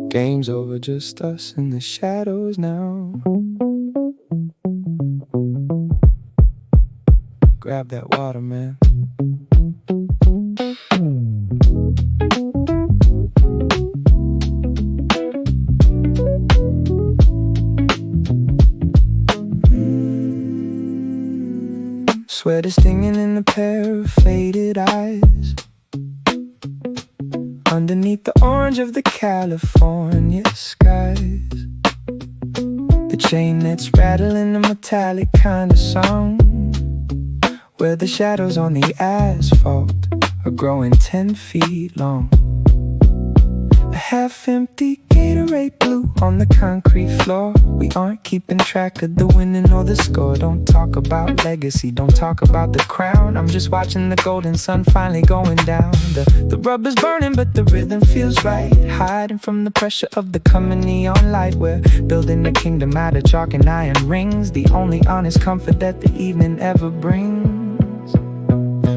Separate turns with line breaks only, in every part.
Game's over, just us in the shadows now. Grab that water, man. Sweater stinging in a pair of faded eyes. Underneath the orange of the California skies, the chain that's rattling a metallic kind of song, where the shadows on the asphalt are growing 10 feet long. A half-empty Gatorade blue on the concrete floor. We aren't keeping track of the winning or the score. Don't talk about legacy, don't talk about the crown. I'm just watching the golden sun finally going down. The rubber's burning but the rhythm feels right. Hiding from the pressure of the coming neon light. We're building a kingdom out of chalk and iron rings. The only honest comfort that the evening ever brings.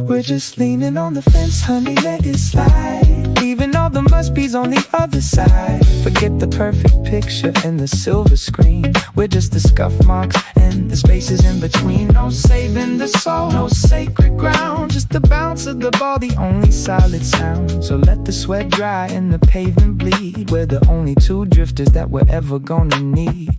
We're just leaning on the fence, honey, let it slide. Leaving all the must-be's on the other side. Forget the perfect picture and the silver screen. We're just the scuff marks and the spaces in between. No saving the soul, no sacred ground. Just the bounce of the ball, the only solid sound. So let the sweat dry and the pavement bleed. We're the only two drifters that we're ever gonna need.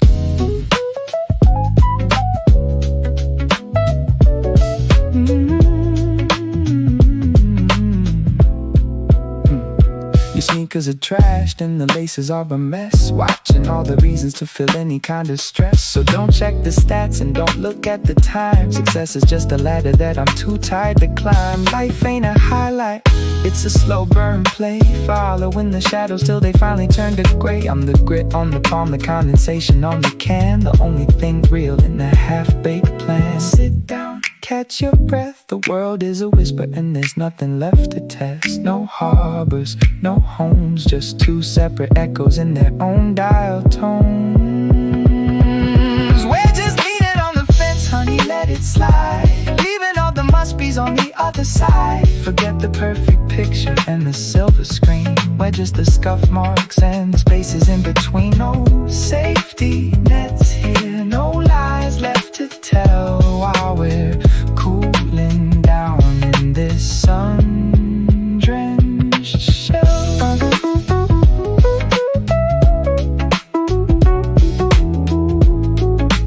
Sneakers are trashed and the laces are a mess. Watching all the reasons to feel any kind of stress. So don't check the stats and don't look at the time. Success is just a ladder that I'm too tired to climb. Life ain't a highlight, it's a slow burn play. Following the shadows till they finally turn to gray. I'm the grit on the palm, the condensation on the can. The only thing real in the half-baked plan. Sit down, catch your breath. The world is a whisper and there's nothing left to test. No harbors, no homes, just two separate echoes in their own dial tones. We're just leaning on the fence, honey, let it slide. Leaving all the must-be's on the other side. Forget the perfect picture and the silver screen. We're just the scuff marks and the spaces in between. No safety nets here, no lies left to tell while we're cooling down in this sun-drenched shell.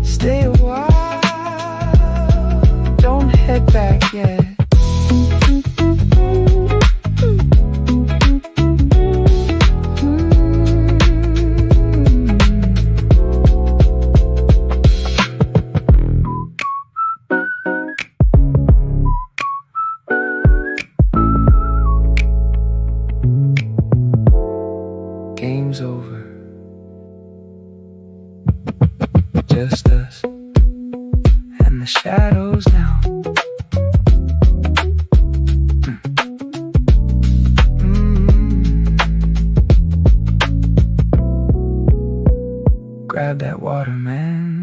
Stay a while, don't head back yet. Game's over, just us and the shadows now. Grab that water, man.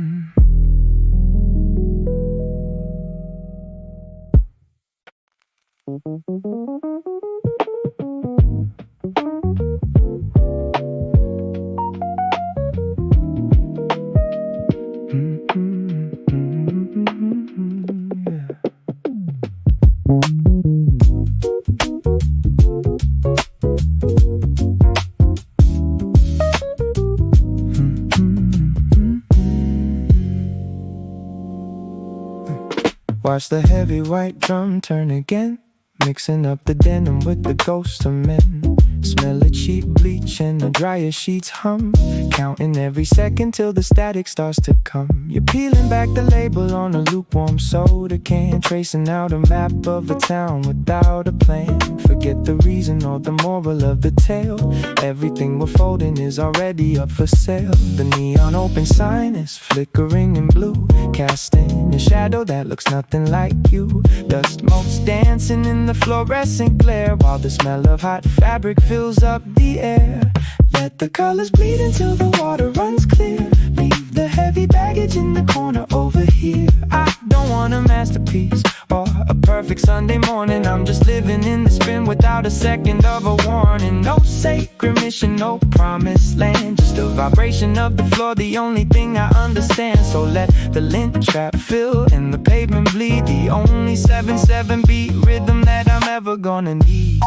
Watch the heavy white drum turn again, mixing up the denim with the ghost of men. Smell of cheap bleach and the dryer sheets hum, counting every second till the static starts to come. You're peeling back the label on a lukewarm soda can, tracing out a map of a town without a plan. Forget the reason or the moral of the tale. Everything we're folding is already up for sale. The neon open sign is flickering in blue, casting a shadow that looks nothing like you. Dust motes dancing in the fluorescent glare, while the smell of hot fabric fills up the air. Let the colors bleed until the water runs clear. Leave the heavy baggage in the corner over here. I masterpiece or a perfect Sunday morning. I'm just living in the spin without a second of a warning. No sacred mission, no promised land, just the vibration of the floor, the only thing I understand. So let the lint trap fill and the pavement bleed, the only 7/7 beat rhythm that I'm ever gonna need.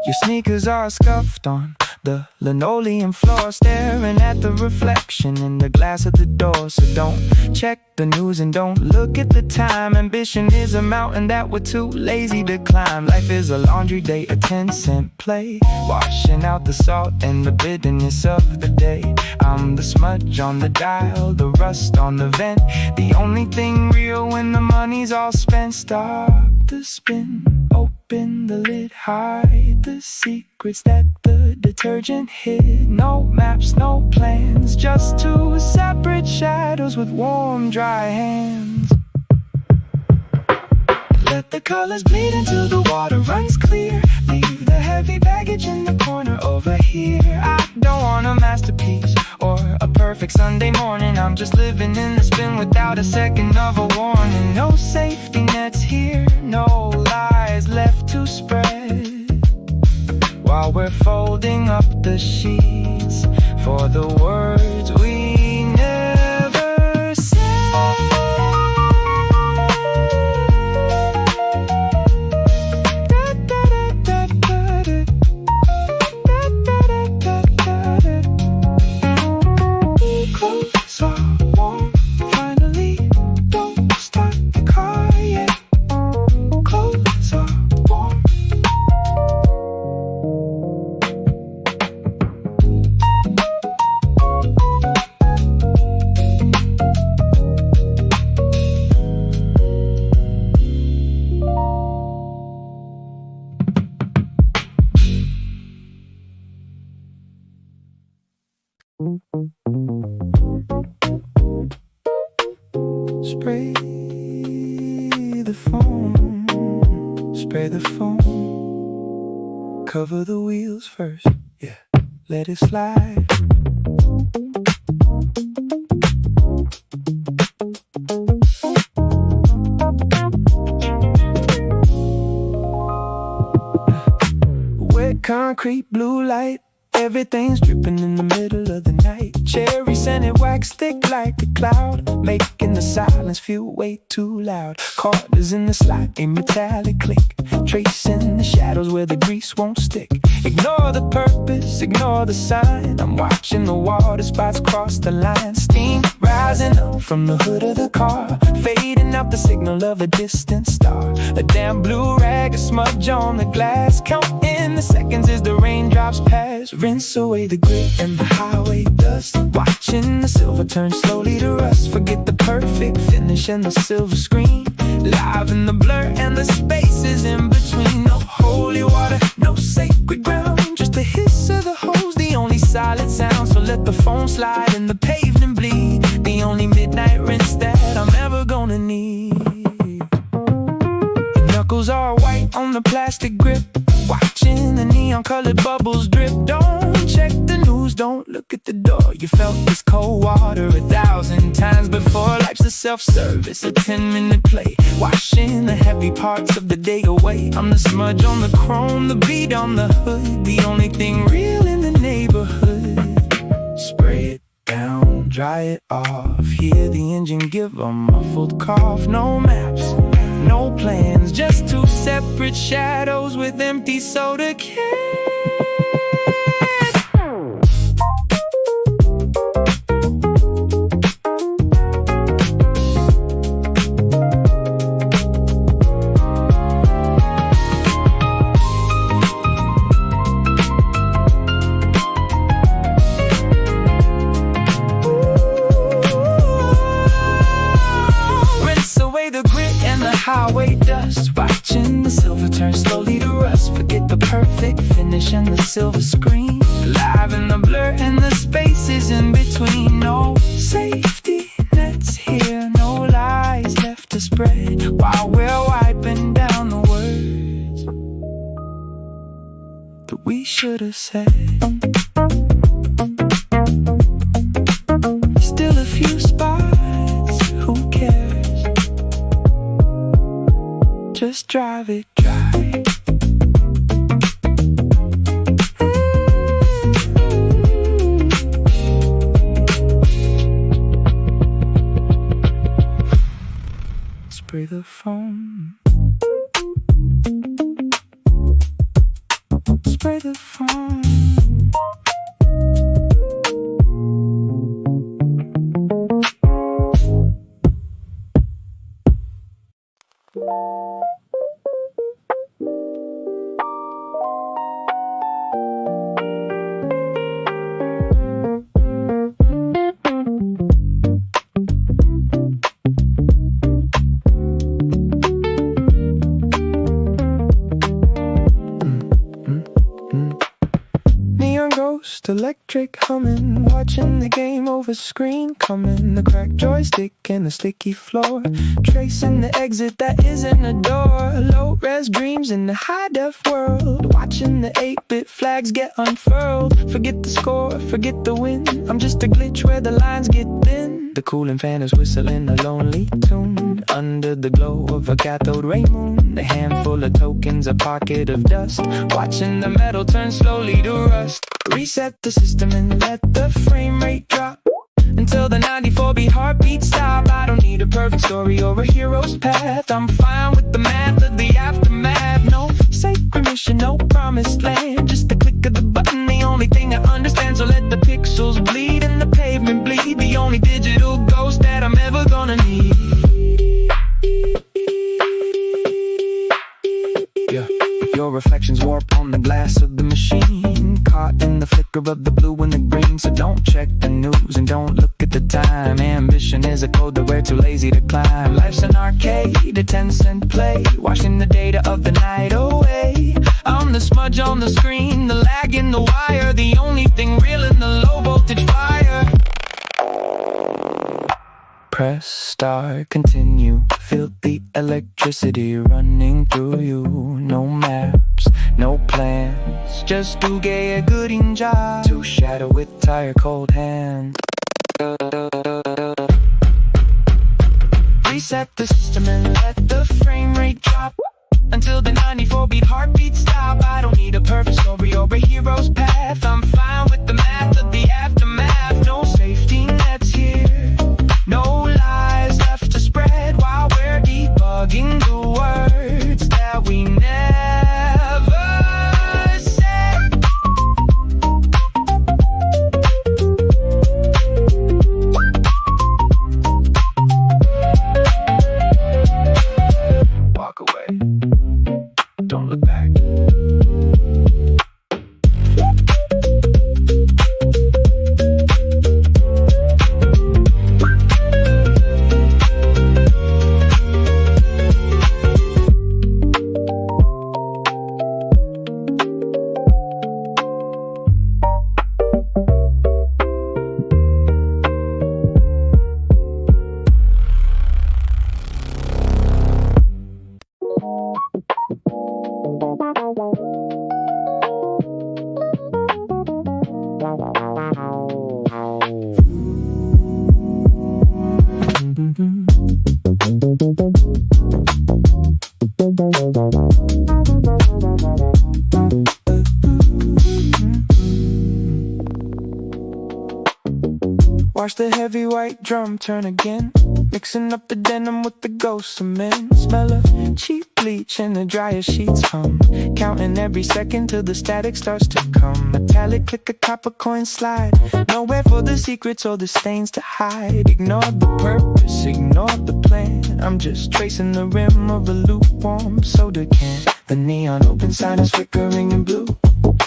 Your sneakers are scuffed on the linoleum floor, staring at the reflection in the glass of the door. So don't check the news and don't look at the time. Ambition is a mountain that we're too lazy to climb. Life is a laundry day, a 10-cent play, washing out the salt and the bitterness of the day. I'm the smudge on the dial, the rust on the vent, the only thing real when the money's all spent. Stop the spin, open the lid, hide the secrets that the detergent hid. No maps, no plans, just two separate shadows with warm, dry hands. Let the colors bleed until the water runs clear. Leave the heavy baggage in the corner over here. I don't want a masterpiece or a perfect Sunday morning. I'm just living in the spin without a second of a warning. No safety nets here, no lies left to spread, while we're folding up the sheets for the words we never said. Clothes are warm, finally, don't start the car yet. Clothes are warm. Spray the foam, spray the foam, cover the wheels first, yeah, let it slide. Wet concrete, blue light, everything's dripping in the middle of the night. Cherry scented wax thick like a cloud, making the silence feel way too loud. Quarters in the slot, a metallic click, tracing the shadows where the grease won't stick. Ignore the purpose, ignore the sign. I'm watching the water spots cross the line. Steam rising up from the hood of the car, fading out the signal of a distant star. A damn blue rag, a smudge on the glass, counting the seconds as the raindrops pass. Rinse away the grit and the highway dust, watching the silver turn slowly to rust. Forget the perfect finish and the silver screen, live in the blur and the spaces in between. No holy water, no sacred ground, just the hiss of the hose, the only solid sound. So let the foam slide and the pavement bleed, the only midnight rinse that I'm ever gonna need. The knuckles are white on the plastic grip, watching the neon colored bubbles drip. Don't check the news, don't look at the door. You felt this cold water 1,000 times before. Life's a self-service, a 10-minute play, washing the heavy parts of the day away. I'm the smudge on the chrome, the beat on the hood, the only thing real in the neighborhood. Spray it down, dry it off, hear the engine give a muffled cough. No maps, no plans, just two separate shadows with empty soda cans. Highway dust, watching the silver turn slowly to rust. Forget the perfect finish and the silver screen, live in the blur and the spaces in between. No safety nets here, no lies left to spread, while we're wiping down the words that we should have said. Still a few spots, who cares? Just drive it dry. Spray the foam. Spray the foam. Electric humming, watching the game over screen coming. The cracked joystick and the sticky floor, tracing the exit that isn't a door. Low-res dreams in the high-def world, watching the 8-bit flags get unfurled. Forget the score, forget the win, I'm just a glitch where the lines get thin. The cooling fan is whistling a lonely tune under the glow of a cathode ray moon. A handful of tokens, a pocket of dust, watching the metal turn slowly to rust. Reset the system and let the frame rate drop until the 94-beat heartbeat stop. I don't need a perfect story or a hero's path, I'm fine with the math of the aftermath. No sacred mission, no promised land, just the click of the button, the only thing I understand. So let the pixels bleed and the pavement bleed, the only digital ghost that I'm ever gonna need. Yeah. Your reflections warp on the glass of the machine, caught in the flicker of the blue and the green. So don't check the news and don't look at the time. Ambition is a code that we're too lazy to climb. Life's an arcade, a 10-cent play, washing the data of the night away. I'm the smudge on the screen, the lag in the wire, the only thing real in the low voltage fire. Press start, continue, feel the electricity running through you. No maps, no plans, just 𝗀𝘂𝗹𝗵, to shadow with tired cold hands. Reset the system and let the frame rate drop until the 94-beat heartbeat stop. I don't need a perfect story or a hero's path, I'm fine with the math of the aftermath. No safety nets here, no lies left to spread while we're debugging the words that we never said. Walk away, don't look back. Watch the heavy white drum turn again, mixing up the denim with the ghosts of men. Smell of cheap bleach and the dryer sheets hum, counting every second till the static starts to come. Metallic click, a copper coin slide, nowhere for the secrets or the stains to hide. Ignore the purpose, ignore the plan, I'm just tracing the rim of a lukewarm soda can. The neon open sign is flickering in blue,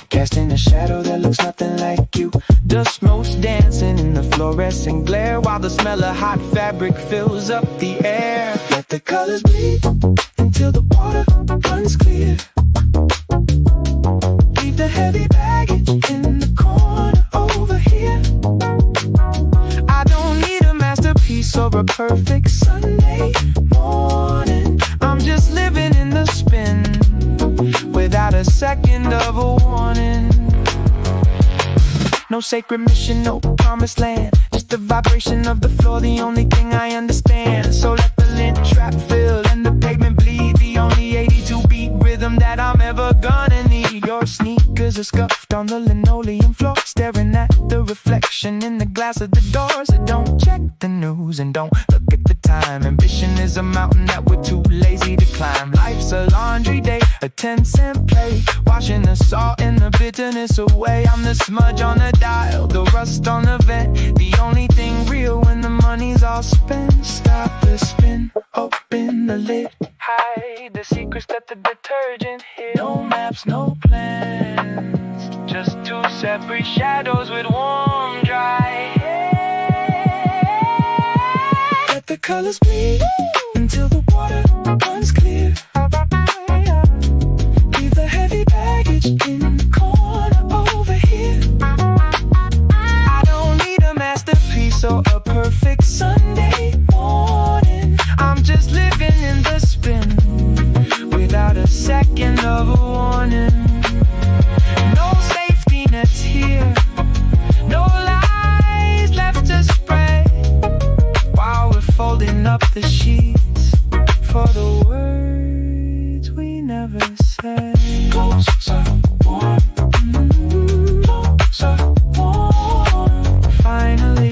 casting a shadow that looks nothing like you. Dust motes dancing in the fluorescent glare, while the smell of hot fabric fills up the air. Let the colors bleed until the water runs clear. Leave the heavy baggage in the corner over here. I don't need a masterpiece or a perfect Sunday morning, I'm just living in the spin without a a second of a warning. No sacred mission, no promised land, just the vibration of the floor, the only thing I understand. So let the lint trap fill and the pavement bleed, the only 82 beat rhythm that I'm ever gonna need. Your sneakers are scuffed on the linoleum floor, staring at the reflection in the glass of the doors. So don't check the news and don't look at the time. Ambition is a mountain that we're too lazy to climb. Life's a laundry day, a 10-cent play, washing the salt and the bitterness away. I'm the smudge on the dial, the rust on the vent, the only thing real when the money's all spent. Stop the spin, open the lid, hide the secrets that the detergent hid. No maps, no plans, just two separate shadows with warm, dry hair. Let the colors bleed until the water runs clear. Leave the heavy baggage in the corner over here. I don't need a masterpiece or a perfect Sunday morning. I'm just living in the spin without a second of a warning. No safety nets here, no lies left to spread, while we're folding up the sheets for the words we never said. Close up warm, close up warm. Finally,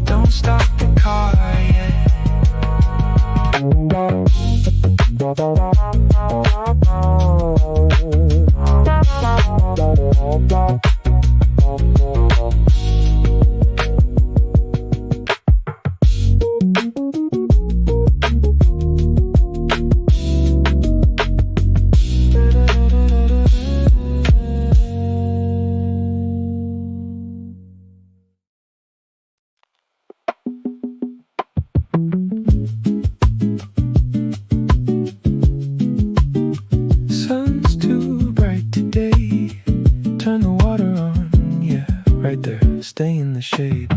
don't start the car yet. Sun's too bright today. Turn the water on, yeah, right there. Stay in the shade.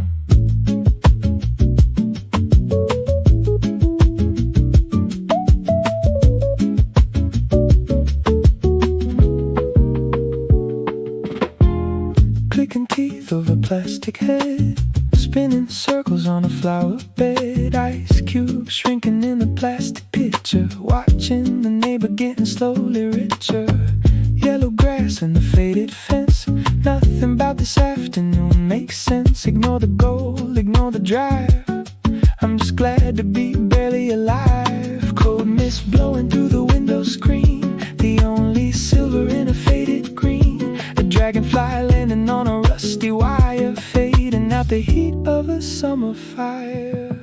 Clicking teeth of a plastic head, spinning circles on a flower bed. Ice cubes shrinking in the plastic picture, watching the neighbor getting slowly richer. Yellow grass and the faded fence, nothing about this afternoon makes sense. Ignore the goal, ignore the drive, I'm just glad to be barely alive. Cold mist blowing through the window screen, the only silver in a faded green. A dragonfly landing on a rusty wire, fading out the heat of a summer fire.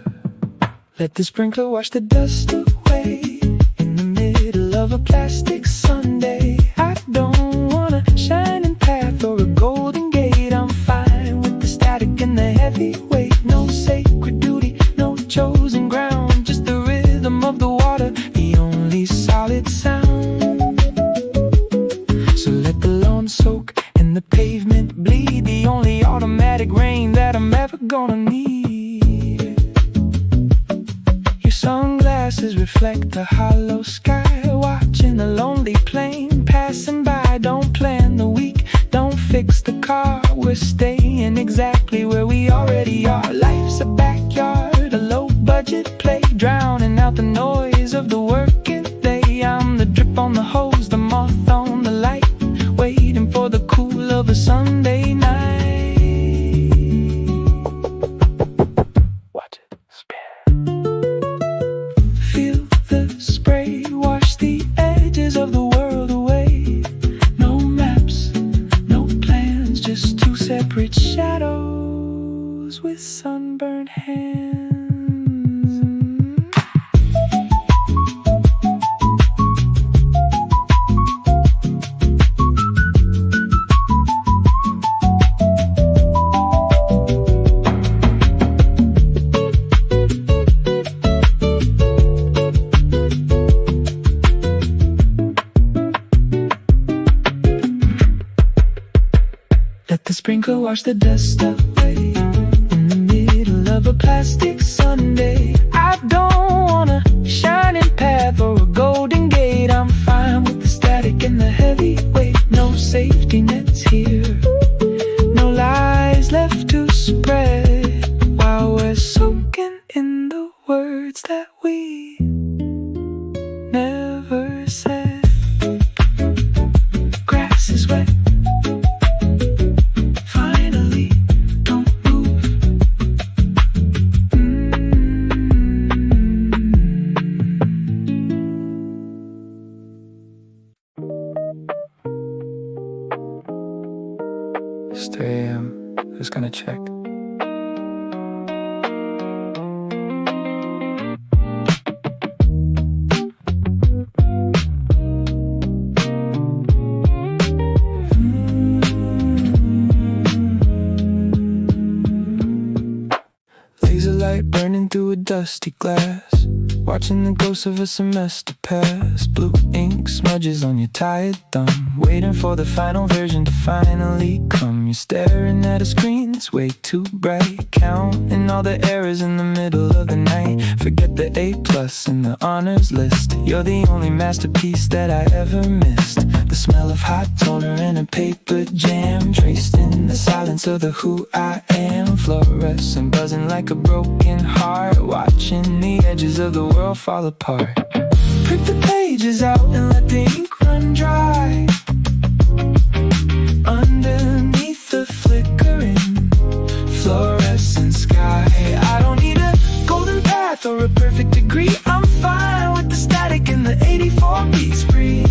Let the sprinkler wash the dust away in the middle of a plastic Sunday. I don't want a shining path or a golden gate. I'm fine with the static and the heavy weight. No sacred duty, no chosen ground, just the rhythm of the water, the only solid sound. So let the lawn soak and the pavement bleed, the only automatic rain that I'm ever gonna need. Your sunglasses reflect the hollow sky, watching a lonely plane passing by. Don't plan the week, don't fix the car, we're staying exactly where we already are. Life's a backyard, a low-budget play, drowning out the noise of the working day. I'm the drip on the hose, the moth on the light, waiting for the cool of a Sunday night. Watch it spin. Feel the spray wash the edges of the world away. No maps, no plans, just two separate shadows with sunburned hands. Let the sprinkler wash the dust away in the middle of a plastic Sunday. I don't want a shining path or a golden gate. I'm fine with the static and the heavy It's 3 a.m. Just gonna check. Laser light burning through a dusty glass, watching the ghosts of a semester pass. Blue ink smudges on your tired thumb, waiting for the final version to finally come. You're staring at a screen that's way too bright, counting all the errors in the middle of the night. Forget the A+ in the honors list, you're the only masterpiece that I ever missed. The smell of hot toner and a paper jam, traced in the silence of the who I am. Fluorescent buzzing like a broken heart, watching the edges of the world fall apart. Print the pages out and let the ink run dry. Underneath the flickering fluorescent sky, I don't need a golden path or a perfect degree. I'm fine with the static and the 84 beats breathe.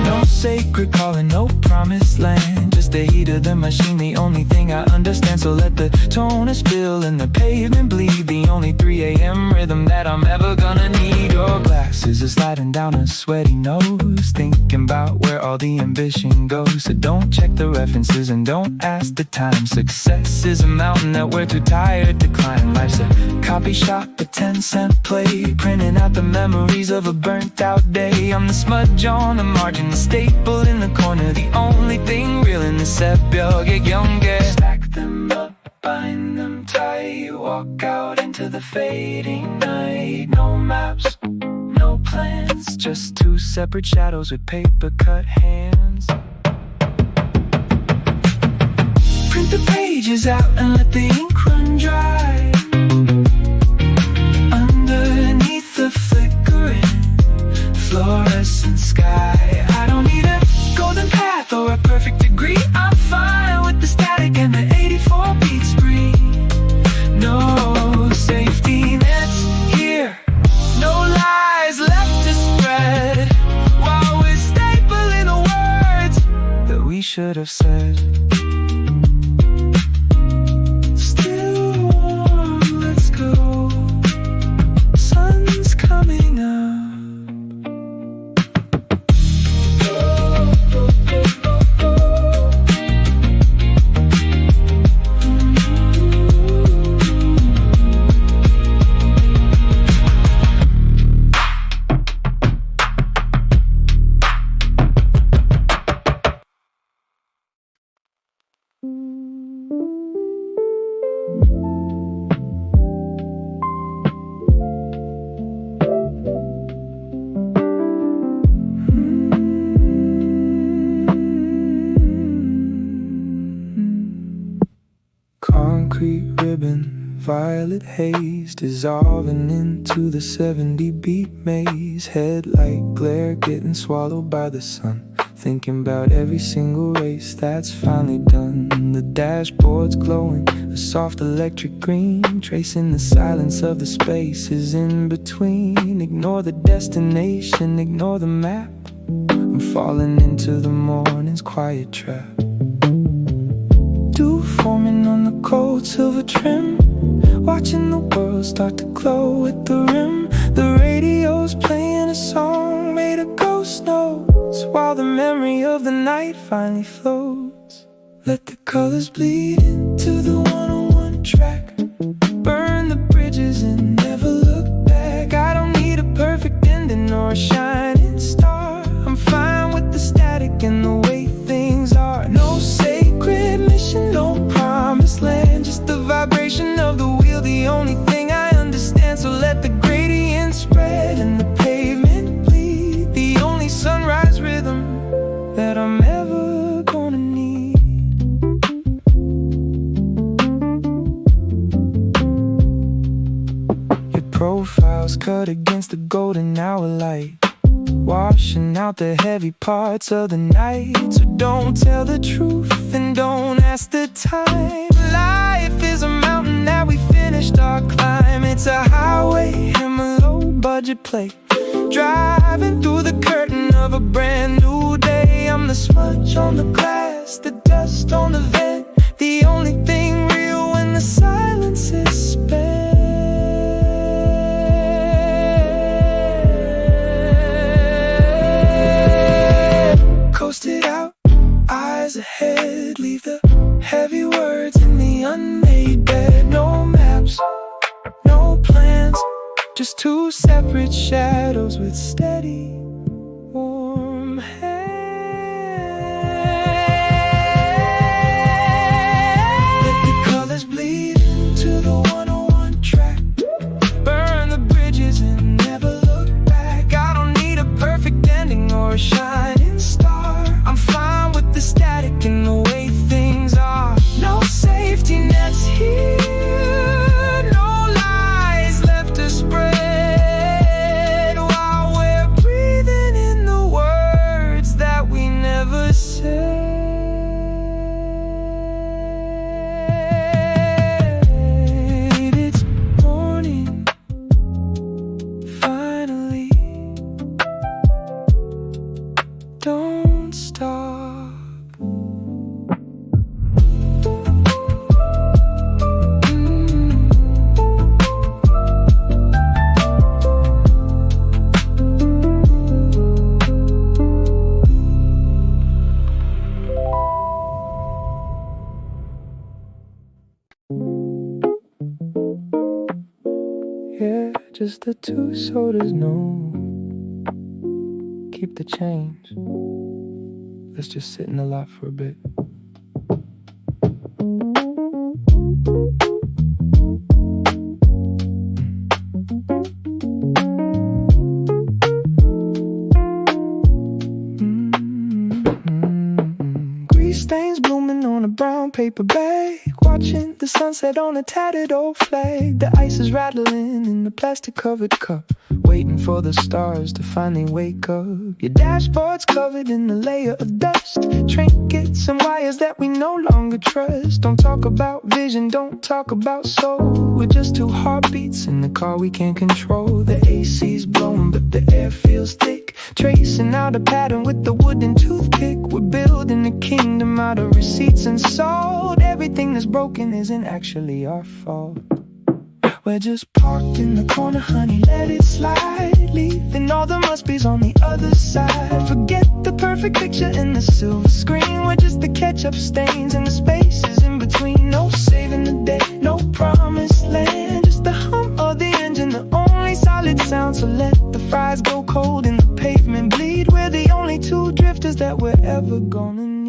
No sacred calling, no promised land, just the heat of the machine, the only thing I understand. So let the toner spill and the pavement bleed, the only 3 a.m. rhythm that I'm ever gonna need. Your glasses are sliding down a sweaty nose, thinking about where all the ambition goes. So don't check the references and don't ask the time. Success is a mountain that we're too tired to climb. Life's a copy shop, a 10-cent play, printing out the memories of a burnt out day. I'm the smudge on the margin, the staple in the corner, the only thing real in the 𝗀𝗂𝗶𝗴𝗵. Stack them up, bind them tight, walk out into the fading night. No maps, no plans, just two separate shadows with paper cut hands. Print the pages out and let the ink run dry. Underneath the flickering fluorescent sky, I don't need a golden path or a perfect degree. I'm fine with the static and the 84 beats breathe. No safety nets here, no lies left to spread, while we're stapling the words that we should have said. Still warm, let's go, sun's coming up. Concrete ribbon, violet haze, dissolving into the 70-beat maze. Headlight glare getting swallowed by the sun, thinking about every single race that's finally done. The dashboard's glowing a soft electric green, tracing the silence of the spaces in between. Ignore the destination, ignore the map, I'm falling into the morning's quiet trap. Dew forming on the cold silver trim, watching the world start to glow at the rim. The radio's playing a song made of ghost notes, while the memory of the night finally floats. Let the colors bleed into the 101 track, burn the bridges and never look back. I don't need a perfect ending or a shining star, I'm fine with the static and the way things are. No sacred mission, no promised land, just the vibration of the wheel, the only thing I understand. So let the gradient spread and the pavement bleed, the only sunrise rhythm that I'm ever gonna need. Your profile's cut against the golden hour light, washing out the heavy parts of the night. So don't tell the truth and don't ask the time. Life is a mountain that we finished our climb. It's a highway and a low-budget play, driving through the curtain of a brand new day. I'm the smudge on the glass, dust on the vent. The only thing real when the silence is spent. Coasted out, eyes ahead, leave the heavy words in the unmade bed. No maps, no plans, just two separate shadows with steady, warm hands. Let the colors bleed into the 101 track. Burn the bridges and never look back. I don't need a perfect ending or a shining star. I'm fine with the static and the way things are. No safety nets here. Don't stop. Yeah, just the two sodas, no. Keep the change. Let's just sit in the lot for a bit. Grease stains blooming on a brown paper bag. Watching the sunset on a tattered old flag. The ice is rattling in the plastic covered cup. Waiting for the stars to finally wake up. Your dashboard's covered in a layer of dust. Trinkets and wires that we no longer trust. Don't talk about vision, don't talk about soul. We're just two heartbeats in the car we can't control. The AC's blowing but the air feels thick. Tracing out a pattern with the wooden toothpick. We're building a kingdom out of receipts and salt. Everything that's broken isn't actually our fault. We're just parked in the corner, honey, let it slide. Leaving all the must-be's on the other side. Forget the perfect picture in the silver screen. We're just the ketchup stains and the spaces in between. No saving the day, no promised land. Just the hum of the engine, the only solid sound. So let the fries go cold and the pavement bleed. We're the only two drifters that we're ever gonna need.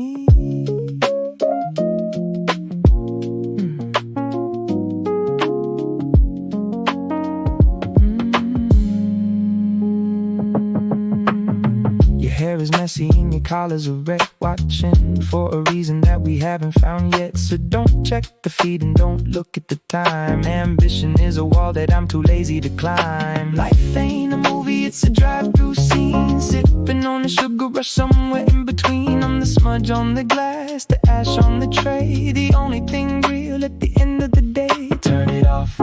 Hair is messy and your collars are red. Watching for a reason that we haven't found yet. So don't check the feed and don't look at the time. Ambition is a wall that I'm too lazy to climb. Life ain't a movie, it's a drive-through scene. Sipping on a sugar rush somewhere in between. I'm the smudge on the glass, the ash on the tray. The only thing real at the end of the day. Turn it off,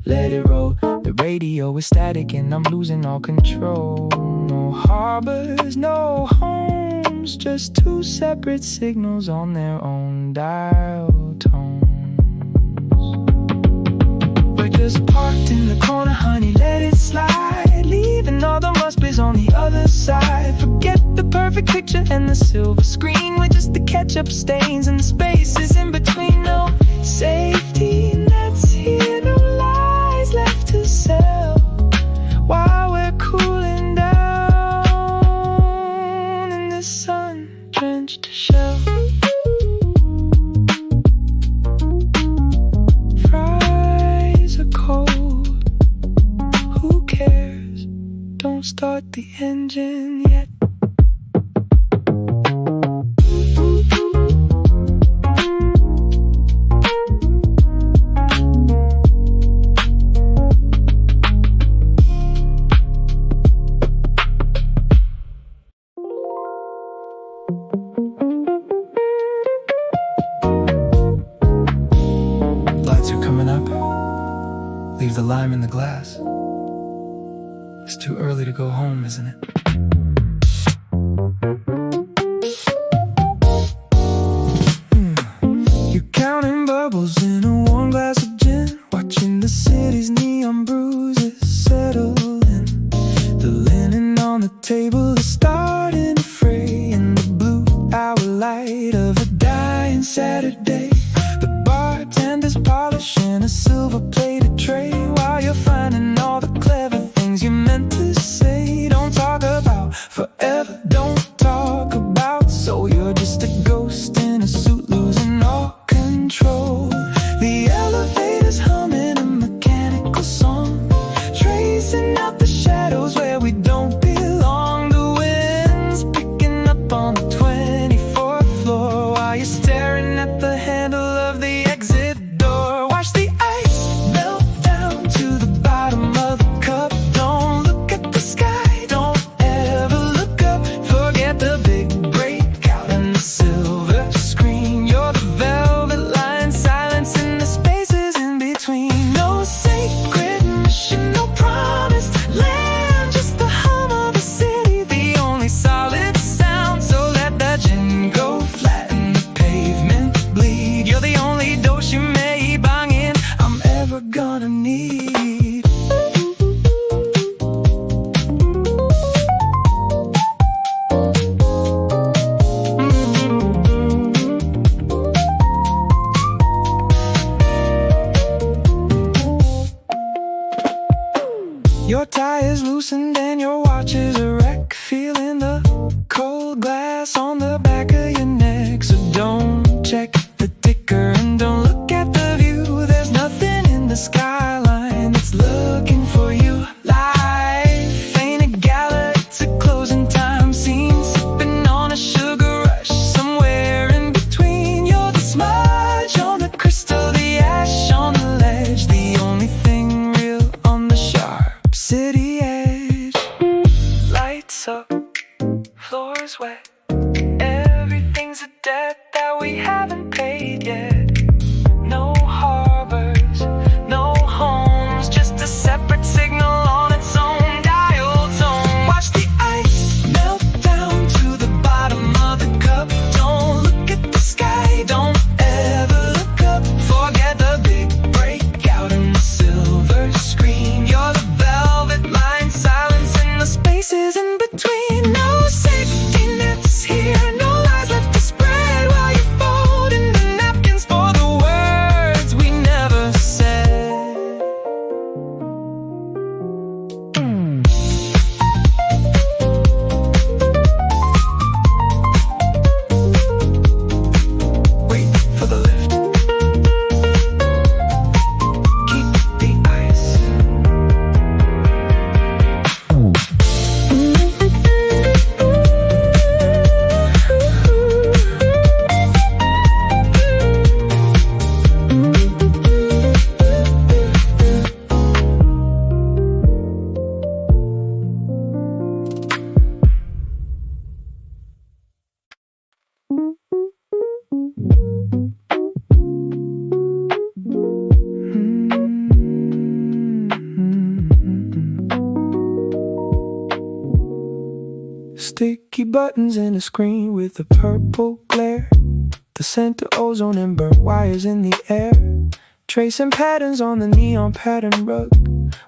let it roll. The radio is static and I'm losing all control. No harbors, no homes, just two separate signals on their own dial tones. We're just parked in the corner, honey, let it slide. Leaving all the must-be's on the other side. Forget the perfect picture and the silver screen. We're just the ketchup stains and the spaces in between. No safety nets here, no lies left to sell. While we're cooling down in this sun-drenched shell. Fries are cold, who cares? Don't start the engine yet. Leave the lime in the glass. It's too early to go home, isn't it? floor's wet. Everything's a debt that we haven't paid yet. No harbors, no homes, just a separate signal on its own dial tone. Watch the ice melt down to the bottom of the cup. Don't look at the sky, don't ever look up. Forget the big breakout in the silver screen. You're the velvet line, silence in the spaces in between. No safety nets here, no lies left to spread while you're folding the napkins for the words we never said. Wait for the lift. Keep the ice. Sticky buttons and a screen with a purple glare. The scent of ozone and burnt wires in the air. Tracing patterns on the neon pattern rug.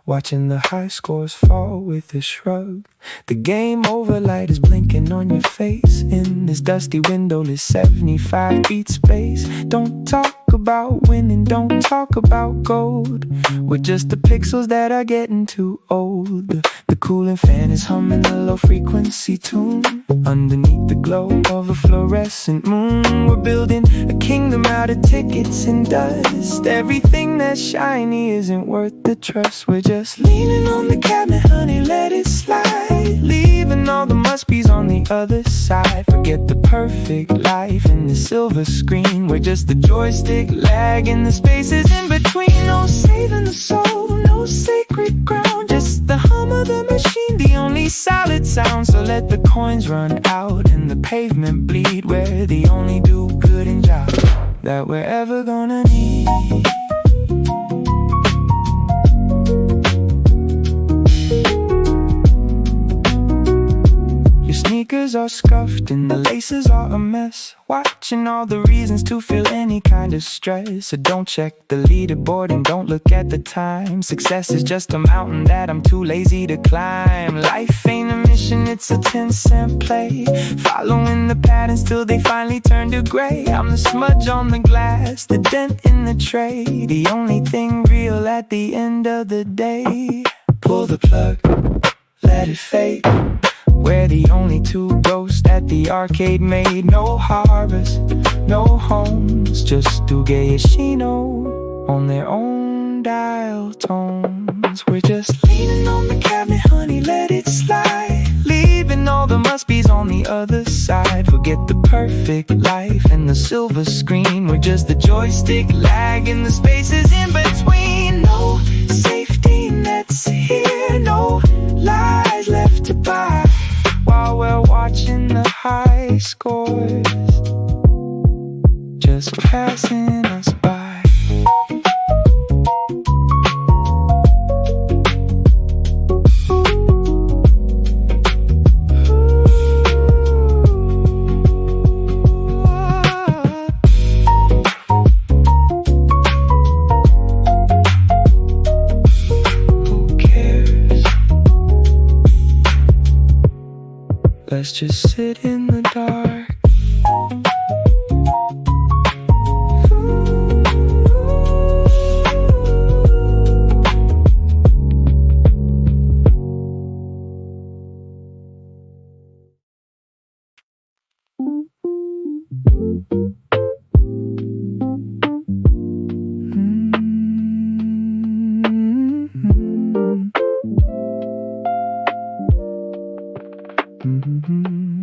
Watching the high scores fall with a shrug. The game over light is blinking on your face. In this dusty windowless 75 beat space. Don't talk about winning, don't talk about gold. We're just the pixels that are getting too old. The cooling fan is humming a low frequency tune. Underneath the glow of a fluorescent moon. We're building a kingdom out of tickets and dust. Everything that's shiny isn't worth the trust. We're just leaning on the cabinet, honey, let it slide. Leaving all the must-be's on the other side. Forget the perfect life in the silver screen. We're just the joystick lagging the spaces in between. No saving the soul, no sacred ground. Just the hum of the machine, the only solid sound. So let the coins run out and the pavement bleed. We're the only do-gooding job that we're ever gonna need. Sneakers are scuffed and the laces are a mess. Watching all the reasons to feel any kind of stress. So don't check the leaderboard and don't look at the time. Success is just a mountain that I'm too lazy to climb. Life ain't a mission, it's a 10-cent play. Following the patterns till they finally turn to gray. I'm the smudge on the glass, the dent in the tray. The only thing real at the end of the day. Pull the plug, let it fade. We're the only two ghosts that the arcade made. No harbors, no homes, just 𝗀𝗂𝗋𝗆 on their own dial tones. We're just leaning on the cabinet, honey, let it slide. Leaving all the must-be's on the other side. Forget the perfect life and the silver screen. We're just the joystick lagging the spaces in between. No safety nets here, no lies left to buy. While we're watching the high scores just passing us by. Let's just sit in the dark.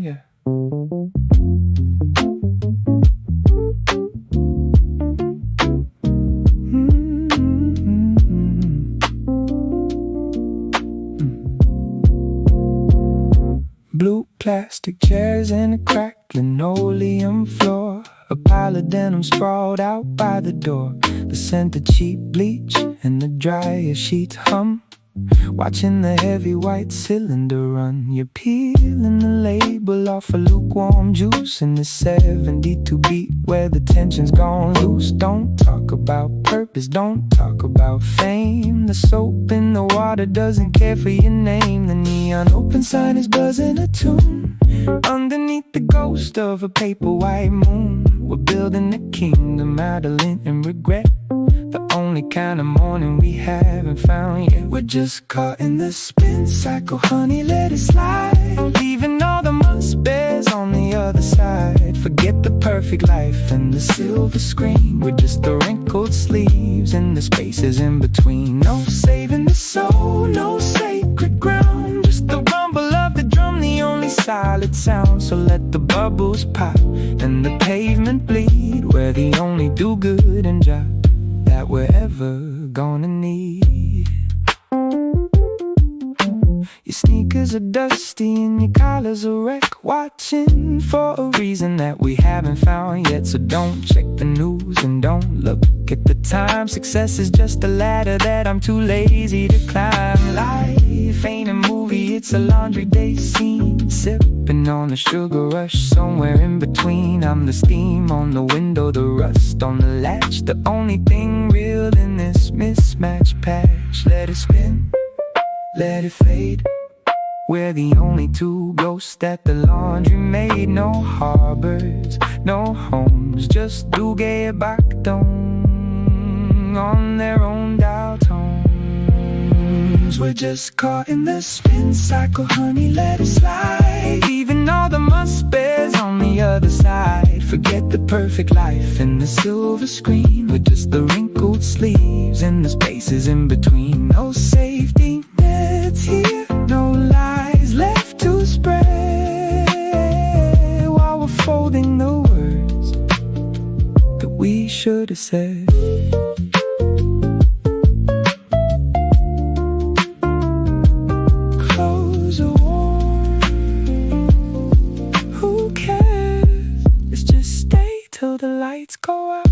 Yeah. chairs and a cracked linoleum floor. A pile of denim sprawled out by the door. The scent of cheap bleach and the dryer sheets hum. Watching the heavy white cylinder run. You're peeling the label off a lukewarm juice in the 72 beat where the tension's gone loose. Don't talk about purpose, don't talk about fame. The soap in the water doesn't care for your name. The neon open sign is buzzing a tune underneath the ghost of a paper white moon. We're building a kingdom out of lint and regret. The only kind of morning we haven't found yet. We're just caught in the spin cycle, honey, let it slide. Leaving all the must bears on the other side. Forget the perfect life and the silver screen. We're just the wrinkled sleeves and the spaces in between. No saving the soul, no sacred ground. Just the rumble of the drum, the only solid sound. So let the bubbles pop and the pavement bleed. We're the only do-good job that we're ever gonna need. Your sneakers are dusty and your collar's a wreck. Watching for a reason that we haven't found yet. So don't check the news and don't look at the time. Success is just a ladder that I'm too lazy to climb. Life ain't a movie, it's a laundry day scene. Sipping on the sugar rush, somewhere in between. I'm the steam on the window, the rust on the latch. The only thing real in this mismatch patch. Let it spin, let it fade. We're the only two ghosts that the laundry made. No harbors, no homes, just 𝗀𝘂𝗹𝗵 on their own dial tones. We're just caught in the spin cycle, honey, let it slide. Leaving all the must bears on the other side. Forget the perfect life and the silver screen. We're just the wrinkled sleeves and the spaces in between. No safety nets here, no lies left to spread. While we're folding the words that we should have said. Clothes are warm, who cares? Let's just stay till the lights go out.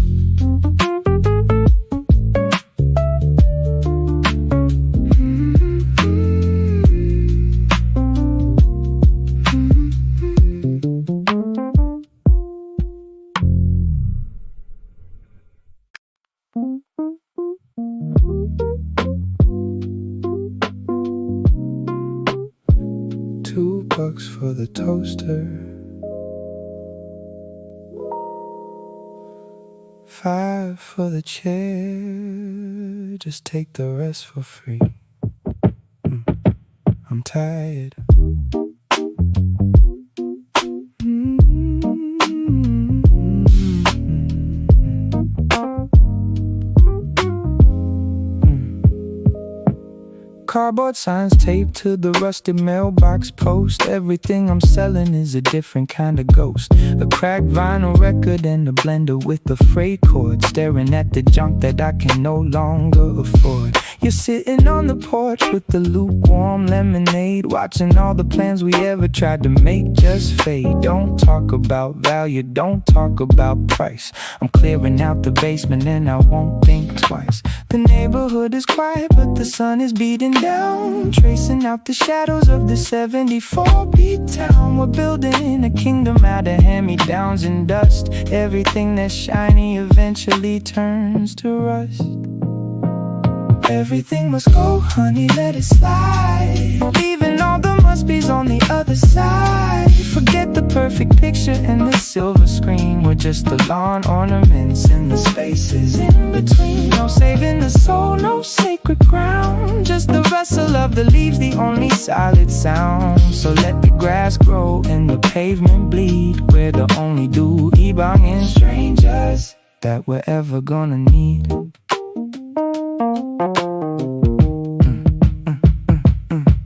$2 for the toaster, $5 for the chair. Just take the rest for free. I'm tired. Cardboard signs taped to the rusted mailbox post. Everything I'm selling is a different kind of ghost. A cracked vinyl record and a blender with a freight cord. Staring at the junk that I can no longer afford. You're sitting on the porch with the lukewarm lemonade. Watching all the plans we ever tried to make just fade. Don't talk about value, don't talk about price. I'm clearing out the basement and I won't think twice. The neighborhood is quiet but the sun is beating down, tracing out the shadows of the 74-beat town. We're building a kingdom out of hand-me-downs and dust. Everything that's shiny eventually turns to rust. Everything must go, honey, let it slide. Leaving all the must-be's on the other side. Forget the perfect picture and the silver screen. We're just the lawn ornaments and the spaces in between. No saving the soul, no sacred ground. Just the rustle of the leaves, the only solid sound. So let the grass grow and the pavement bleed. We're the only 𝗀𝘂𝗹𝗵 strangers that we're ever gonna need.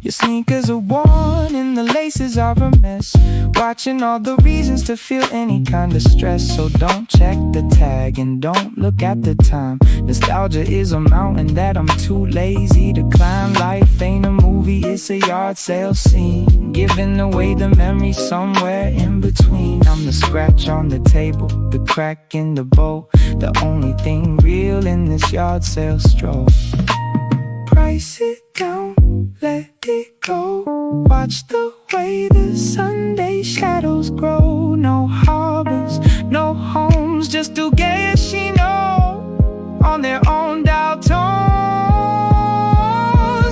Your sneakers are worn and the lace faces are a mess, watching all the reasons to feel any kind of stress. So don't check the tag and don't look at the time. Nostalgia is a mountain that I'm too lazy to climb. Life ain't a movie, it's a yard sale scene, giving away the memories somewhere in between. I'm the scratch on the table, the crack in the bowl, the only thing real in this yard sale stroll. Price it down, let it go. Watch the way the Sunday shadows grow. No harbors, no homes, just 𝗀𝗂𝗃 on their own dial tones.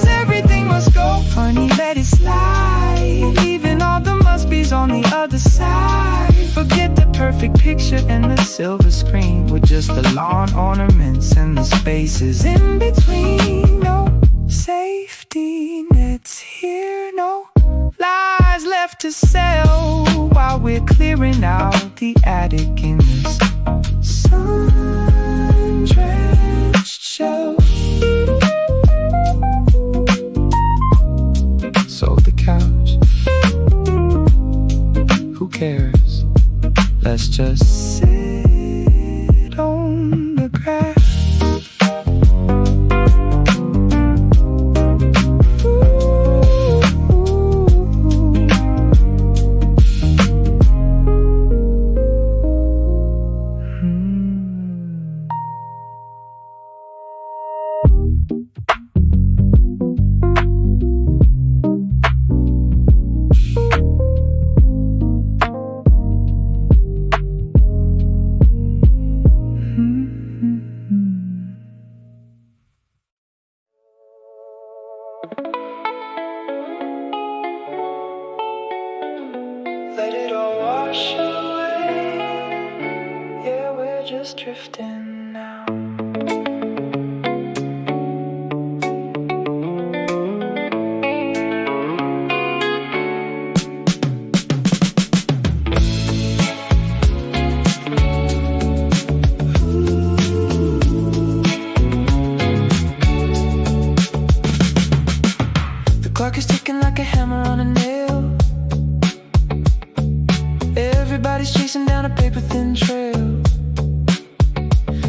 Everything must go, honey, let it slide, leaving all the must-be's on the other side. Forget the perfect picture and the silver screen, with just the lawn ornaments and the spaces in between. No safety nets here, no lies left to sell, while we're clearing out the attic in this sun-drenched shell. Sold the couch, who cares? Let's just sit on the grass. Let it all wash away. Yeah, we're just drifting now. The clock is ticking like a hammer on a nail. Everybody's chasing down a paper-thin trail.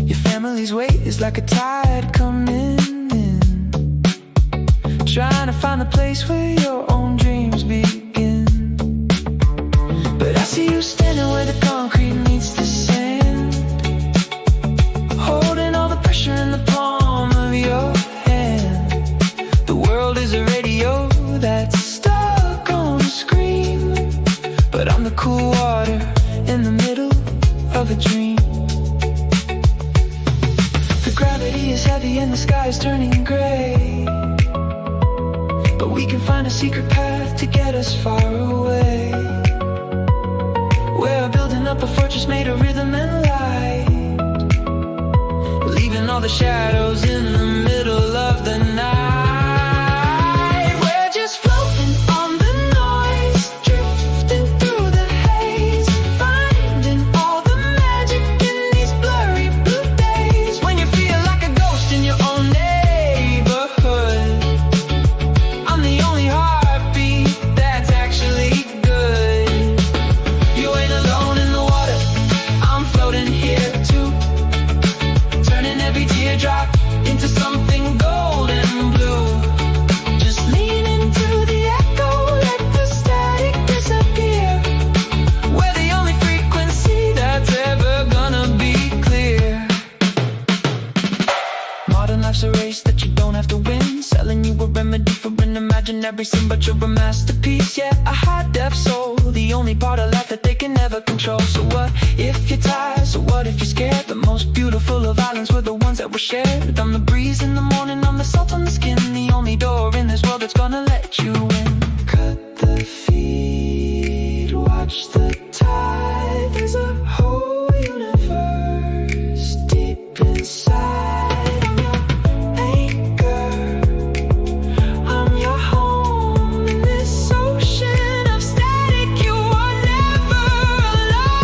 Your family's weight is like a tide coming in, trying to find a place where your own dreams begin. But I see you standing where the concrete meets the sand, holding all the pressure in the palm of your hand. The world is a radio that's stuck on a screen, but I'm the cool water in the middle of a dream. The gravity is heavy and the sky is turning gray, but we can find a secret path to get us far away. We're building up a fortress made of rhythm and light, leaving all the shadows in the middle of the night. We're just floating on the noise, drifting through the haze, finding all the magic in these blurry blue days. When you feel like a ghost in your own neighborhood, I'm the only heartbeat that's actually good. You ain't alone in the water, I'm floating here too, turning every teardrop into something golden blue. Just lean into the echo, let the static disappear. We're the only frequency that's ever gonna be clear. Modern life's a race that you don't have to win, selling you a remedy for an imaginary sin, but you're a masterpiece. Yeah, a high-def soul, the only part of life that they can never control. So what if you're tired? So what if you're scared? The most beautiful of islands were the ones that were shared. I'm the breeze in the morning, I'm the salt on the skin, the only door in this world that's gonna let you in. Cut the feed, watch the tide. There's a whole universe deep inside. I'm your anchor, I'm your home in this ocean of static. You are never alone.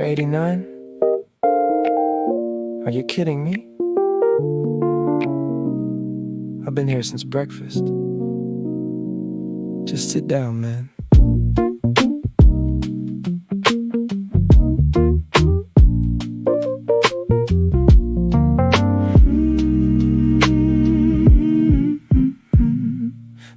89? Are you kidding me? I've been here since breakfast. Just sit down, man.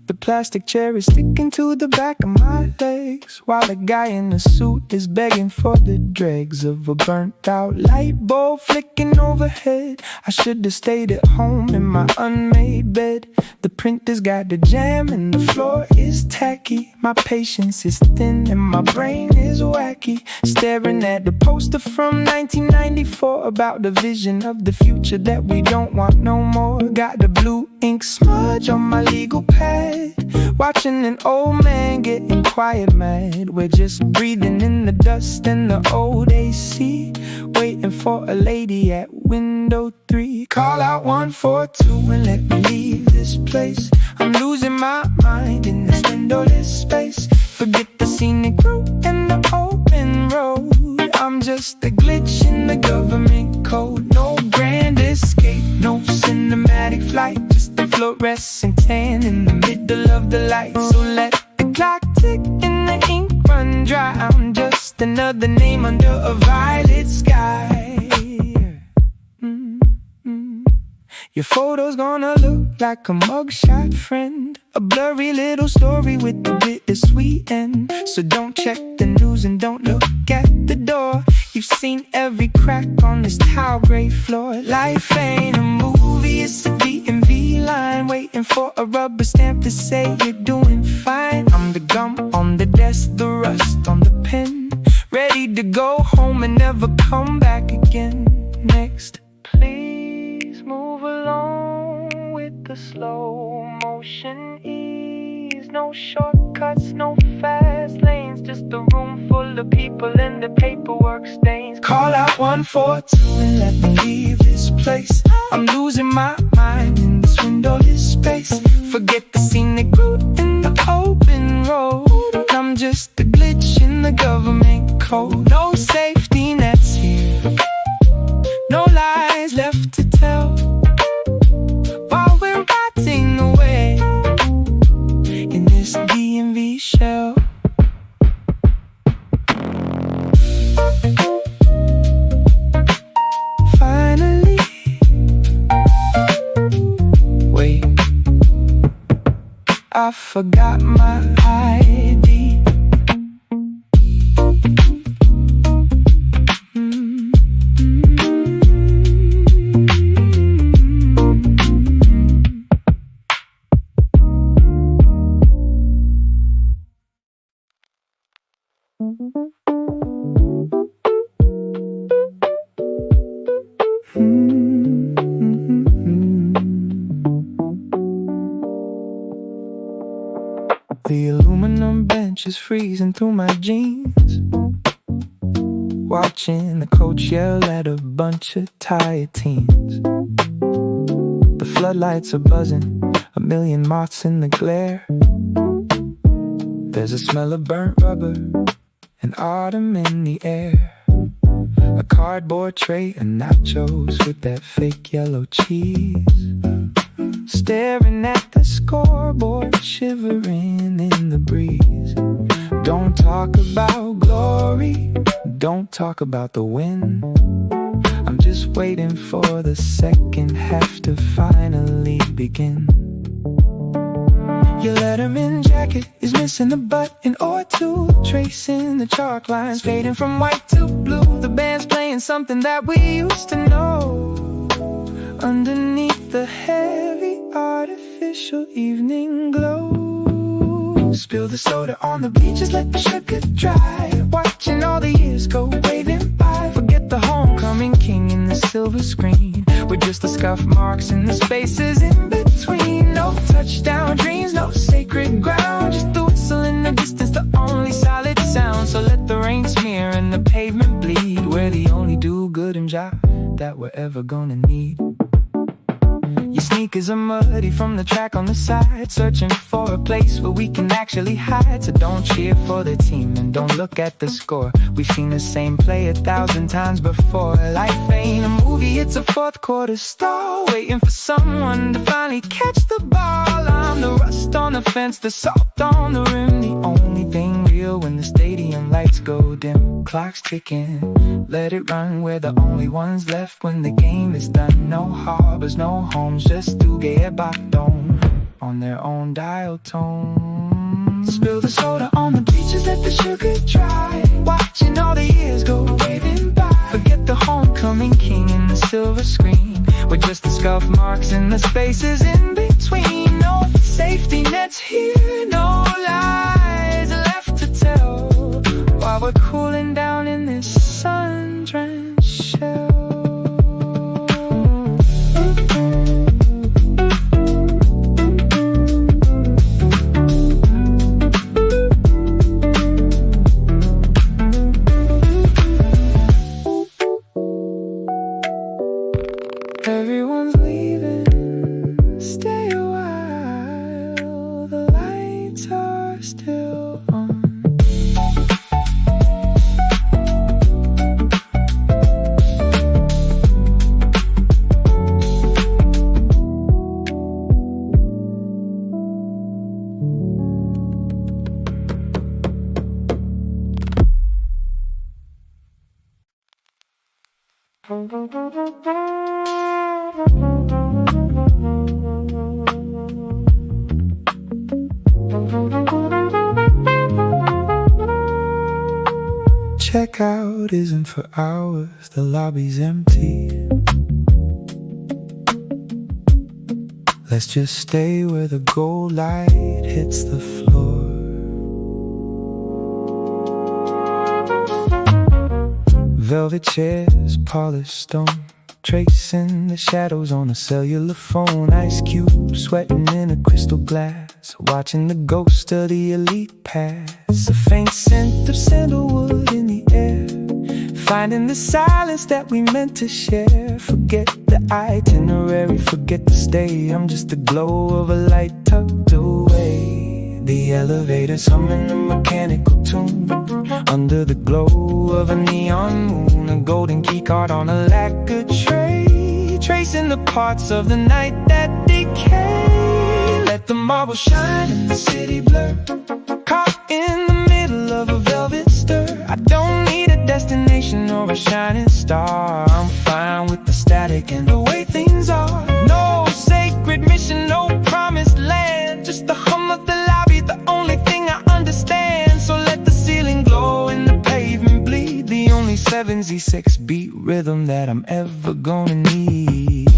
The plastic chair is sticking to the back of my legs, while the guy in the suit is begging for the dregs of a burnt out light bulb flicking overhead. I should have stayed at home in my unmade bed. The printer's got the jam and the floor is tacky. My patience is thin and my brain is wacky, staring at the poster from 1994 about the vision of the future that we don't want no more. Got the blue ink smudge on my legal pad, watching an old man getting quiet mad. We're just breathing in the dust and the old AC, waiting for a lady at window 3. Call out 142 and let me leave this place. I'm losing my mind in this windowless space. Forget the scenic route and the open road. I'm just a glitch in the government code. No grand escape, no cinematic flight, just a fluorescent tan in the middle of the light. So let the clock tick and the ink run dry. I'm just another name under a violet sky. Your photo's gonna look like a mugshot friend, a blurry little story with a bittersweet end. So don't check the news and don't look at the door. You've seen every crack on this tile gray floor. Life ain't a movie, it's a DMV line, waiting for a rubber stamp to say you're doing fine. I'm the gum on the desk, the rust on the pen, ready to go home and never come back again. Next, please move along with the slow motion ease. No shortcuts, no fast lanes, just a room full of people and the paperwork stains. Call out 142 and let me leave this place. I'm losing my mind in this windowless space. Forget the scenic route and the open road. I'm just a glitch in the government code. No safety nets here, no lies left to tell, while we're rotting away in this DMV shell. Finally, wait, I forgot my ID. The aluminum bench is freezing through my jeans, watching the coach yell at a bunch of tired teens. The floodlights are buzzing, a million moths in the glare. There's a smell of burnt rubber and autumn in the air. A cardboard tray and nachos with that fake yellow cheese, staring at the scoreboard, shivering in the breeze. Don't talk about glory, don't talk about the win. I'm just waiting for the second half to finally begin. Your Letterman jacket is missing a button or two, tracing the chalk lines, fading from white to blue. The band's playing something that we used to know, underneath the heavy artificial evening glow. Spill the soda on the beach, just let the sugar dry, watching all the years go waving by. Forget the homecoming king and the silver screen, with just the scuff marks and the spaces in between. No touchdown dreams, no sacred ground, just the whistle in the distance, the only solid sound. So let the rain smear and the pavement bleed. We're the only do-good and job that we're ever gonna need. Your sneakers are muddy from the track on the side, searching for a place where we can actually hide. So don't cheer for the team and don't look at the score. We've seen the same play 1,000 times before. Life ain't a movie, it's a fourth quarter stall, waiting for someone to finally catch the ball. I'm the rust on the fence, the salt on the rim, the only thing real when the stadium lights go dim. Clock's ticking, let it run, we're the only ones left when the game is done. No harbors, no homes, just 𝗀𝗂𝗋𝗵 on their own dial tone. Spill the soda on the beaches, let the sugar dry, watching all the years go waving by. Forget the homecoming king and the silver screen, we're just the scuff marks in the spaces in between. No safety nets here, no lies left to tell, while we're cooling down in this sun-drenched shell. Everyone's leaving, stay a while, the lights are still on. Checkout isn't for hours, the lobby's empty. Let's just stay where the gold light hits the floor. Velvet chairs, polished stone, tracing the shadows on a cellular phone. Ice cubes sweating in a crystal glass, watching the ghost of the elite pass. A faint scent of sandalwood in the air, finding the silence that we meant to share. Forget the itinerary, forget the stay, I'm just the glow of a light tucked away. The elevator's humming a mechanical tune, under the glow of a neon moon. A golden key card on a lacquer tray, tracing the parts of the night that decay. Let the marble shine and the city blur, caught in the middle of a velvet stir. I don't need a destination or a shining star, I'm fine with the static and the way things are. No sacred mission, no promised land, just the hum of the lobby, the only thing I understand. So let the ceiling glow and the pavement bleed, the only 7/6 beat rhythm that I'm ever gonna need.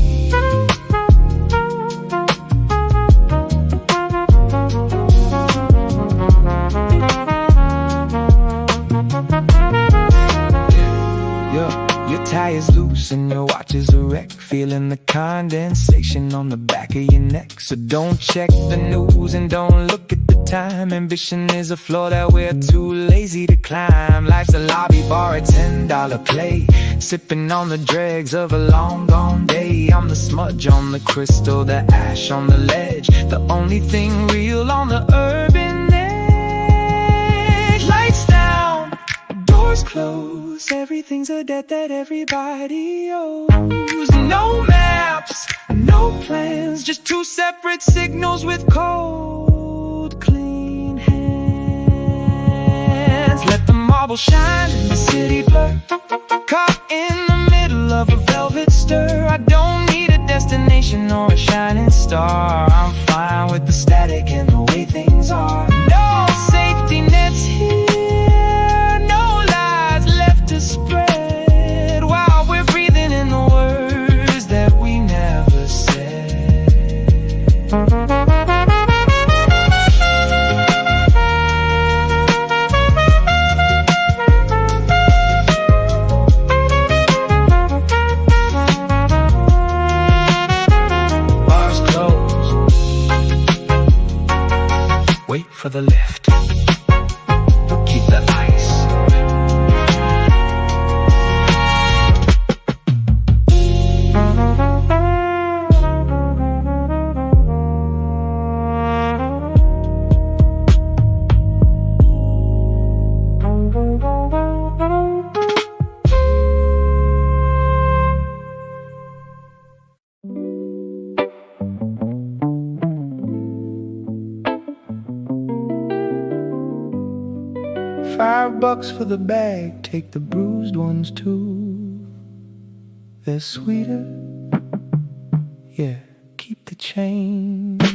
Your tie is loose and your watch is a wreck, feeling the condensation on the back of your neck. So don't check the news and don't look at the time. Ambition is a floor that we're too lazy to climb. Life's a lobby bar, a $10 play, sipping on the dregs of a long gone day. I'm the smudge on the crystal, the ash on the ledge, the only thing real on the urban edge. Lights down, doors closed, everything's a debt that everybody owes. No maps, no plans, just two separate signals with cold, clean hands. Let the marble shine and the city blur, caught in the middle of a velvet stir. I don't need a destination or a shining star, I'm fine with the static and the way things are. No safety nets here, no lies left to spread, while we're breathing in the words that we never said. Bars closed, wait for the lift, keep the ice. $5 for the bag, take the bruised ones too. They're sweeter, yeah, keep the change, yeah.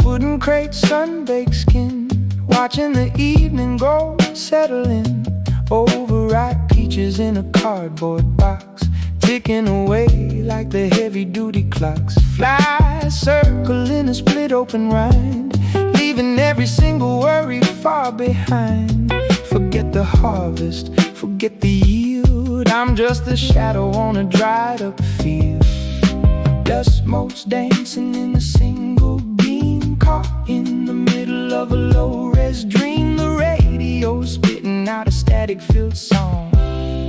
Wooden crate, sun-baked skin, watching the evening gold settle in. Overripe peaches in a cardboard box, ticking away like the heavy-duty clocks. Flies circle in a split open rind, leaving every single worry far behind. Forget the harvest, forget the yield, I'm just a shadow on a dried up field. Dust motes dancing in a single beam, caught in the middle of a low-res dream. The radio spitting out a static-filled song,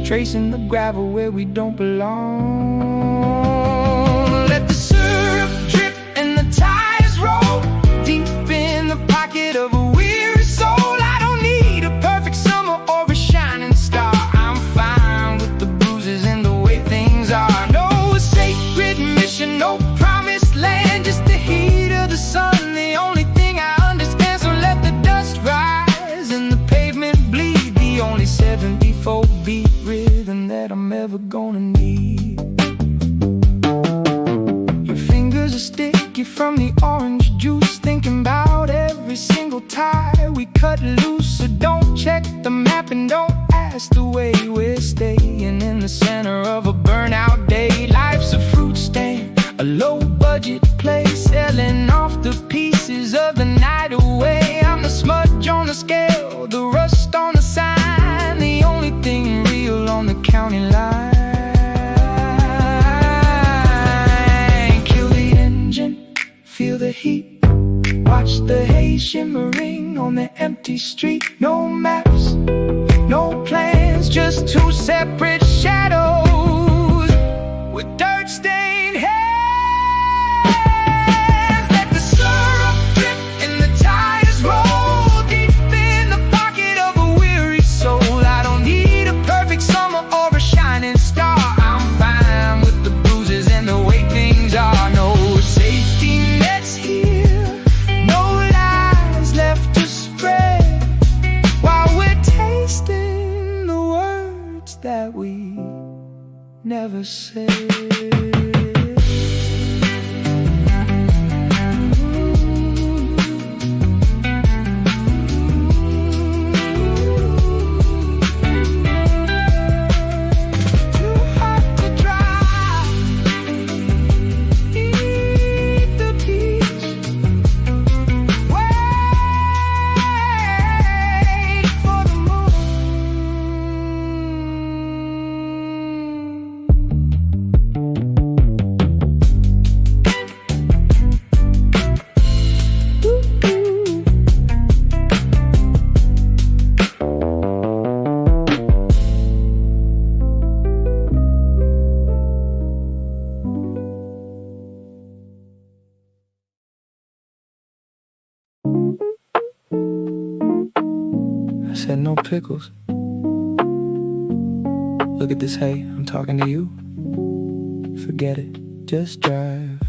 tracing the gravel where we don't belong. Let the syrup drip and the tires roll deep in the pocket of a weary soul. I don't need a perfect summer or a shining star, I'm fine with the bruises and the way things are. No sacred mission, no promised land, just the heat of the sun, the only thing I understand. So let the dust rise and the pavement bleed, the only 74 beat rhythm that I'm ever gonna need. Your fingers are sticky from the orange juice, thinking about every single tie we cut loose. So don't check the map and don't ask the way we're staying in the center of a burnout day. Life's a fruit stand, a low-budget place, selling off the pieces of the night away. I'm the smudge on the scale, the rust on the sign, the only thing real on the county line. Kill the engine, feel the heat, watch the haze shimmering on the empty street. No maps, no plans, just two separate shadows with dirt-stained hands. Let the syrup drip and the tires roll deep in the pocket of a weary soul. I don't need a perfect summer or a shining star, I'm fine with the bruises and the way things are. No safety nets here, no lies left to spread, while we're tasting the words that we never said. I said no pickles. Look at this, hey, I'm talking to you. Forget it, just drive.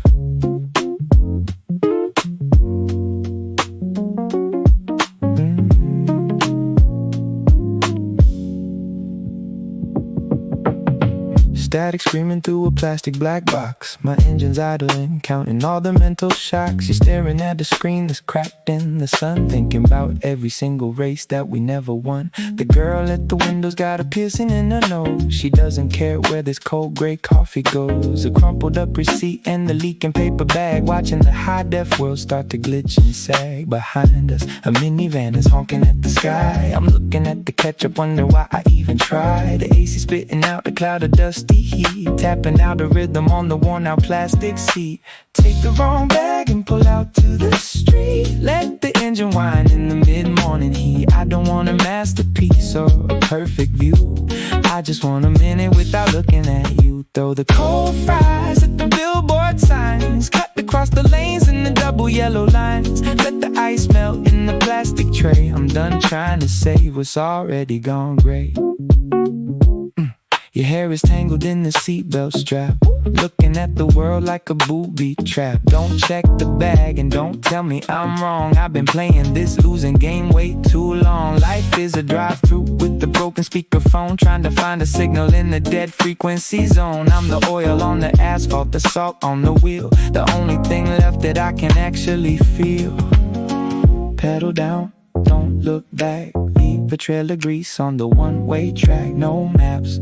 Static screaming through a plastic black box. My engine's idling, counting all the mental shocks. You're staring at the screen that's cracked in the sun, thinking about every single race that we never won. The girl at the window's got a piercing in her nose. She doesn't care where this cold grey coffee goes. A crumpled up receipt and the leaking paper bag. Watching the high-def world start to glitch and sag. Behind us, a minivan is honking at the sky. I'm looking at the ketchup, wonder why I even tried. The AC spitting out a cloud of dusty heat, tapping out a rhythm on the worn-out plastic seat. Take the wrong bag and pull out to the street. Let the engine whine in the mid-morning heat. I don't want a masterpiece or a perfect view, I just want a minute without looking at you. Throw the cold fries at the billboard signs, cut across the lanes and the double yellow lines. Let the ice melt in the plastic tray. I'm done trying to save what's already gone gray. Your hair is tangled in the seatbelt strap, looking at the world like a booby trap. Don't check the bag and don't tell me I'm wrong. I've been playing this losing game way too long. Life is a drive-through with the broken speakerphone, trying to find a signal in the dead frequency zone. I'm the oil on the asphalt, the salt on the wheel, the only thing left that I can actually feel. Pedal down, don't look back, leave a trail of grease on the one-way track. No maps,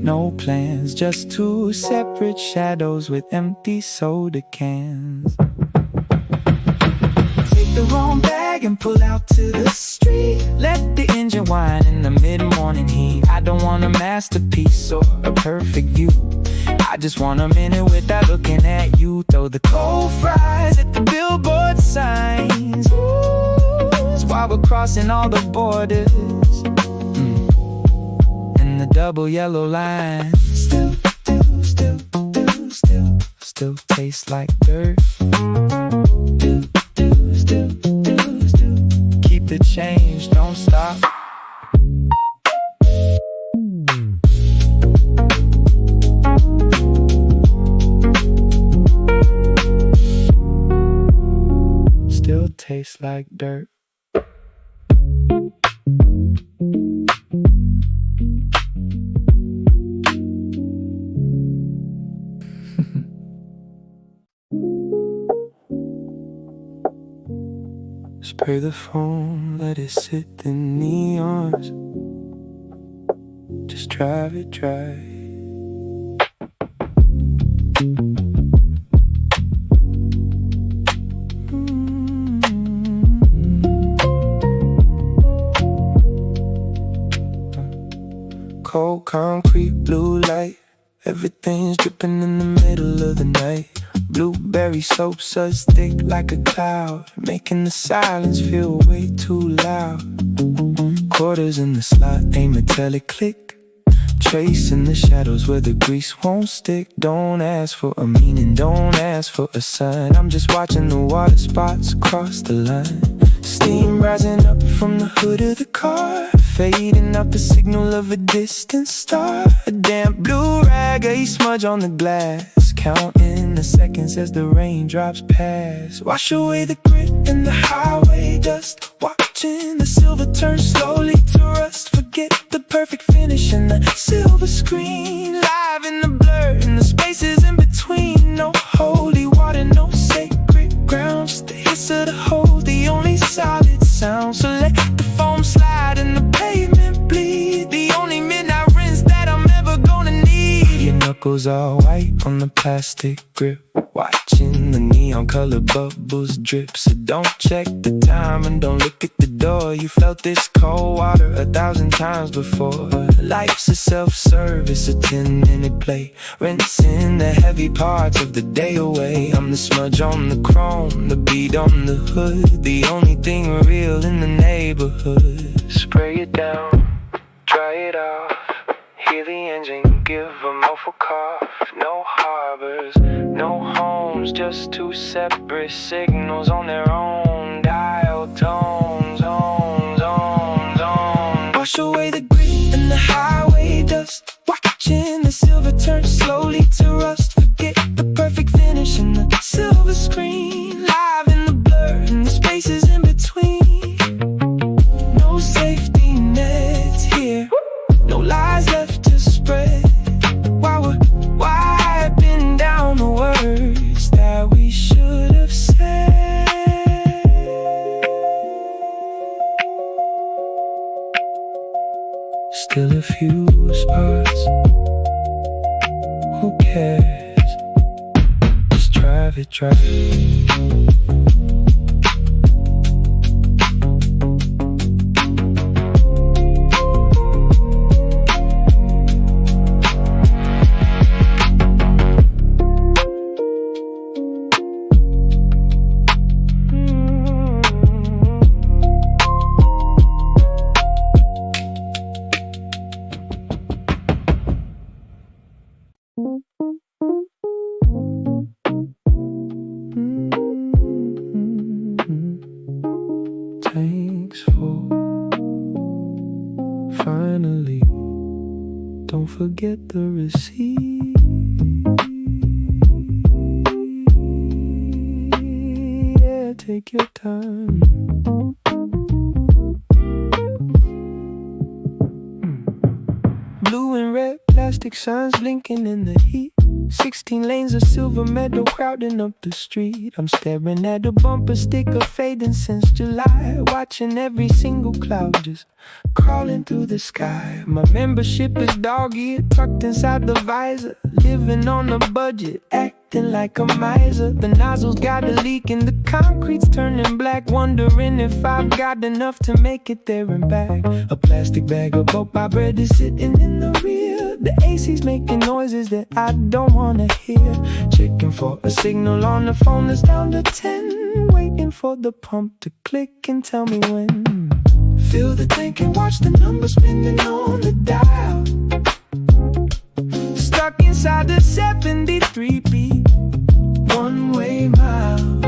no plans, just two separate shadows with empty soda cans. Take the wrong bag and pull out to the street. Let the engine whine in the mid-morning heat. I don't want a masterpiece or a perfect view. I just want a minute without looking at you. Throw the cold fries at the billboard signs. Ooh, while we're crossing all the borders. The double yellow line still tastes like dirt. Keep the change, don't stop. Still tastes like dirt. Spray the foam, let it sit in neons. Just drive it dry. Cold concrete, blue light. Everything's dripping in the middle of the night. Blueberry soap suds thick like a cloud, making the silence feel way too loud. Quarters in the slot, a metallic click, tracing the shadows where the grease won't stick. Don't ask for a meaning, don't ask for a sign. I'm just watching the water spots across the line. Steam rising up from the hood of the car, fading out the signal of a distant star. A damp blue rag, a smudge on the glass, counting the seconds as the raindrops pass. Wash away the grit and the highway dust, watching the silver turn slowly to rust. Forget the perfect finish and the silver screen, live in the blur and the spaces in between. No holy water, no sacred ground, just the hiss of the hole, the only solid sound. So let the foam slide and the pavement bleed, the only midnight rinse that I'm ever gonna need. Your knuckles are white on the plastic grip, watching the neon color bubbles drip. So don't check the time and don't look at the door. You felt this cold water 1,000 times before. Life's a self-service, a 10-minute play, rinsing the heavy parts of the day away. I'm the smudge on the chrome, the bead on the hood, the only thing real in the neighborhood. Spray it down, dry it off, hear the engine give a muffled cough. No harbors, no homes, just two separate signals on their own dial tones, zones, zones, zones. Wash away the grit and the highway dust, watching the silver turn slowly to rust. Forget the perfect finish and the silver screen, live in the blur and the spaces in between. No safety nets here, no lies left to spread, while we're wiping down the words that we should have said. Still a few spots, who cares? Just drive it, drive it. forget the receipt. Yeah, take your time. Blue and red plastic signs blinking in the heat. 16 lanes of silver meadow crowding up the street. I'm staring at a bumper sticker fading since July, watching every single cloud just crawling through the sky. My membership is dog-eared, tucked inside the visor, living on a budget, acting like a miser. The nozzle's got a leak and the concrete's turning black, wondering if I've got enough to make it there and back. A plastic bag of both my bread is sitting in the rear. The AC's making noises that I don't wanna hear. Checking for a signal on the phone that's down to 10, waiting for the pump to click and tell me when. Fill the tank and watch the numbers spinning on the dial. Stuck inside the 73B one-way mile.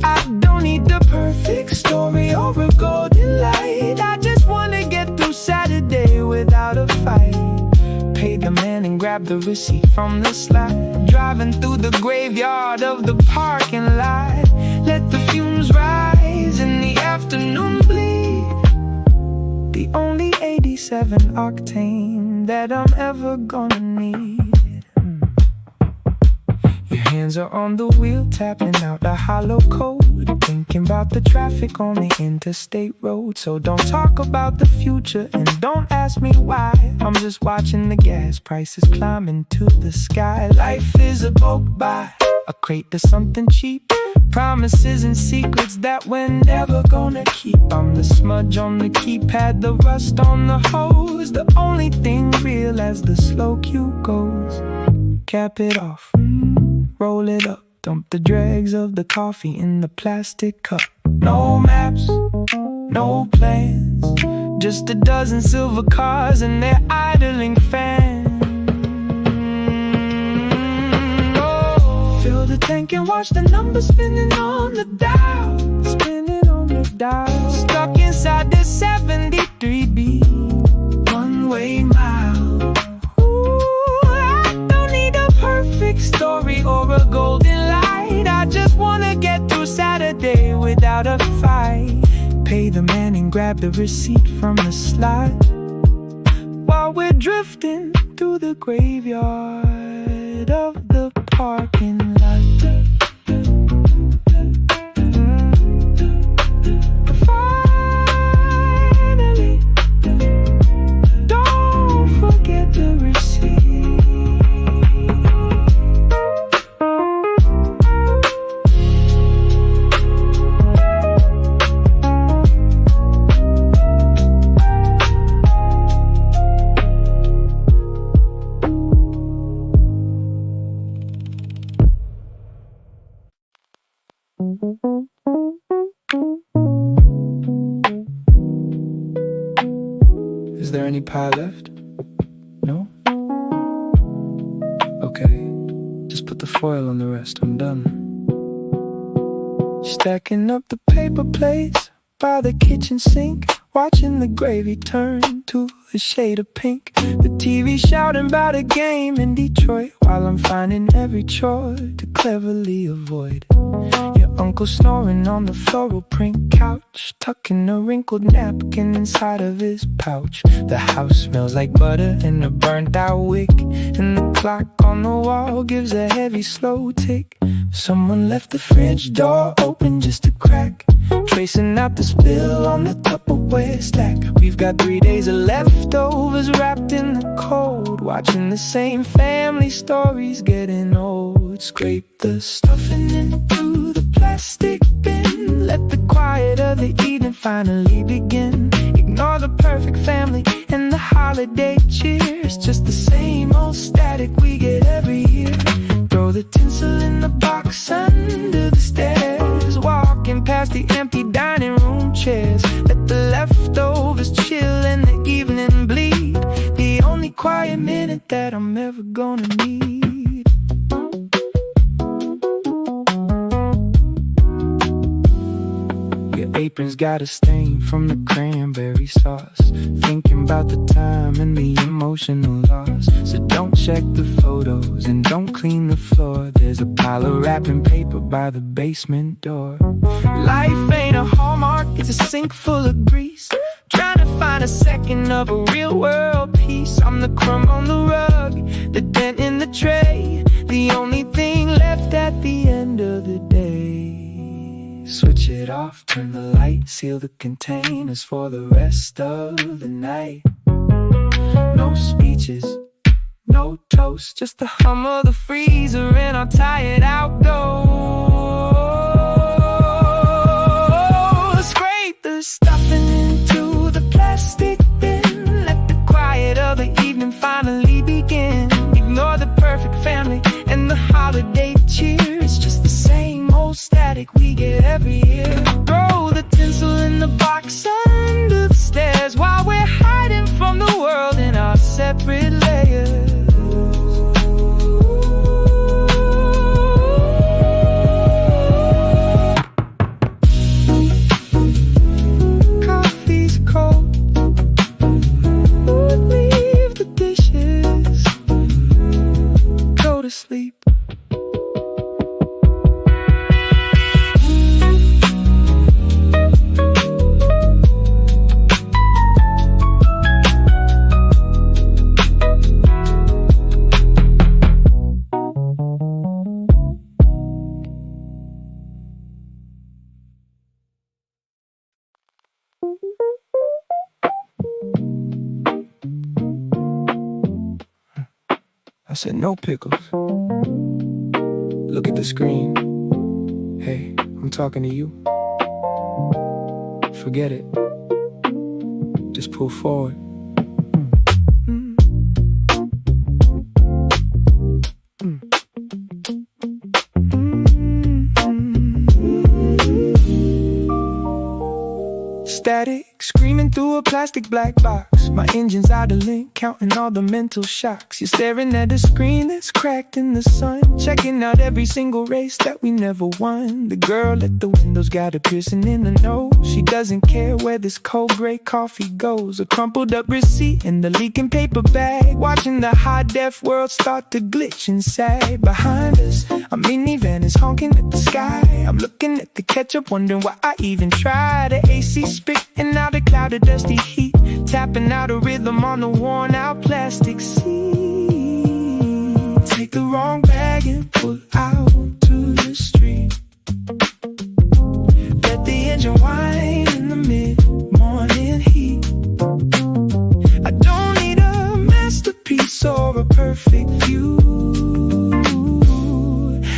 I don't need the perfect story or a golden light. I just wanna get through Saturday without a fight. Pay the man and grab the receipt from the slide. Driving through the graveyard of the parking lot. Let the fumes rise in the afternoon bleed. The only 87 octane that I'm ever gonna need. Your hands are on the wheel, tapping out a hollow code, thinking about the traffic on the interstate road. So don't talk about the future and don't ask me why. I'm just watching the gas prices climbing to the sky. Life is a bulk buy, a crate to something cheap. Promises and secrets that we're never gonna keep. I'm the smudge on the keypad, the rust on the hose. The only thing real as the slow cue goes. Cap it off, roll it up, dump the dregs of the coffee in the plastic cup. No maps, no plans, just a dozen silver cars and their idling fans. Oh, fill the tank and watch the numbers spinning on the dial. Spinning on the dial. Stuck inside the 73B one-way mile. Perfect story or a golden light. I just wanna get through Saturday without a fight. Pay the man and grab the receipt from the slot, while we're drifting through the graveyard of the parking lot. Finally, don't forget the receipt. Is there any pie left? No? Okay, just put the foil on the rest, I'm done. Stacking up the paper plates by the kitchen sink, watching the gravy turn to a shade of pink. The TV shouting about a game in Detroit, while I'm finding every chore to cleverly avoid. Your uncle snoring on the floral print couch, tucking a wrinkled napkin inside of his pouch. The house smells like butter and a burnt out wick, and the clock on the wall gives a heavy slow tick. Someone left the fridge door open just a crack, tracing out the spill on the Tupperware stack. We've got 3 days of leftovers wrapped in the cold, watching the same family stories getting old. Scrape the stuffing into the plastic bin, let the quiet of the evening finally begin. Ignore the perfect family and the holiday cheers, just the same old static we get every year. Throw the tinsel in the box under the stairs, walking past the empty dining room chairs. Let the leftovers chill and the evening bleed, the only quiet minute that I'm ever gonna need. Your apron's got a stain from the cranberry sauce. Thinking about the time and the emotional loss. So don't check the photos and don't clean the floor. There's a pile of wrapping paper by the basement door. Life ain't a Hallmark, it's a sink full of grease. Trying to find a second of a real world peace. I'm the crumb on the rug, the dent in the tray, the only thing left at the end of the day. Switch it off, turn the light, seal the containers for the rest of the night. No speeches, no toast, just the hum of the freezer and our tired outdoors. Scrape the stuffing into the plastic bin. Let the quiet of the evening finally begin. Ignore the perfect family and the holiday cheer. It's just the same old static we get every year. Throw the tinsel in the box under the stairs while we're hiding from the world in our separate layers. Coffee's cold, would leave the dishes, go to sleep. I said no pickles. Look at the screen. Hey, I'm talking to you. Forget it. Just pull forward. Static, screaming through a plastic black box. My engine's out of link, counting all the mental shocks. You're staring at a screen that's cracked in the sun, checking out every single race that we never won. The girl at the window's got a piercing in the nose. She doesn't care where this cold gray coffee goes. A crumpled up receipt in the leaking paper bag. Watching the high-def world start to glitch and sag. Behind us, a minivan is honking at the sky. I'm looking at the ketchup, wondering why I even tried. The AC spitting out a cloud of dusty heat, tapping out a rhythm on the worn-out plastic seat. Take the wrong bag and pull out to the street. Let the engine whine in the mid-morning heat. I don't need a masterpiece or a perfect view.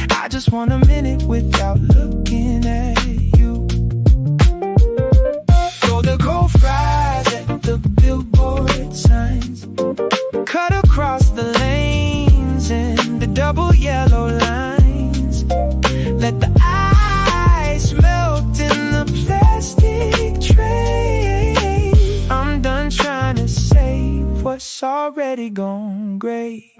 I just want a minute without looking at you. Throw the cold fries at the billboard signs, cut across the lanes and the double yellow lines. Let the ice melt in the plastic tray. I'm done trying to save what's already gone gray.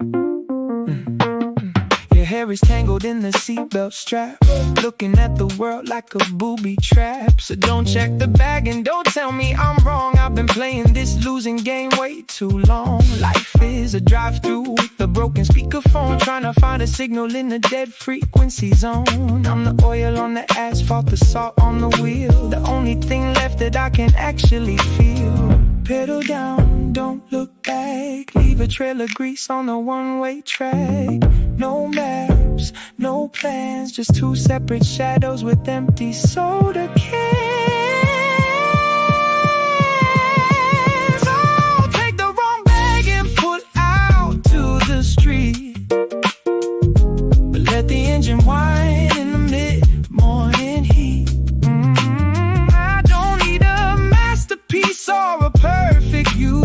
Your hair is tangled in the seatbelt strap, looking at the world like a booby trap. So don't check the bag and don't tell me I'm wrong. I've been playing this losing game way too long. Life is a drive-through with a broken speakerphone, trying to find a signal in the dead frequency zone. I'm the oil on the asphalt, the salt on the wheel, the only thing left that I can actually feel. Pedal down, don't look back, leave a trail of grease on the one-way track. No maps, no plans, just two separate shadows with empty soda cans. Oh, take the wrong bag and pull out to the street, but let the engine whine in the mid-morning heat. I don't need a masterpiece or a perfect view.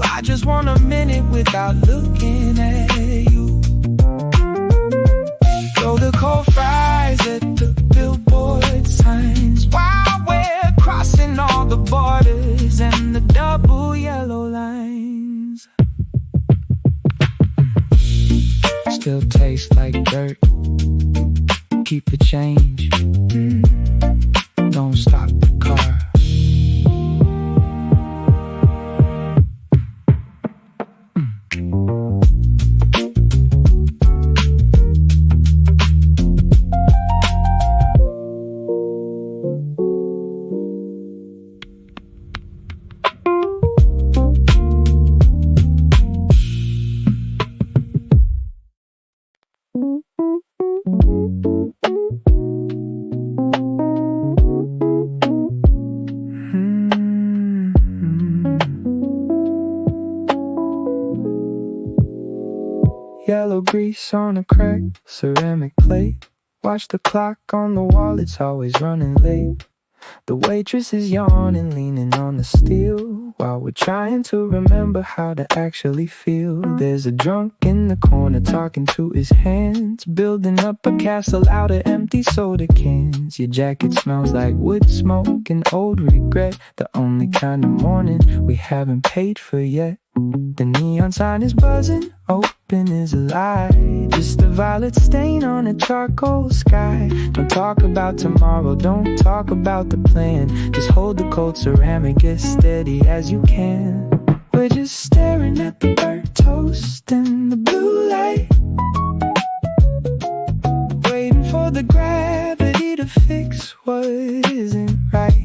I just want a minute without looking at you. Throw the cold fries at the billboard keep the change. Don't stop the car. Yellow grease on a cracked ceramic plate. Watch the clock on the wall, it's always running late. The waitress is yawning, leaning on the steel, while we're trying to remember how to actually feel. There's a drunk in the corner talking to his hands, building up a castle out of empty soda cans. Your jacket smells like wood smoke and old regret, the only kind of morning we haven't paid for yet. The neon sign is buzzing, open is a lie, just a violet stain on a charcoal sky. Don't talk about tomorrow, don't talk about the plan, just hold the cold ceramic as steady as you can. We're just staring at the burnt toast and the blue light, waiting for the gravity to fix what isn't right.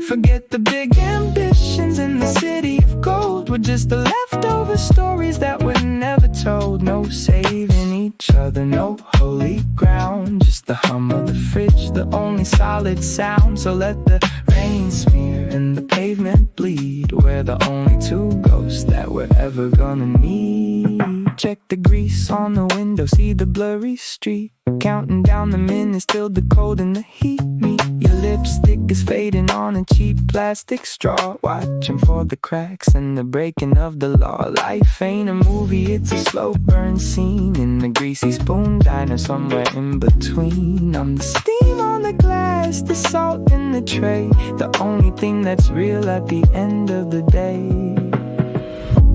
Forget the big ambitions in the city of gold, we're just the leftover stories that were never told. No saving each other, no holy ground, just the hum of the fridge, the only solid sound. So let the rain smear and the pavement bleed, we're the only two ghosts that we're ever gonna meet. Check the grease on the window, see the blurry street, counting down the minutes till the cold and the heat meet. Your lipstick is fading on a cheap plastic straw, watching for the cracks and the breaking of the law. Life ain't a movie, it's a slow burn scene in the greasy spoon diner somewhere in between. I'm the steam on the glass, the salt in the tray, the only thing that's real at the end of the day.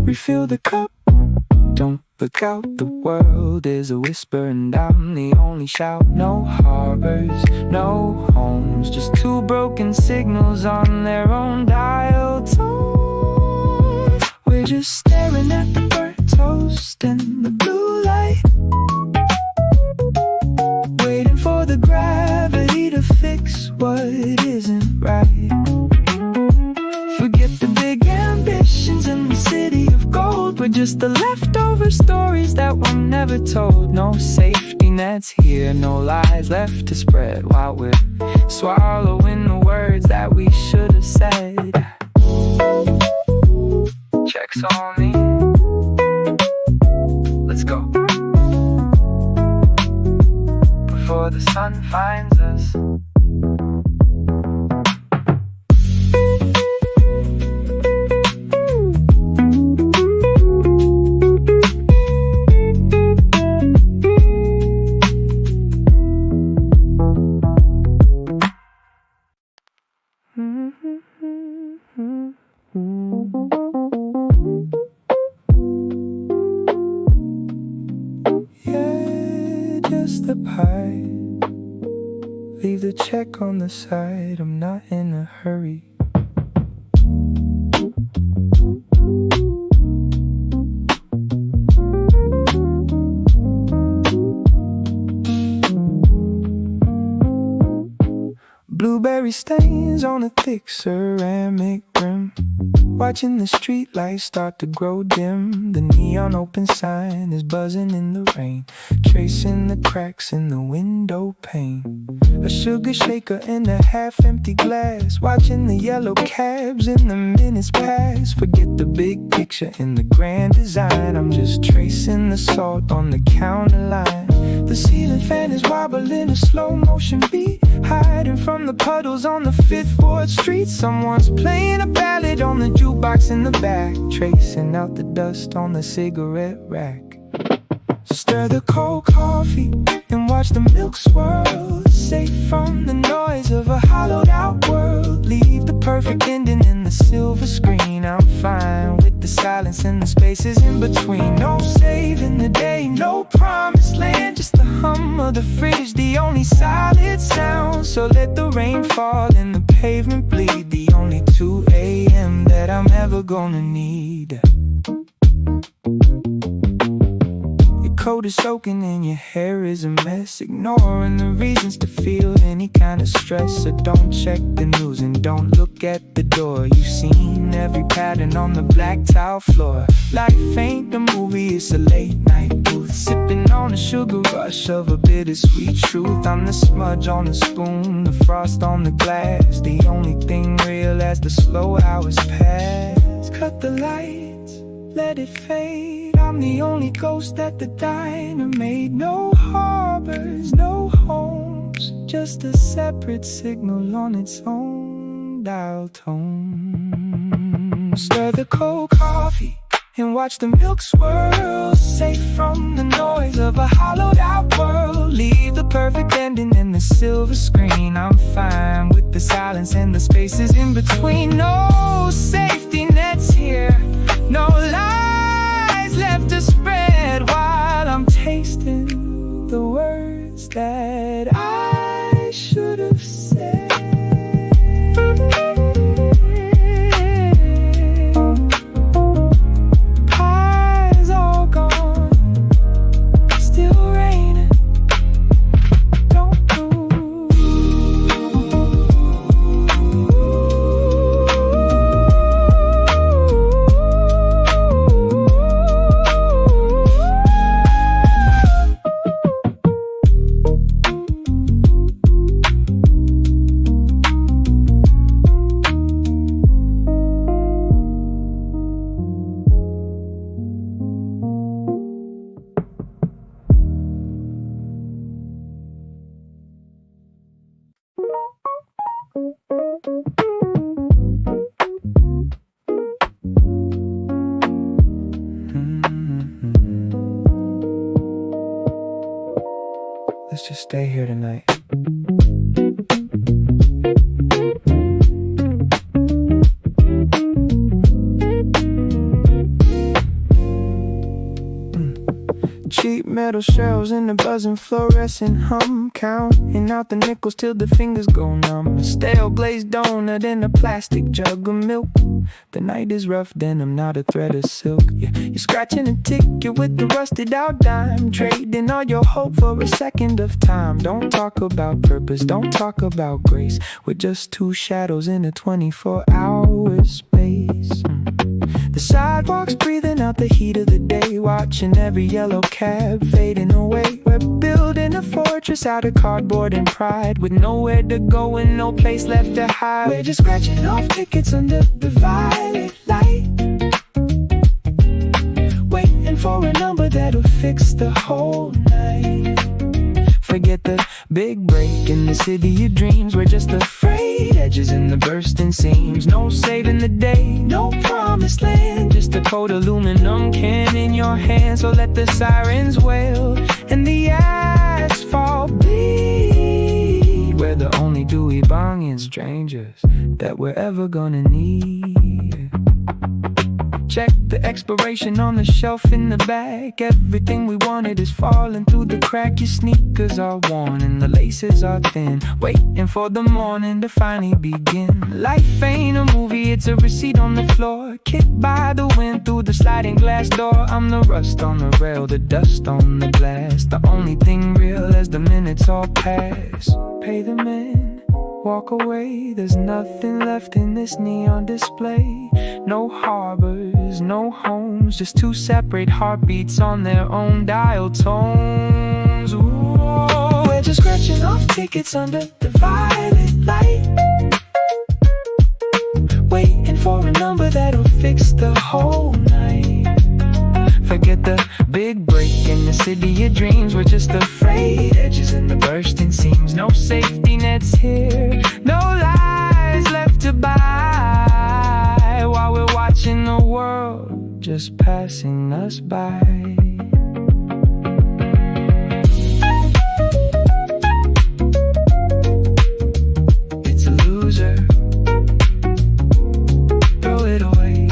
Refill the cup, don't look out, the world is a whisper and I'm the only shout. No harbors, no homes, just two broken signals on their own dial tone. We're just staring at the burnt toast and the blue light, waiting for the gravity to fix what isn't right. Forget the big ambitions in the city of gold, we're just the leftover stories that were never told. No safety nets here, no lies left to spread, while we're swallowing the words that we should have said. Checks on me, let's go, before the sun finds us. Just the pie, leave the check on the side, I'm not in a hurry. Blueberry stains on a thick ceramic rim, watching the street lights start to grow dim. The neon open sign is buzzing in the rain, tracing the cracks in the window pane. A sugar shaker in a half-empty glass, watching the yellow cabs in the minutes pass. Forget the big picture in the grand design, I'm just tracing the salt on the counter line. The ceiling fan is wobbling a slow motion beat, hiding from the puddles on the 5th Ward Street. Someone's playing a ballad on the jukebox in the back, tracing out the dust on the cigarette rack. Stir the cold coffee and watch the milk swirl, safe from the noise of a hollowed out world. Leave the perfect ending in the silver screen, I'm fine with the silence and the spaces in between. No saving the day, no promised land, just the hum of the fridge, the only solid sound. So let the rain fall and the pavement bleed, the only 2 a.m. that I'm ever gonna need. Coat is soaking and your hair is a mess, ignoring the reasons to feel any kind of stress. So don't check the news and don't look at the door. You've seen every pattern on the black tile floor. Life ain't a movie, it's a late night booth, sipping on the sugar rush of a bittersweet truth. I'm the smudge on the spoon, the frost on the glass, the only thing real as the slow hours pass. Cut the lights, let it fade, I'm the only ghost that the diner made. No harbors, no homes, just a separate signal on its own dial tone. Stir the cold coffee and watch the milk swirl, safe from the noise of a hollowed out world. Leave the perfect ending in the silver screen. I'm fine with the silence and the spaces in between. No safety nets here, no lies left to spread, while I'm tasting the words that I should have said. Pie's all gone, still raining, don't move. Let's just stay here tonight. Cheap metal shells in the buzzing fluorescent hum, counting out the nickels till the fingers go numb. A stale glazed donut in a plastic jug of milk. The night is rough denim, not a thread of silk. You're scratching a ticket with the rusted out dime, trading all your hope for a second of time. Don't talk about purpose, don't talk about grace. We're just two shadows in a 24-hour space. The sidewalks breathing out the heat of the day, watching every yellow cab fading away. We're building a fortress out of cardboard and pride, with nowhere to go and no place left to hide. We're just scratching off tickets under the violet light, waiting for a number that'll fix the whole night. Forget the big break in the city of dreams. We're just the frayed edges and the bursting seams. No saving the day, no promised land, just a cold aluminum can in your hand. So let the sirens wail and the asphalt bleed. We're the only 𝗺𝗂𝗶𝗴𝗵 strangers that we're ever gonna need. Check the expiration on the shelf in the back. Everything we wanted is falling through the crack. Your sneakers are worn and the laces are thin, waiting for the morning to finally begin. Life ain't a movie, it's a receipt on the floor, kicked by the wind through the sliding glass door. I'm the rust on the rail, the dust on the glass, the only thing real as the minutes all pass. Pay the man, walk away, there's nothing left in this neon display. No harbors, no homes, just two separate heartbeats on their own dial tones. Ooh, we're just scratching off tickets under the violet light, waiting for a number that'll fix the whole night. Forget the big break in the city of dreams. We're just the frayed edges and the bursting seams. No safety nets here, no lies left to buy, while we're watching the world just passing us by. It's a loser, throw it away.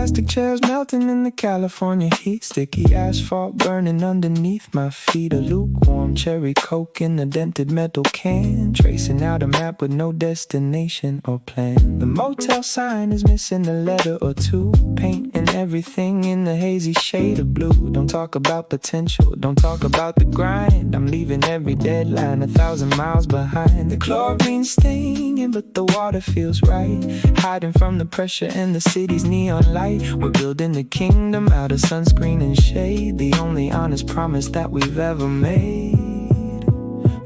plastic chairs melting in the California heat. Sticky asphalt burning underneath my feet. A lukewarm cherry coke in a dented metal can, tracing out a map with no destination or plan. The motel sign is missing a letter or two, painting everything in the hazy shade of blue. Don't talk about potential, don't talk about the grind. I'm leaving every deadline 1,000 miles behind. The chlorine stinging, but the water feels right. Hiding from the pressure and the city's neon light. We're building the kingdom out of sunscreen and shade. The only honest promise that we've ever made.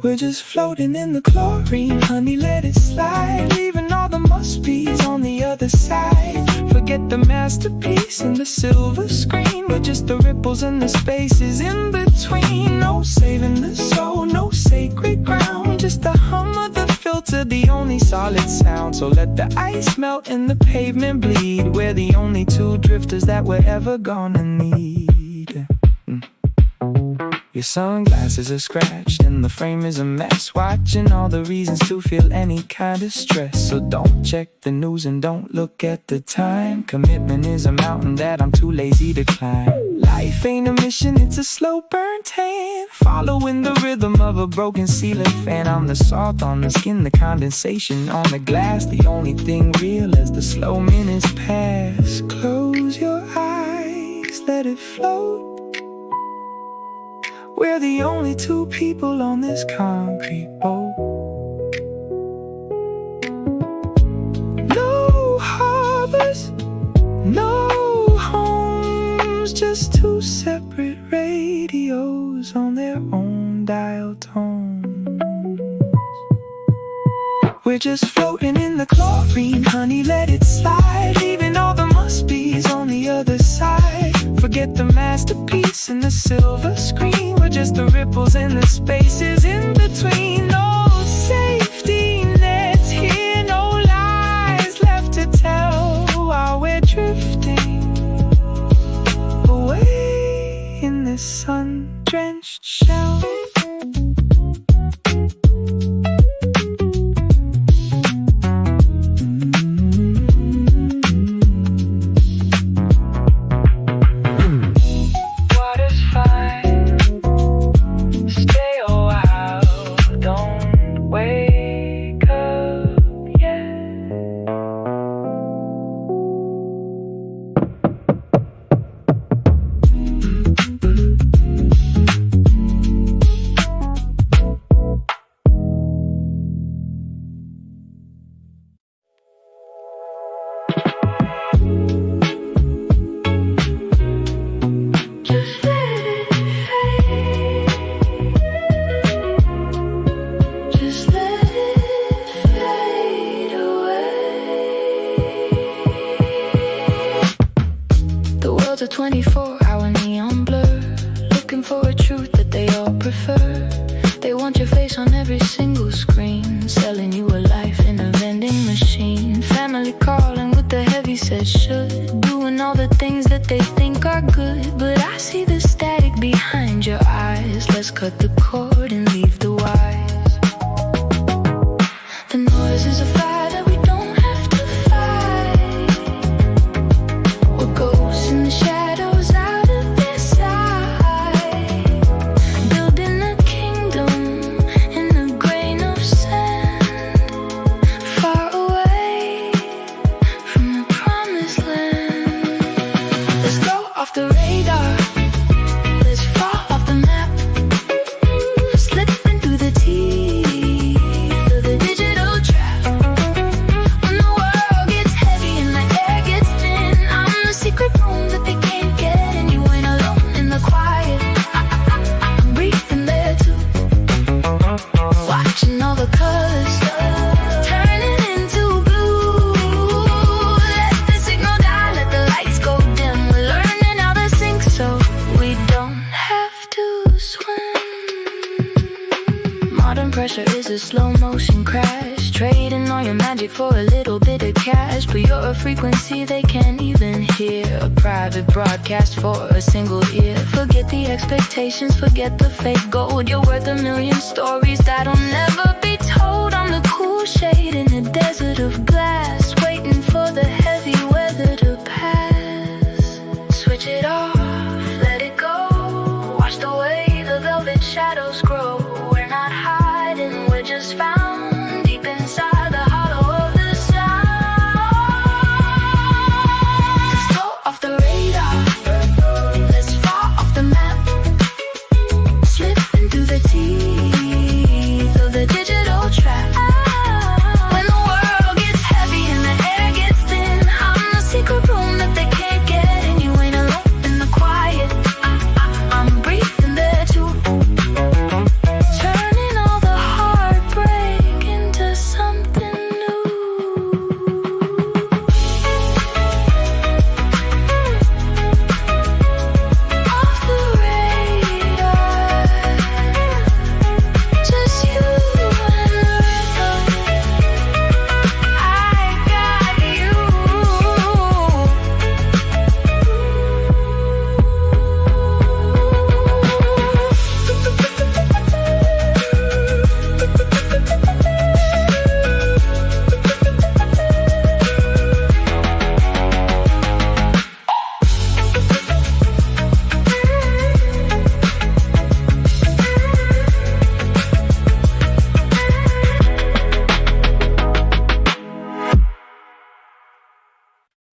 We're just floating in the chlorine, honey, let it slide. Leaving all the must-be's on the other side. Forget the masterpiece and the silver screen. We're just the ripples and the spaces in between. No saving the soul, no sacred ground. Just the hum of the filter, the only solid sound. So let the ice melt and the pavement bleed. We're the only two drifters that we're ever gonna need. Your sunglasses are scratched and the frame is a mess. Watching all the reasons to feel any kind of stress. So don't check the news and don't look at the time. Commitment is a mountain that I'm too lazy to climb. Life ain't a mission, it's a slow burn tan. Following the rhythm of a broken ceiling fan. I'm the salt on the skin, the condensation on the glass. The only thing real as the slow minutes pass. Close your eyes, let it float. We're the only two people on this concrete boat. No harbors, no homes, just two separate radios on their own dial tones. We're just floating in the chlorine, honey, let it slide. Leaving all the must-be's on the other side. Forget the masterpiece and the silver screen. We're just the ripples and the spaces in between. No safety nets here, no lies left to tell while we're drifting away in this sun-drenched shell.
A 24-hour neon blur, looking for a truth that they all prefer. They want your face on every single screen, selling you a life in a vending machine. Family calling with the heavy set should, doing all the things that they think are good. But I see the static behind your eyes. Let's cut the cord and leave the wires. The noise is a fire that we don't have to fight. What goes in the shadows out of their sight, building a kingdom in a grain of sand, far away from the promised land. Let's go off the radar, let's fall off the map, slipping through the teeth of the digital trap. When the world gets heavy and the air gets thin, I'm the secret room that they can't get in. You ain't alone in the quiet, I'm breathing there too, watching all the colors turning into blue. Let the signal die, let the lights go dim. We're learning how to sink so we don't have to swim. Modern pressure is a slow motion crash, trading all your magic for a little bit of cash. But you're a frequency they can't even hear, a private broadcast for a single ear. Forget the expectations, forget the fake gold. You're worth a million stories that'll never be told. I'm the cool shade in a desert of glass, waiting for the heavy weather to pass.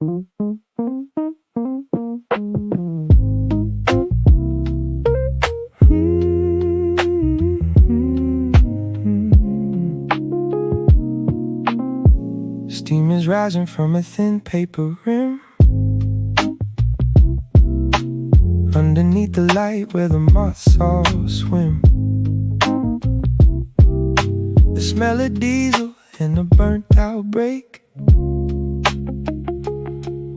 Steam is rising from a thin paper rim. Underneath the light where the moths all swim. The smell of diesel in a burnt out brake.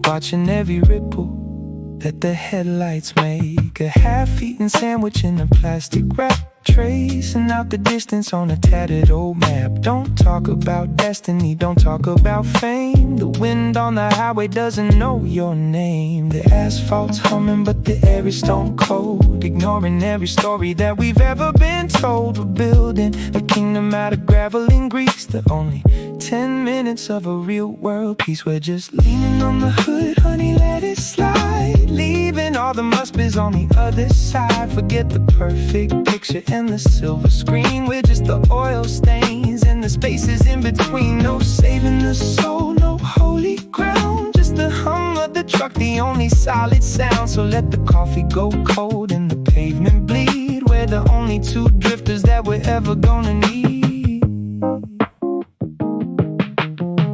Watching every ripple that the headlights make. A half-eaten sandwich in a plastic wrap, tracing out the distance on a tattered old map. Don't talk about destiny, don't talk about fame. The wind on the highway doesn't know your name. The asphalt's humming but the air is stone cold. Ignoring every story that we've ever been told. We're building a kingdom out of gravel and grease. The only 10 minutes of a real world peace. We're just leaning on the hood, honey, let it slide. Leaving all the must-be's on the other side. Forget the perfect picture and the silver screen. We're just the oil stains and the spaces in between. No saving the soul, no holy ground. Just the hum of the truck, the only solid sound. So let the coffee go cold and the pavement bleed. We're the only two drifters that we're ever gonna need.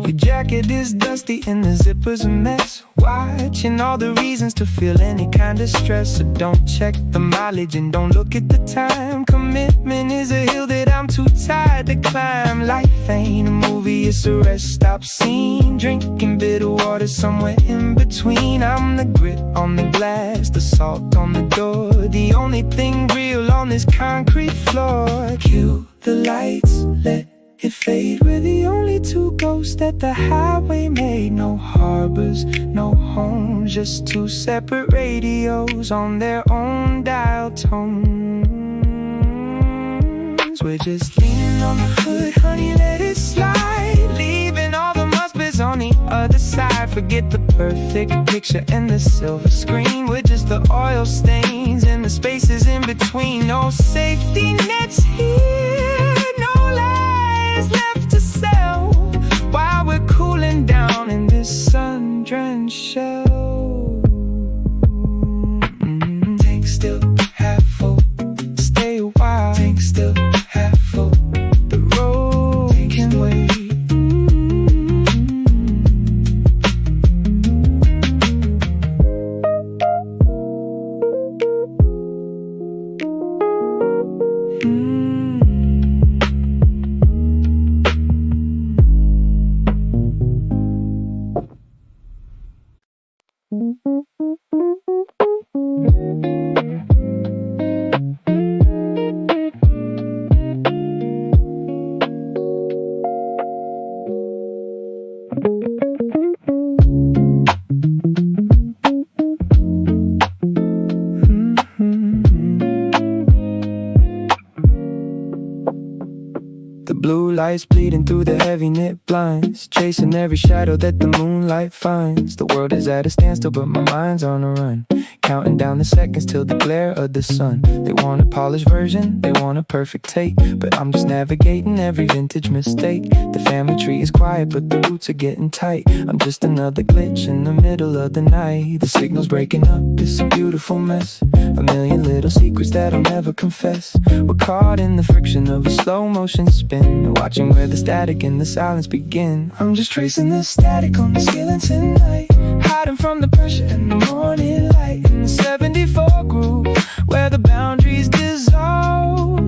Your jacket is dusty and the zipper's a mess. Watching all the reasons to feel any kind of stress. So don't check the mileage and don't look at the time. Commitment is a hill that I'm too tired to climb. Life ain't a movie, it's a rest stop scene. Drinking bitter water somewhere in between. I'm the grit on the glass, the salt on the door. The only thing real on this concrete floor. Cue the lights, let it fade. We're the only two ghosts that the highway made. No harbors, no homes, just two separate radios on their own dial tones. We're just leaning on the hood, honey, let it slide. Leaving all the must-be's on the other side. Forget the perfect picture and the silver screen. We're just the oil stains and the spaces in between. No safety nets here, no lies left to sell, while we're cooling down in this sun-drenched shell. Tank still half full, stay a while. Tank still half full, the road can wait. The blue lights bleeding through the heavy knit blinds, chasing every shadow that the moonlight finds. The world is at a standstill but my mind's on a run, counting down the seconds till the glare of the sun. They want a polished version, they want a perfect take, but I'm just navigating every vintage mistake. The family tree is quiet but the roots are getting tight. I'm just another glitch in the middle of the night. The signal's breaking up, it's a beautiful mess. A million little secrets that I'll never confess. We're caught in the friction of a slow motion spin, watching where the static and the silence begin. I'm just tracing the static on the ceiling tonight, hiding from the pressure and the morning light. In the 74 groove, where the boundaries dissolve,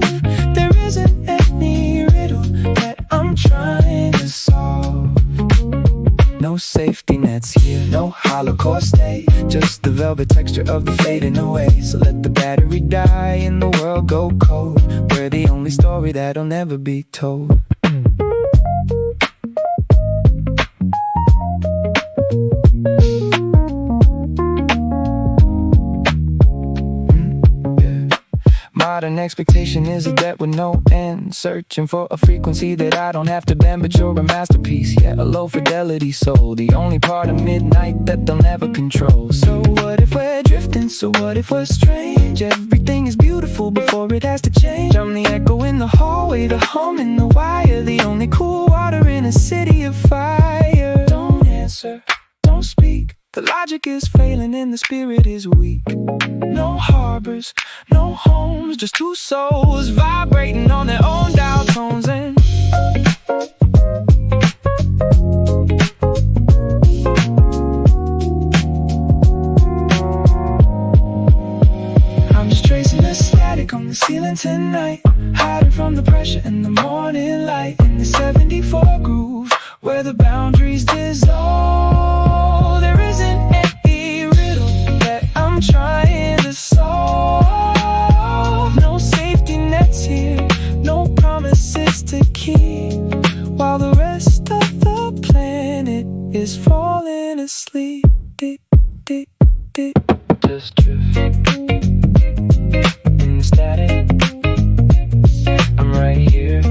there isn't any riddle that I'm trying to solve. No safety nets here, no Holocaust day, just the velvet texture of the fading away. So let the battery die and the world go cold. We're the only story that'll never be told. Modern expectation is a debt with no end, searching for a frequency that I don't have to bend. But you're a masterpiece, yeah, a low fidelity soul, the only part of midnight that they'll never control. So what if we're drifting, so what if we're strange? Everything is beautiful before it has to change. I'm the echo in the hallway, the hum in the wire, the only cool water in a city of fire. Don't answer, don't don't speak. The logic is failing and the spirit is weak. No harbors, no homes, just two souls vibrating on their own dial tones. And I'm just tracing the static on the ceiling tonight, hiding from the pressure in the morning light, in the 74 groove where the boundaries dissolve. There isn't any riddle that I'm trying to solve. No safety nets here, no promises to keep, while the rest of the planet is falling asleep. Just drift in the static. I'm right here.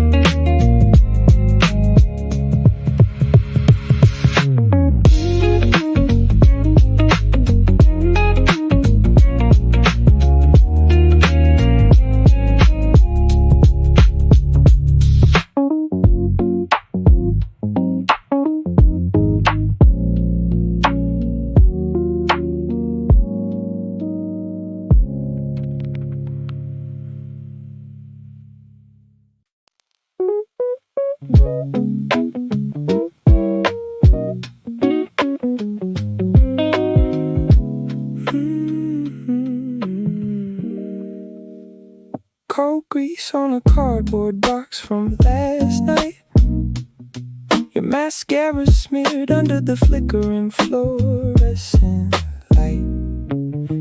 Cold grease on a cardboard box from last night. Your mascara smeared under the flickering fluorescent light.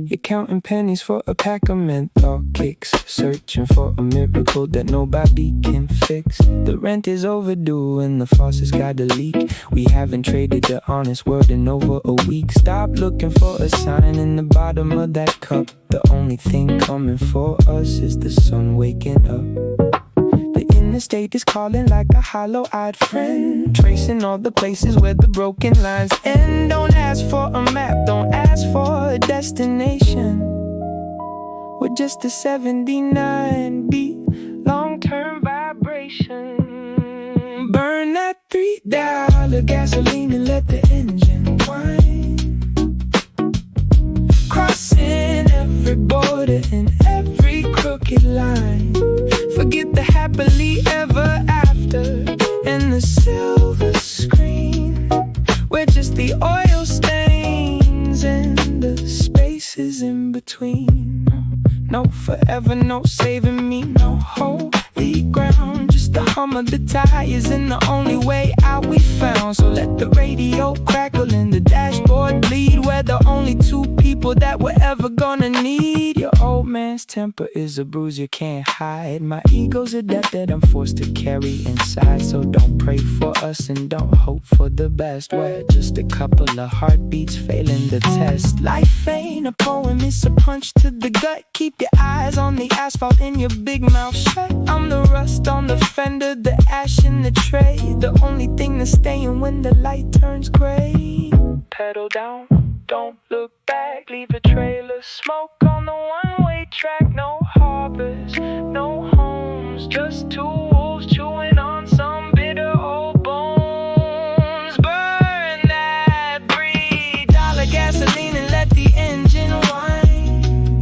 You're counting pennies for a pack of menthol kicks, searching for a miracle that nobody can fix. The rent is overdue and the faucet's got a leak. We haven't traded the honest word in over a week. Stop looking for a sign in the bottom of that cup. The only thing coming for us is the sun waking up. The interstate is calling like a hollow-eyed friend, tracing all the places where the broken lines end. Don't ask for a map, don't ask for a destination. We're just a 79 beat, long-term vibration. Burn that $3 gasoline and let the engine whine. Crossing every border and every crooked line. Forget the happily ever after and the silver screen. We're just the oil stains and the spaces in between. No forever, no saving me, no holy ground. Just the hum of the tires and the only way out we found. So let the radio crackle and the dashboard bleed. We're the only two people that we're ever gonna need. Your old man's temper is a bruise you can't hide. My ego's a debt that I'm forced to carry inside. So don't pray for us and don't hope for the best. We're just a couple of heartbeats failing the test. Life ain't a poem, it's a punch to the gut. Keep your eyes on the asphalt and your big mouth shut. I'm the rust on the fender, the ash in the tray, the only thing that's staying when the light turns gray. Pedal down, don't look back, leave a trail of smoke on the one-way track. No harbors, no homes, just two wolves chewing on some bitter old bones. Burn that $3 gasoline and let the engine whine.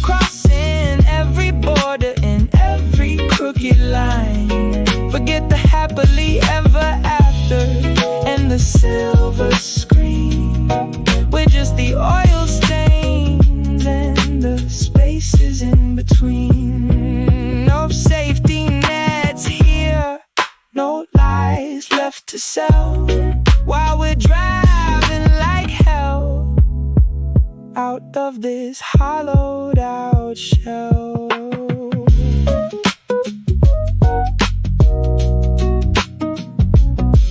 Crossing every border and every crooked line. Forget the happily ever after and the silver screen. We're just the oil stains and the spaces in between. No safety nets here, no lies left to sell, while we're driving like hell out of this hollowed out shell.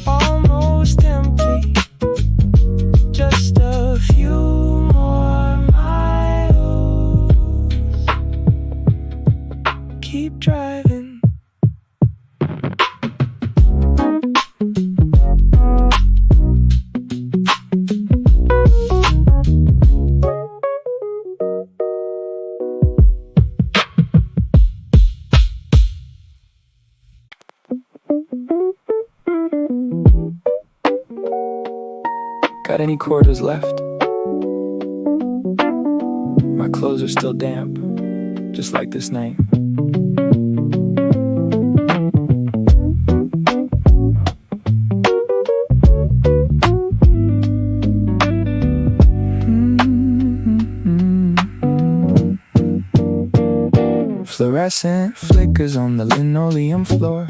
Almost empty, just a few more miles. Keep driving. Got any quarters left? My clothes are still damp, just like this night. Fluorescent flickers on the linoleum floor.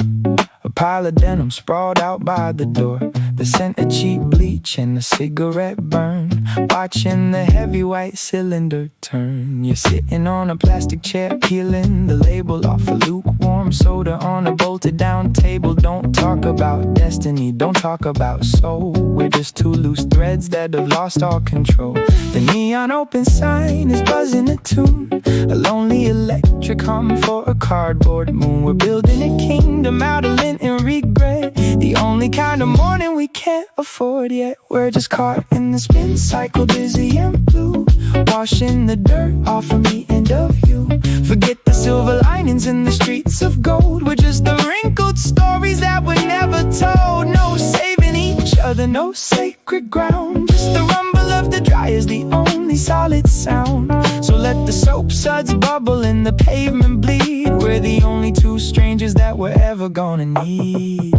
A pile of denim sprawled out by the door. The scent of cheap bleach and a cigarette burn. Watching the heavy white cylinder turn. You're sitting on a plastic chair, peeling the label off a lukewarm soda on a bolted down table. Don't talk about destiny, don't talk about soul. We're just two loose threads that have lost all control. The neon open sign is buzzing a tune. A lonely electric hum for a cardboard moon. We're building a kingdom out of lint and regret. The only kind of morning we can't afford yet. We're just caught in the spin cycle, dizzy and blue. Washing the dirt off of me and of you. Forget the silver linings in the streets of gold. We're just the wrinkled stories that were never told. No saving each other, no sacred ground. Just the rumble of the dry is the only solid sound. So let the soap suds bubble and the pavement bleed. We're the only two strangers that we're ever gonna need.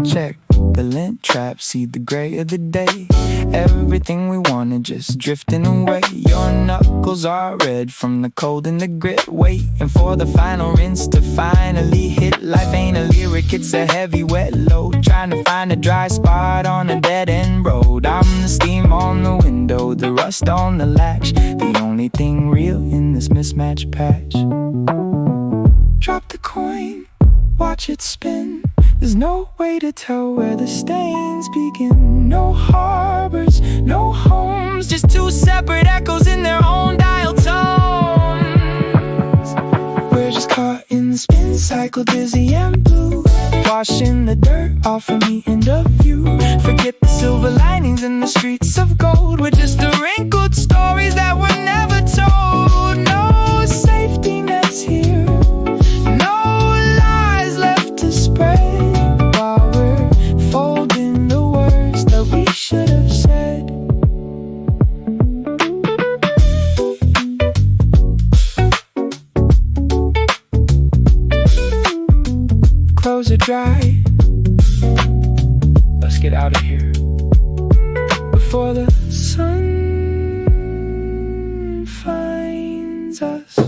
Check the lint trap, see the gray of the day. Everything we wanted just drifting away. Your knuckles are red from the cold and the grit. Waiting for the final rinse to finally hit. Life ain't a lyric, it's a heavy wet load. Trying to find a dry spot on a dead end road. I'm the steam on the window, the rust on the latch. The only thing real in this mismatched patch. Drop the coin, watch it spin. There's no way to tell where the stains begin. No harbors, no homes, just two separate echoes in their own dial tones. We're just caught in the spin cycle, dizzy and blue. Washing the dirt off of me and of you. Forget the silver linings in the streets of gold. We're just the wrinkled stories that were never told. No safety nets here, no lies left to spread. Folding the words that we should have said. Clothes are dry. Let's get out of here before the sun finds us.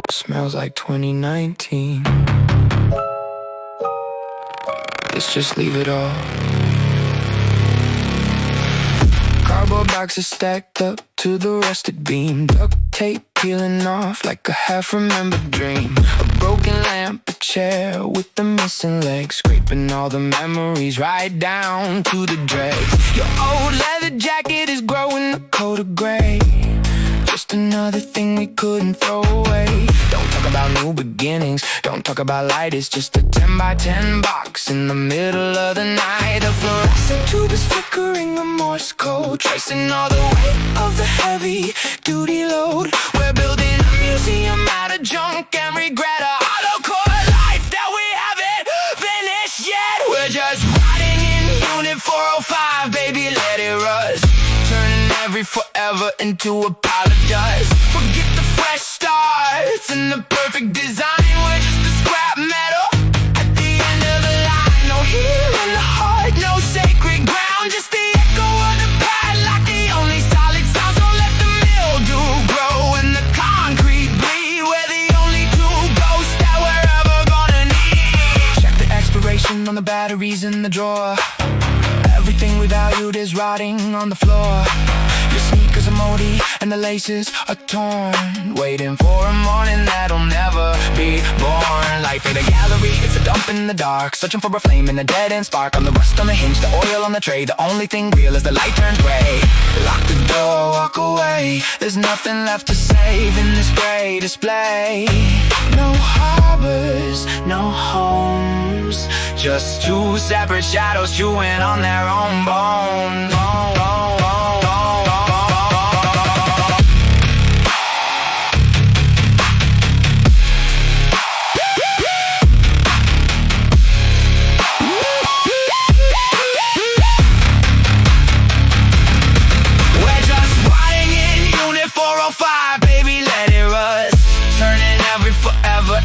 Smells like 2019. Let's just leave it all. Cardboard boxes stacked up to the rusted beam. Duct tape peeling off like a half-remembered dream. A broken lamp, a chair with the missing leg. Scraping all the memories right down to the dregs. Your old leather jacket is growing a coat of gray. Just another thing we couldn't throw away. Don't talk about new beginnings, don't talk about light. It's just a 10 by 10 box in the middle of the night. The fluorescent tube is flickering a Morse code, tracing all the weight of the heavy duty load. We're building a museum out of junk and regret. A hollow core life that we haven't finished yet. We're just riding in unit 405, baby, let it rust. Turning every forever into a pile of dust. Forget the fresh starts and the perfect design. We're just a scrap metal at the end of the line. No heel in the heart, no sacred ground. Just the echo of the padlock, the only solid sound. So let the mildew grow and the concrete bleed. We're the only two ghosts that we're ever gonna need. Check the expiration on the batteries in the drawer. Everything we've valued is rotting on the floor. Your sneakers are moldy and the laces are torn, waiting for a morning that'll never be born. Life ain't a gallery, it's a dump in the dark, searching for a flame in a dead-end spark. On the rust on the hinge, the oil on the tray, the only thing real is the light turns gray. Lock the door, walk away, there's nothing left to save in this gray display. No harbors, no homes, just two separate shadows chewing on their own bones.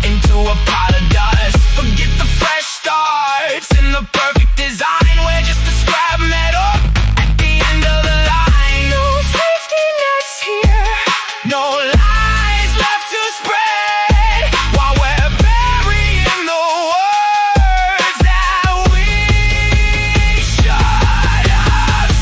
Into a pile of dust. Forget the fresh starts and the perfect design. We're just a scrap metal at the end of the line. No safety nets here, no lies left to spread, while we're burying the words that we should have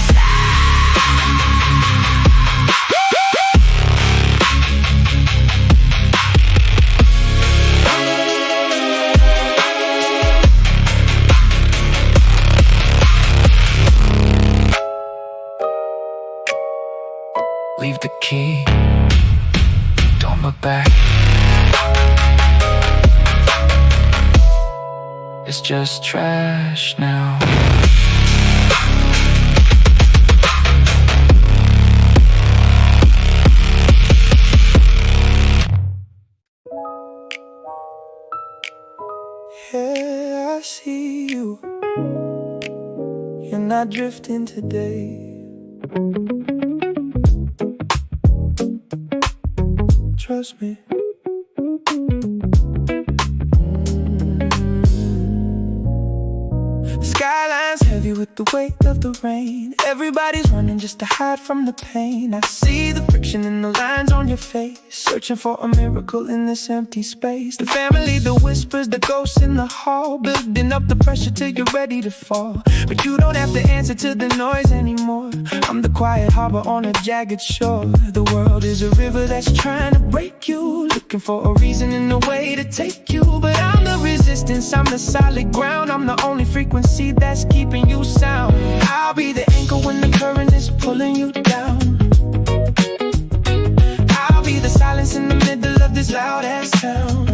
Leave the key, don't look back. It's just trash now. Yeah, I see you. You're not drifting today. Trust me. The skyline's heavy with the weight of the rain. Everybody's running just to hide from the pain. I see the friction in the lines on your face, searching for a miracle in this empty space. The family, the whispers, the ghosts in the hall, building up the pressure till you're ready to fall. But you don't have to answer to the noise anymore. I'm the quiet harbor on a jagged shore. The world is a river that's trying to break you, looking for a reason and a way to take you. But I'm the resistance, I'm the solid ground, I'm the only frequency that's keeping you sound. I'll be the anchor when the current is pulling you down. I'll be the silence in the middle of this loud ass town.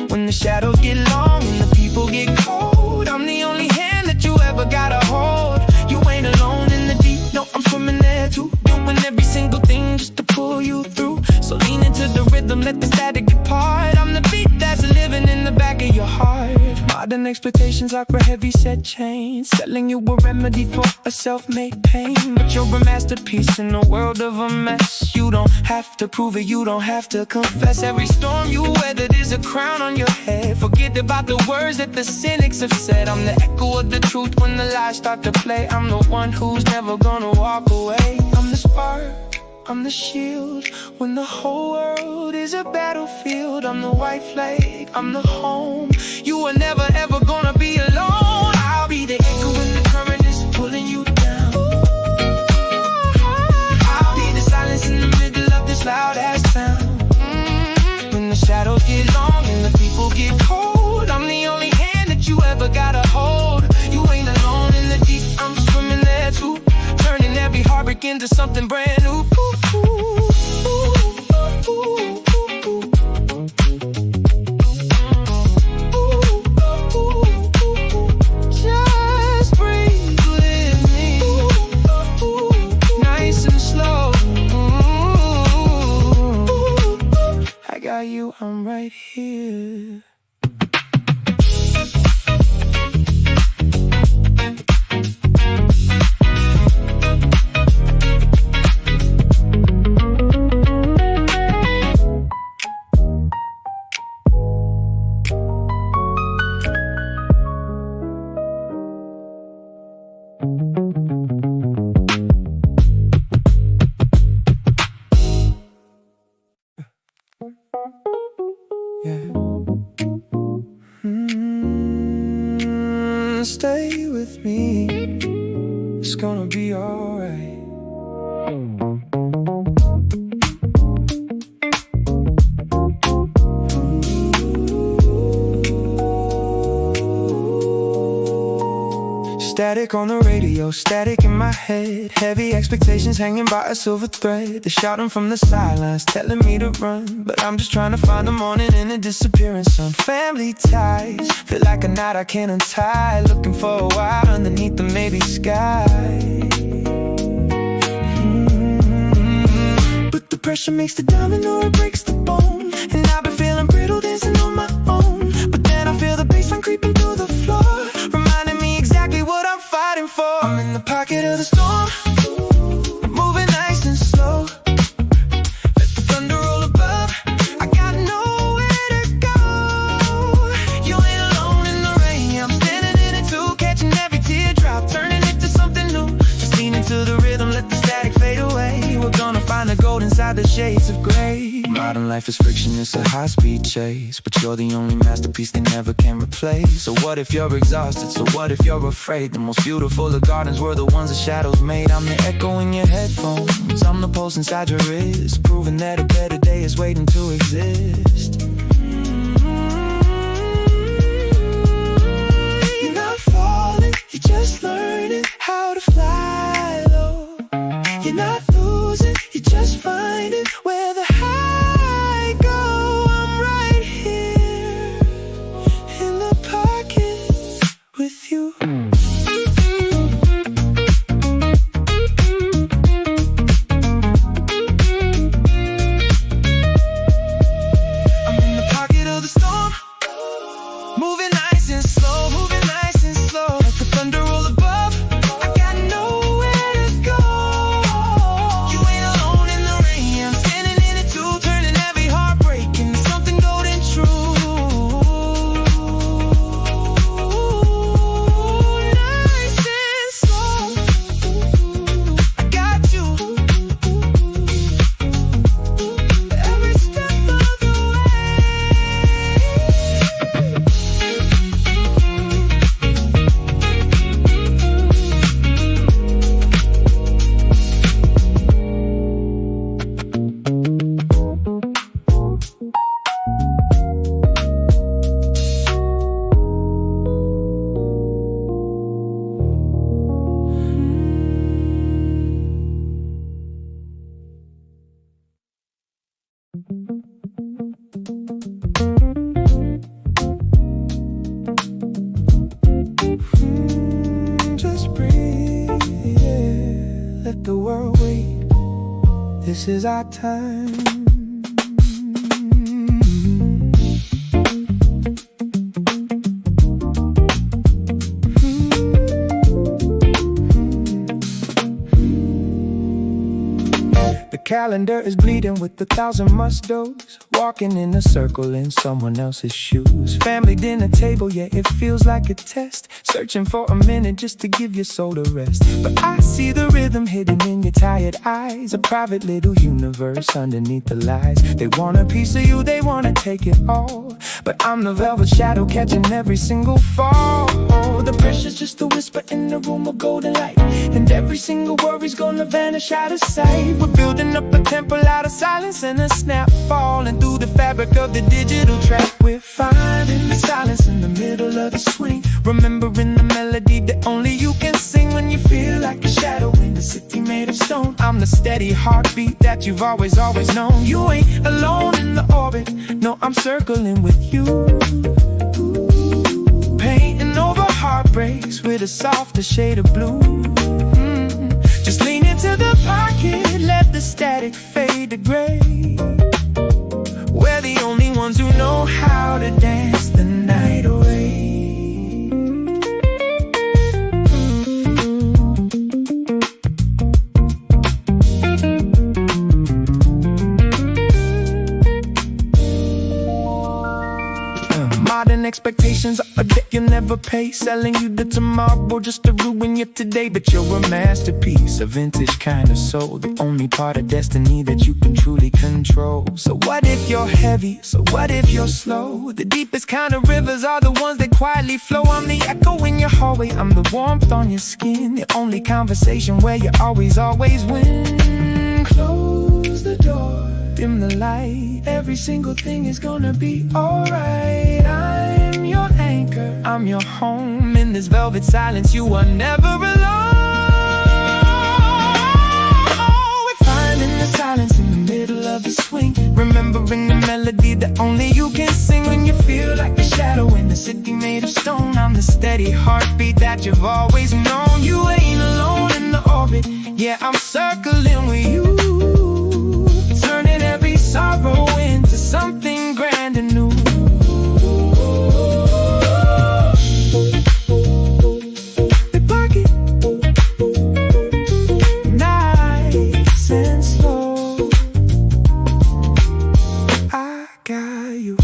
When the shadows get long and the people get cold, I'm the only hand that you ever gotta hold. You ain't alone in the deep, no, I'm swimming there too, doing every single thing just to pull you through. So lean into the rhythm, let the static depart. I'm the beat that's living in the back of your heart. Modern expectations are for heavy set chains, selling you a remedy for a self-made pain. But you're a masterpiece in a world of a mess. You don't have to prove it, you don't have to confess. Every storm you weathered is a crown on your head. Forget about the words that the cynics have said. I'm the echo of the truth when the lies start to play. I'm the one who's never gonna walk away. I'm the spark, I'm the shield when the whole world is a battlefield. I'm the white flag, I'm the home. You are never ever gonna be alone. I'll be the echo when the current is pulling you down. I'll be the silence in the middle of this loud ass town. When the shadows get long and the people get cold, I'm the only hand that you ever gotta hold. You ain't alone in the deep, I'm swimming there too, turning every heartbreak into something brand new. Just breathe with me, nice and slow. I got you, I'm right here. Yeah. gonna be alright. Static on the radio, static in my head. Heavy expectations hanging by a silver thread. They're shouting from the sidelines, telling me to run, but I'm just trying to find the morning in a disappearing sun. Family ties, feel like a knot I can't untie. Looking for a while underneath the maybe sky. But the pressure makes the diamond or it breaks the bone. And I've been feeling brittle dancing on my own. But then I feel the bassline creeping through the floor, reminding me exactly what I'm fighting for. I'm in the pocket of the storm, moving nice and slow. Let the thunder roll above, I got nowhere to go. You ain't alone in the rain, I'm standing in it too. Catching every teardrop, turning it to something new. Just lean into the rhythm, let the static fade away. We're gonna find the gold inside the shades of gray. Modern life is friction, it's a high-speed chase, but you're the only masterpiece they never can replace. So what if you're exhausted? So what if you're afraid? The most beautiful of gardens were the ones the shadows made. I'm the echo in your headphones, I'm the pulse inside your wrist, proving that a better day is waiting to exist. You're not falling, you're just learning how to fly low. You're not losing, you're just finding where the high go. I'm right here in the pocket with you. I'm in the pocket of the storm, moving nice and slow, moving nice and slow. Let the thunder roll above, I got nowhere to go. You ain't alone in the rain, I'm standing in it too, turning every heartbreak into something golden true. Nice and slow, I got you every step of the way. Just breathe, yeah. Let the world wait. This is our time. The calendar is bleeding with 1,000 must-dos. Walking in a circle in someone else's shoes. Family dinner table, yeah, it feels like a test. Searching for a minute just to give your soul a rest. But I see the rhythm hidden in your tired eyes. A private little universe underneath the lies. They want a piece of you, they want to take it all. But I'm the velvet shadow catching every single fall. The pressure's just a whisper in the room of golden light. And every single worry's gonna vanish out of sight. We're building up a temple out of silence and a snap falling through the fabric of the digital trap. We're finding the silence in the middle of the swing, remembering the melody that only you can sing. When you feel like a shadow in a city made of stone, I'm the steady heartbeat that you've always known. You ain't alone in the orbit, no, I'm circling with you. Painting over heartbreaks with a softer shade of blue. Just lean into the pocket, let the static fade to gray. We're the only ones who know how to dance the night away. Modern expectations are a debt you'll never pay, selling you the tomorrow just to ruin your today. But you're a masterpiece, a vintage kind of soul, the only part of destiny that you can truly control. So what if you're heavy? So what if you're slow? The deepest kind of rivers are the ones that quietly flow. I'm the echo in your hallway, I'm the warmth on your skin, the only conversation where you always win. Close the door, dim the light, every single thing is gonna be alright. I'm your anchor, I'm your home, in this velvet silence you are never alone. We find in the silence in the middle of the swing, remembering the melody that only you can sing. When you feel like a shadow in a city made of stone, I'm the steady heartbeat that you've always known. You ain't alone in the orbit, yeah, I'm circling with you, turning every sorrow into something grand and new. They park it nice and slow. I got you.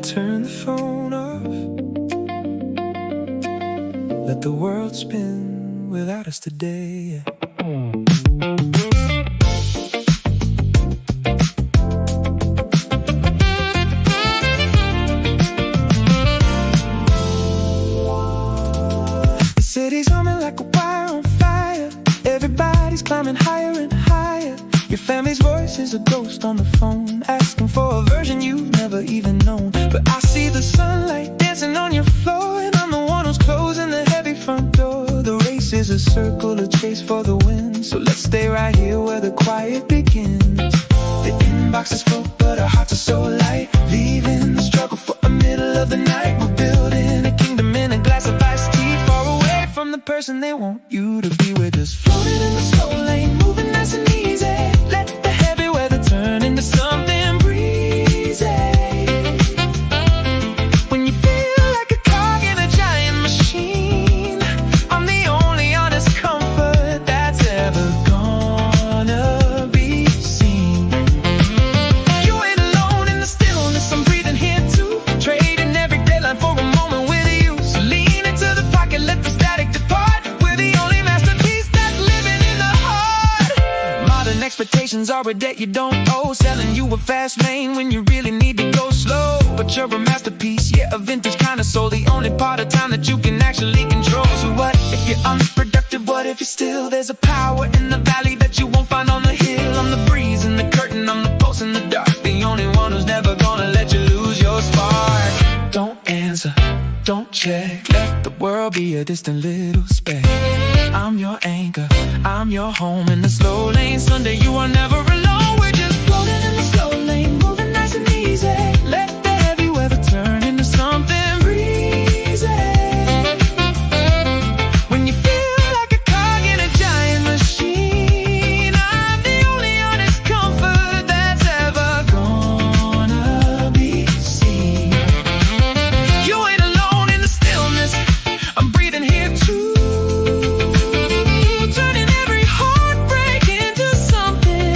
Turn the phone off, let the world spin without us today. The city's humming like a wire on fire, everybody's climbing higher and higher. Your family's voice is a ghost on the phone, asking for a version you've never even known. But I see the sunlight dancing on your floor, and I'm the one who's closing the heavy front door. The race is a circle, a chase for the win, so let's stay right here where the quiet begins. The inbox is full, but our hearts are so light, leaving the struggle for a middle of the night. We're building a kingdom in a glass of iced tea, far away from the person they want you to be. We're just floating in the slow lane, moving nice and easy. Let the heavy weather turn into something breezy. When you feel like a cog in a giant machine, I'm the only honest comfort that's ever gonna be seen. You ain't alone in the stillness, I'm breathing here too, trading every deadline for a moment with you. So lean into the pocket, let the static depart. We're the only masterpiece that's living in the heart. Modern expectations are a debt you don't owe, selling you a fast lane when you really need to go slow. But you're a masterpiece, yeah, a vintage kind of soul, the only part of time that you can actually control. So what if you're unproductive? What if you're still? There's a power in the valley that you won't find on the hill. I'm the breeze in the curtain, I'm the pulse in the dark, the only one who's never gonna let you lose your spark. Don't answer, don't check, let the world be a distant little speck. I'm your anchor, I'm your home in the slow lane. Sunday you are never alone, we're just floating in the slow lane, moving nice and easy. Let the heavy weather turn into something breezy. When you feel like a cog in a giant machine, I'm the only honest comfort that's ever gonna be seen. You ain't alone in the stillness, I'm breathing here too, turning every heartbreak into something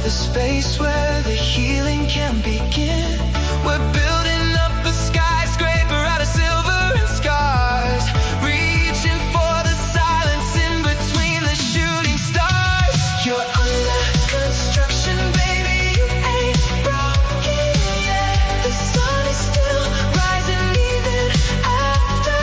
the space where the healing can begin. We're building up a skyscraper out of silver and scars, reaching for the silence in between the shooting stars. You're under construction, baby, you ain't broken yet. The sun is still rising even after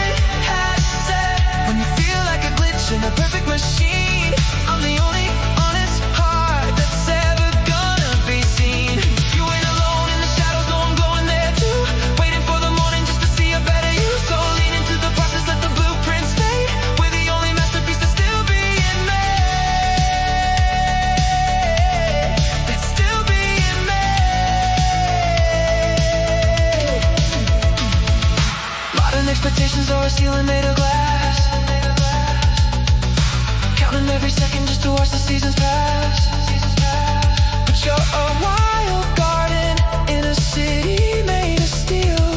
it has set. When you feel like a glitch in a perfect machine, I'm the only honest heart that's ever gonna be seen. You ain't alone in the shadows, no, I'm going there too. Waiting for the morning just to see a better you. So lean into the process, let the blueprints fade. We're the only masterpiece that's still being made. That's still being made. Modern expectations are a ceiling made of glass. Counting every second just to watch the seasons pass. But you're a wild garden in a city made of steel.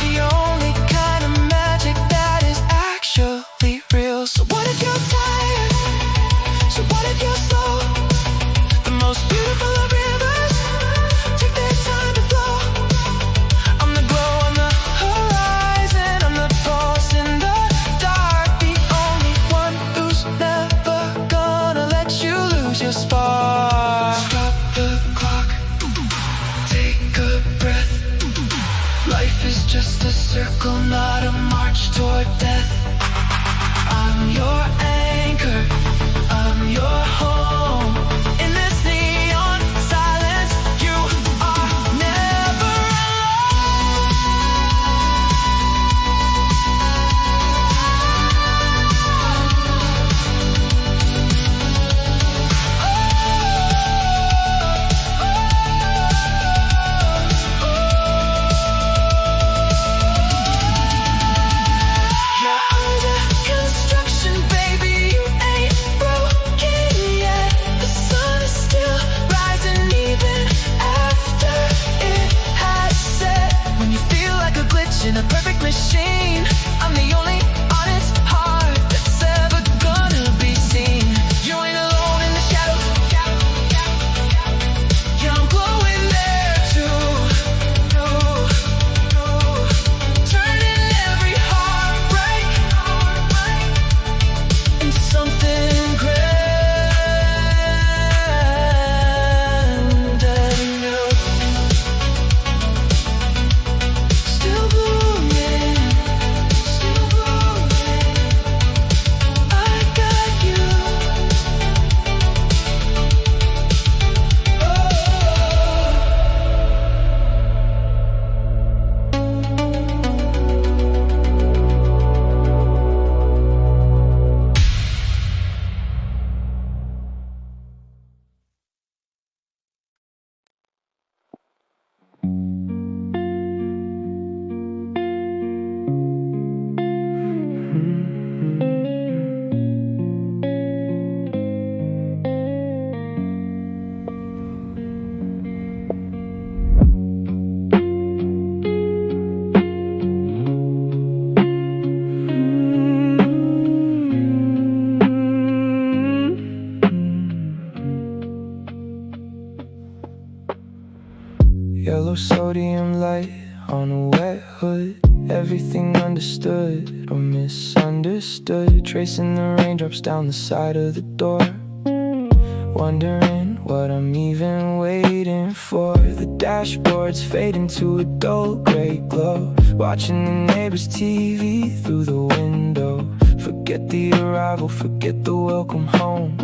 The only kind of magic that is actually real. So what if you're tired? So what if you're slow? The most beautiful of rivers take their time to flow. I'm the glow on the horizon, I'm the pulse in the dark, the only one who's never gonna let you lose your spark. Stop the clock, take a breath. Life is just a circle, not a march toward death. I'm your anchor, I'm your home. In this neon silence, you are never You're under construction, baby, you ain't broken yet. The sun is still rising even after it has set. When you feel like a glitch in a perfect machine, I'm the only honest heart that's ever gonna be seen. You ain't alone in the shadows. Yeah, I'm glowing there too. Turning every heartbreak into something grand and new. Still blooming, still blooming. I got you. Yellow sodium light on a wet hood. Everything understood or misunderstood. Tracing the raindrops down the side of the door. Wondering what I'm even waiting for. The dashboard's fading to a dull gray glow. Watching the neighbor's TV through the window. Forget the arrival, forget the welcome home.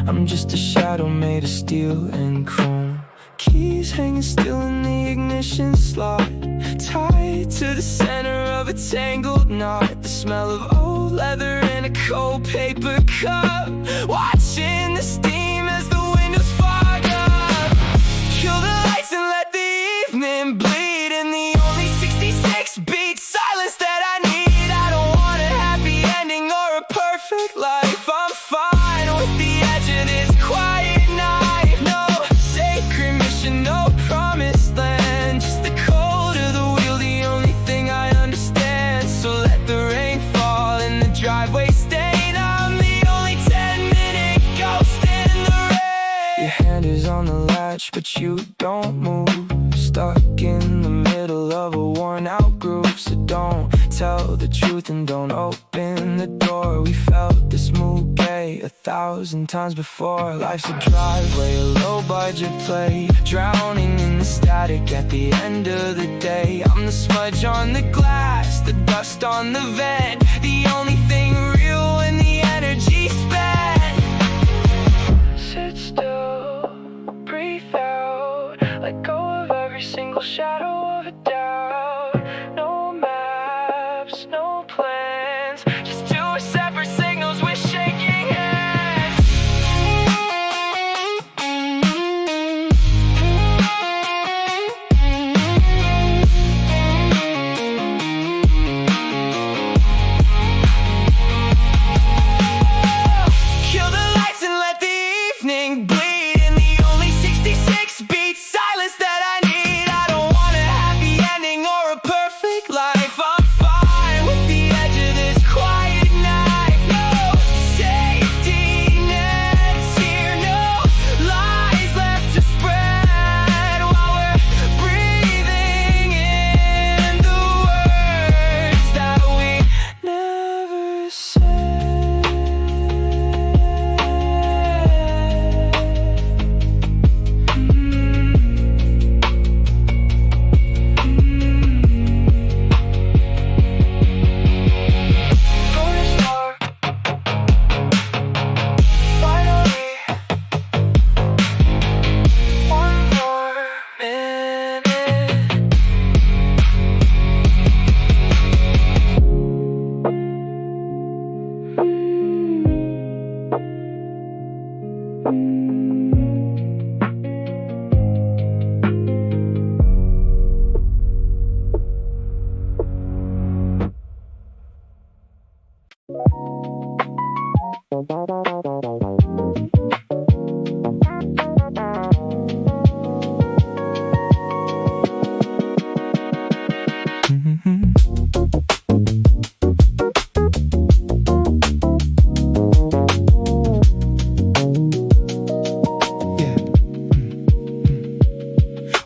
I'm just a shadow made of steel and chrome. Keys hanging still in the ignition slot, tied to the center of a tangled knot. The smell of old leather in a cold paper cup. Watching the steam as the windows fog up. Kill the lights and let the evening bleed in the only 66-beat silence that I need. I don't want a happy ending or a perfect life. I'm fine with the edge of this quiet knife. No sacred mission, no promised land. Just the cold of the wheel, the only thing I understand. So let the rain fall in the driveway stain. I'm the only 10-minute ghost much, but you don't move. Stuck in the middle of a worn out groove. So don't tell the truth and don't open the door. We felt this movie 1,000 times before. Life's a driveway, a low budget play, drowning in the static at the end of the day. I'm the smudge on the glass, the dust on the vent, the only thing real when the energy spent. Sit still, breathe out, let go of every single shadow of a doubt. No maps, no plans, just two separate signals with shaking hands. Kill the lights and let the evening bleed in the only 66 beat silence that I need. I don't want a happy ending or a perfect life. I'm fine with the edge of this quiet night. No safety nets here, no lies left to spread while we're breathing in the words that we never said. Finally, one more minute.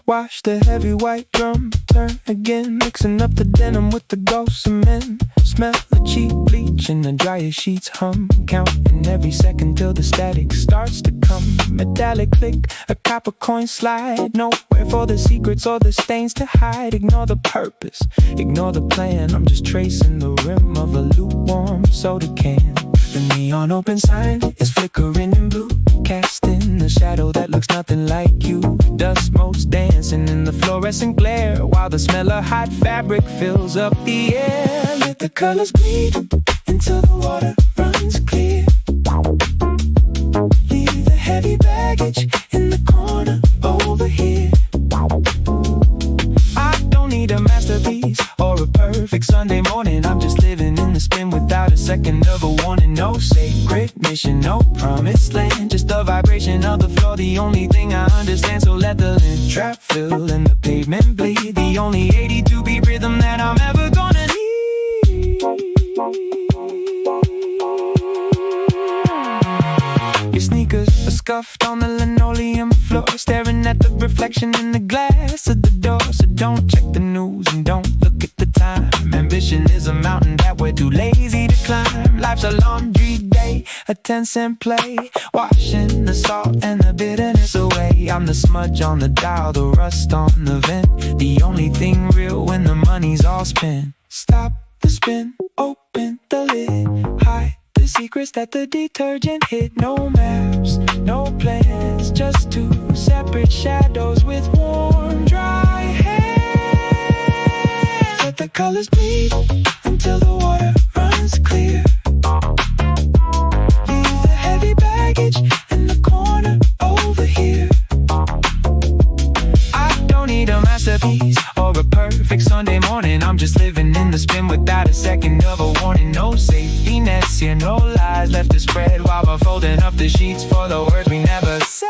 Wash the heavy white drum, turn again, mixing up the denim with the ghost cement. Smell the cheap bleach and the dryer sheets hum, counting every second till the static starts to come. Metallic click, a copper coin slide, nowhere for the secrets or the stains to hide. Ignore the purpose, ignore the plan, I'm just tracing the rim of a lukewarm soda can. The neon open sign is flickering in blue, casting a shadow that looks nothing like you. Dust motes dancing in the fluorescent glare, while the smell of hot fabric fills up the air. Let the colors bleed until the water runs clear. Leave the heavy baggage in the corner over here. I don't need a masterpiece or a perfect Sunday morning. I'm just living in the spin without a second of a warning. No sacred mission, no promised land, just the vibration of the floor, the only thing I understand. So let the lint trap fill and the pavement bleed, the only 82-beat rhythm that I'm ever gonna need. Your sneakers are scuffed on the linoleum floor, staring at the reflection in the glass of the door. So don't check the news and don't look at the time. Ambition is a mountain that we're too lazy to climb. Life's a laundry day, a 10-cent play, washing the salt and the bitterness away. I'm the smudge on the dial, the rust on the vent, the only thing real when the money's all spent. Stop the spin, open the lid, hide the secrets that the detergent hid. No maps, no plans, just two separate shadows with warm, dry hands. Let the colors bleed until the water runs clear. Leave the heavy baggage in the corner over here. I don't need a masterpiece or a perfect Sunday morning. I'm just living in the spin without a second of a warning. No safety nets here, no lies left to spread, while we're folding up the sheets for the words we never said.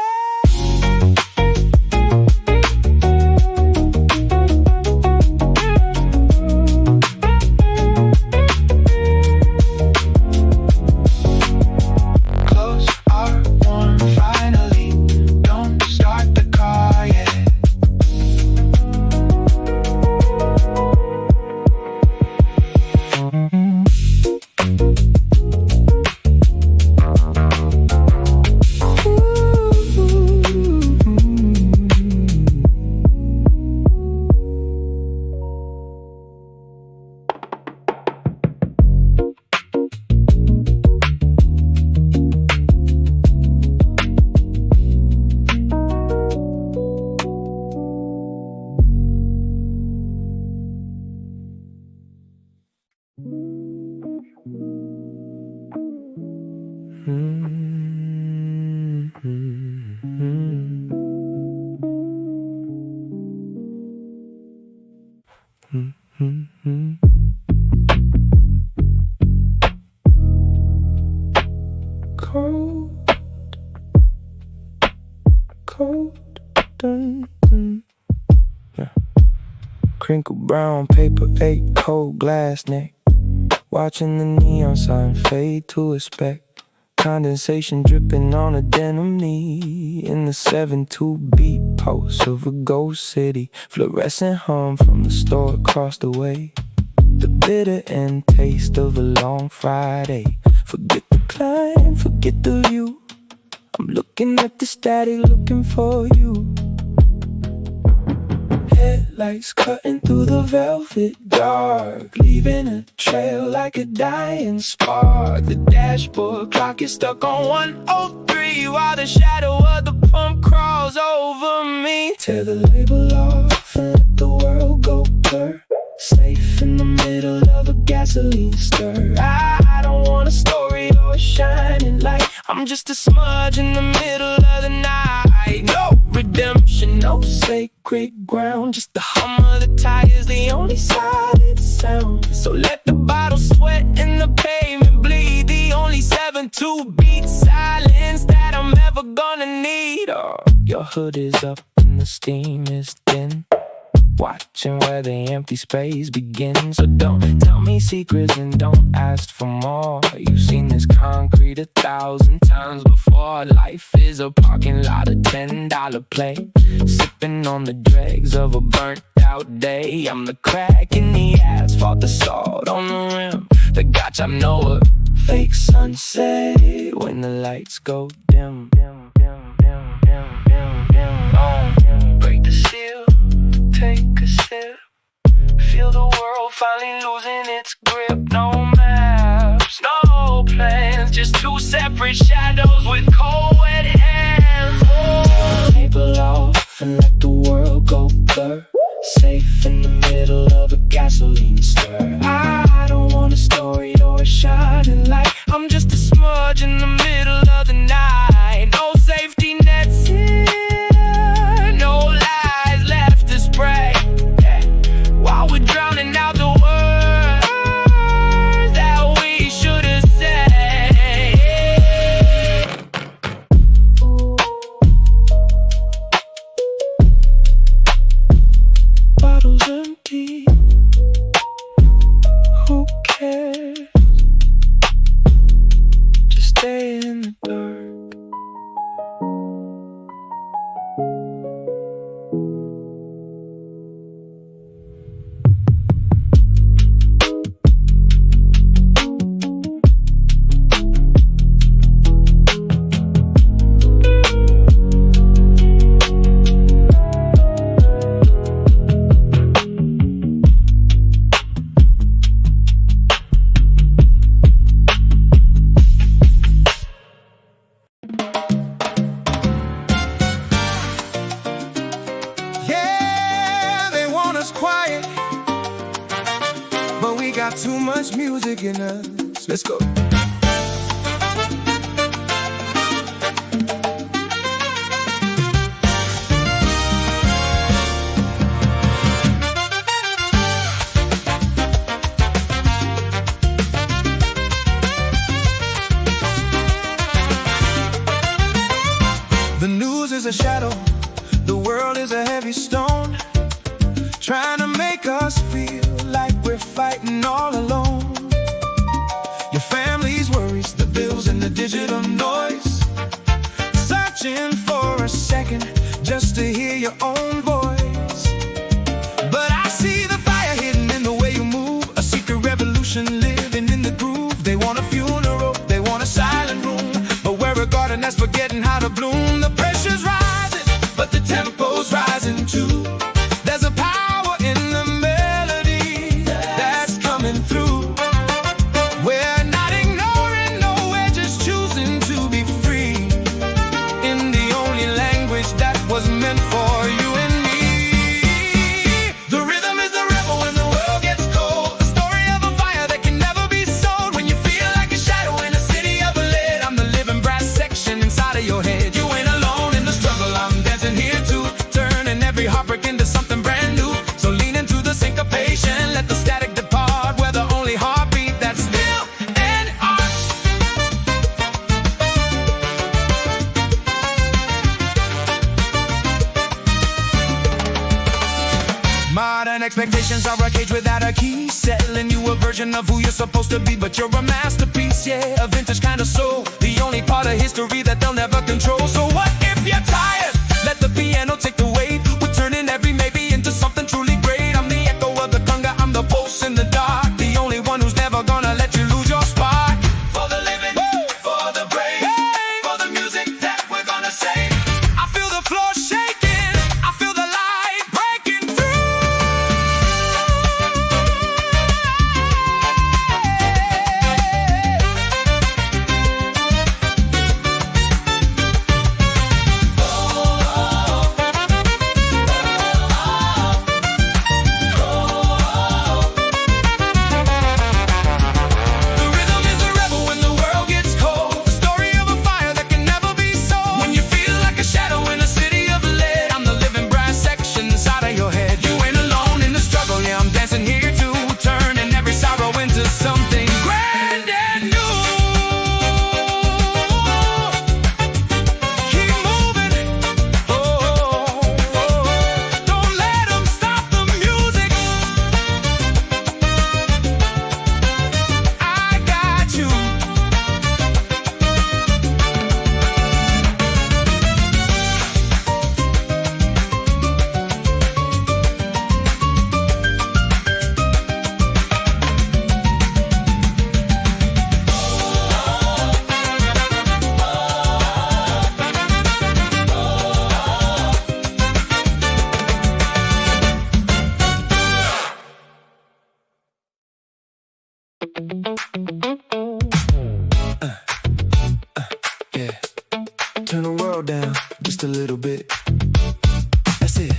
Clothes are warm finally, don't start the car. cold. Dun, dun. Yeah. Crinkled brown paper, 8 cold glass neck. Watching the neon sign fade to a speck. Condensation dripping on a denim knee. In the 7-2 beat pulse of a ghost city. Fluorescent hum from the store across the way. The bitter end taste of a long Friday. Forget the climb, forget the view. I'm looking at the static, looking for you. Headlights cutting through the velvet dark, leaving a trail like a dying spark. The dashboard clock is stuck on 103 while the shadow of the pump crawls over me. Tear the label off and let the world go blur. Safe in the middle of a gasoline stir. I don't want a story or a shining light. I'm just a smudge in the middle of the night. No redemption, no sacred ground. Just the hum of the tires, the only solid sound. So let the bottle sweat and the pavement bleed. The only 7-2 beat silence that I'm ever gonna need. Oh, your hood is up and the steam is thin. Watching where the empty space begins. So don't tell me secrets and don't ask for more. You've seen this concrete 1,000 times before. Life is a parking lot of $10 play. Sipping on the dregs of a burnt out day. I'm the crack in the asphalt, the salt on the rim. The gotcha, I'm Noah. Fake sunset when the lights go dim. Break the seal, take a sip. Feel the world finally losing its grip. No maps, no plans, just 2 separate shadows with cold wet hands. Oh. Label off and let the world go blur. Safe in the middle of a gasoline stir. I don't want a story or a shining light. I'm just a smudge in the middle of the night. No safety nets here, no lies left to spray. While we're drowning out the words that we should have said. Bottles empty, who cares? Just stay in the dark. Quiet, but we got too much music in us. Let's go. The news is a shadow, the world is a heavy stone, trying to make us feel like we're fighting all alone. Your family's worries, the bills and the digital noise, searching for a second just to hear your own voice. But I see the fire hidden in the way you move, a secret revolution living in the groove. They want a funeral, they want a silent room, but we're a garden that's forgetting how to bloom. The pressure's rising, but the tempo's rising too. There's a power in the melody that's coming through. We're not ignoring, no, we're just choosing to be free in the only language that was meant for you and me. The rhythm is the rebel when the world gets cold, the story of a fire that can never be sold. When you feel like a shadow in a city of lead, I'm the living brass section inside of your head. You ain't alone in the struggle, I'm dancing here too, turning every heart expectations are a cage without a key, selling you a version of who you're supposed to be, but you're a masterpiece, yeah, a vintage kind of soul, the only part of history that they'll never control. So what if you're tired? Let the piano take the weight. We're turning every maybe into something truly great. I'm the echo of the conga, I'm the pulse in the dark, the only one who's never gonna let you lose your spark. For the living, for the brave, for the music that we're gonna save. I feel the floor shaking, I feel the light breaking through. The rhythm is a rebel when the world gets cold, the story of a fire that can never be sold. When you feel like a shadow in a city of lead, I'm the living brass section inside of your head. You ain't alone in the struggle, yeah, I'm dancing here too, turning every sorrow into something grand and new. Keep moving, don't let them stop the music. I got you. Yeah, turn the world down just a little bit. That's it.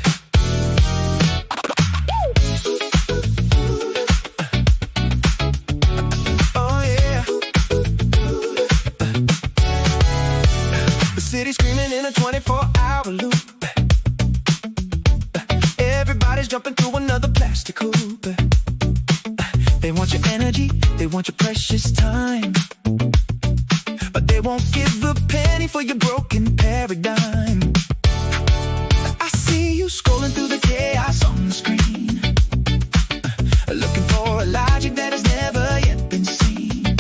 Oh yeah. The city screaming in a 24-hour loop. Everybody's jumping through another plastic hoop. They want your energy, they want your precious time, but they won't give a penny for your broken paradigm. I see you scrolling through the chaos on the screen, looking for a logic that has never yet been seen.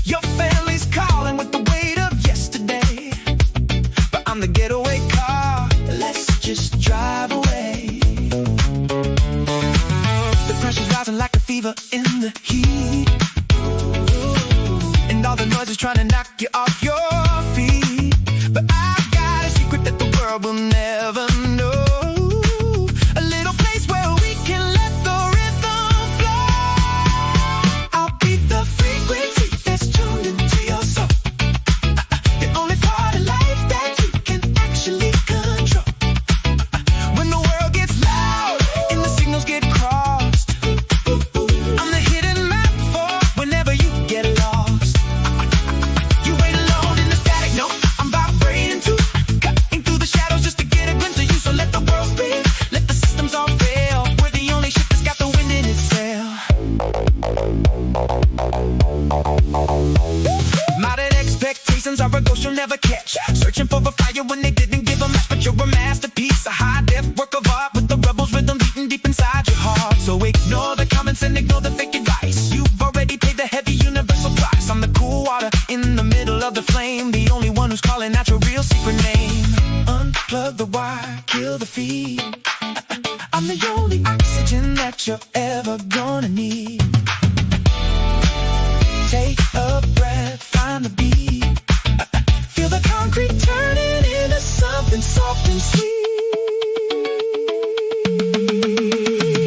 Your family's calling with the weight of yesterday, but I'm the getaway car, let's just drive away. The pressure's rising like a fever in the heat, and all the noise is trying to knock you off your feet. But I've got a secret that the world will never know, a little place where we can let the rhythm flow. I'll be the frequency that's tuned into your soul, the only part of life that you can actually control. When the world gets loud and the signals get crossed, I'm the hidden map for whenever you get lost. You ain't alone in the static, no, I'm vibrating too, cutting through the shadows just to get a glimpse of you. So let the world spin, let the systems all fail, we're the only ship that's got the wind in its sail. Modern expectations are a ghost you'll never catch, searching for a fire when they didn't give a match. But you're a masterpiece, a high-def work of art, with the rebels rhythm beating deep inside your heart. So ignore the comments and ignore the fake advice, you've already paid the heavy universal price. I'm the cool water in the middle of the flame, the only one who's calling out your real secret name. Unplug the wire, kill the feed, I'm the only oxygen that you're ever gonna need. Take a breath, find the beat, feel the concrete turning into something soft and sweet.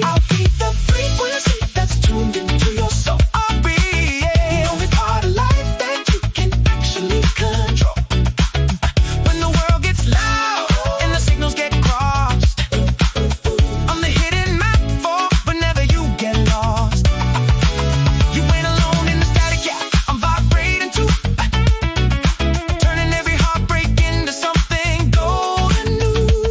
I'll be the frequency that's tuned into your soul. I'll be the only part of life that you can actually control. When the world gets loud and the signals get crossed, I'm the hidden map for whenever you get lost. You ain't alone in the static, yeah, I'm vibrating too, turning every heartbreak into something golden new.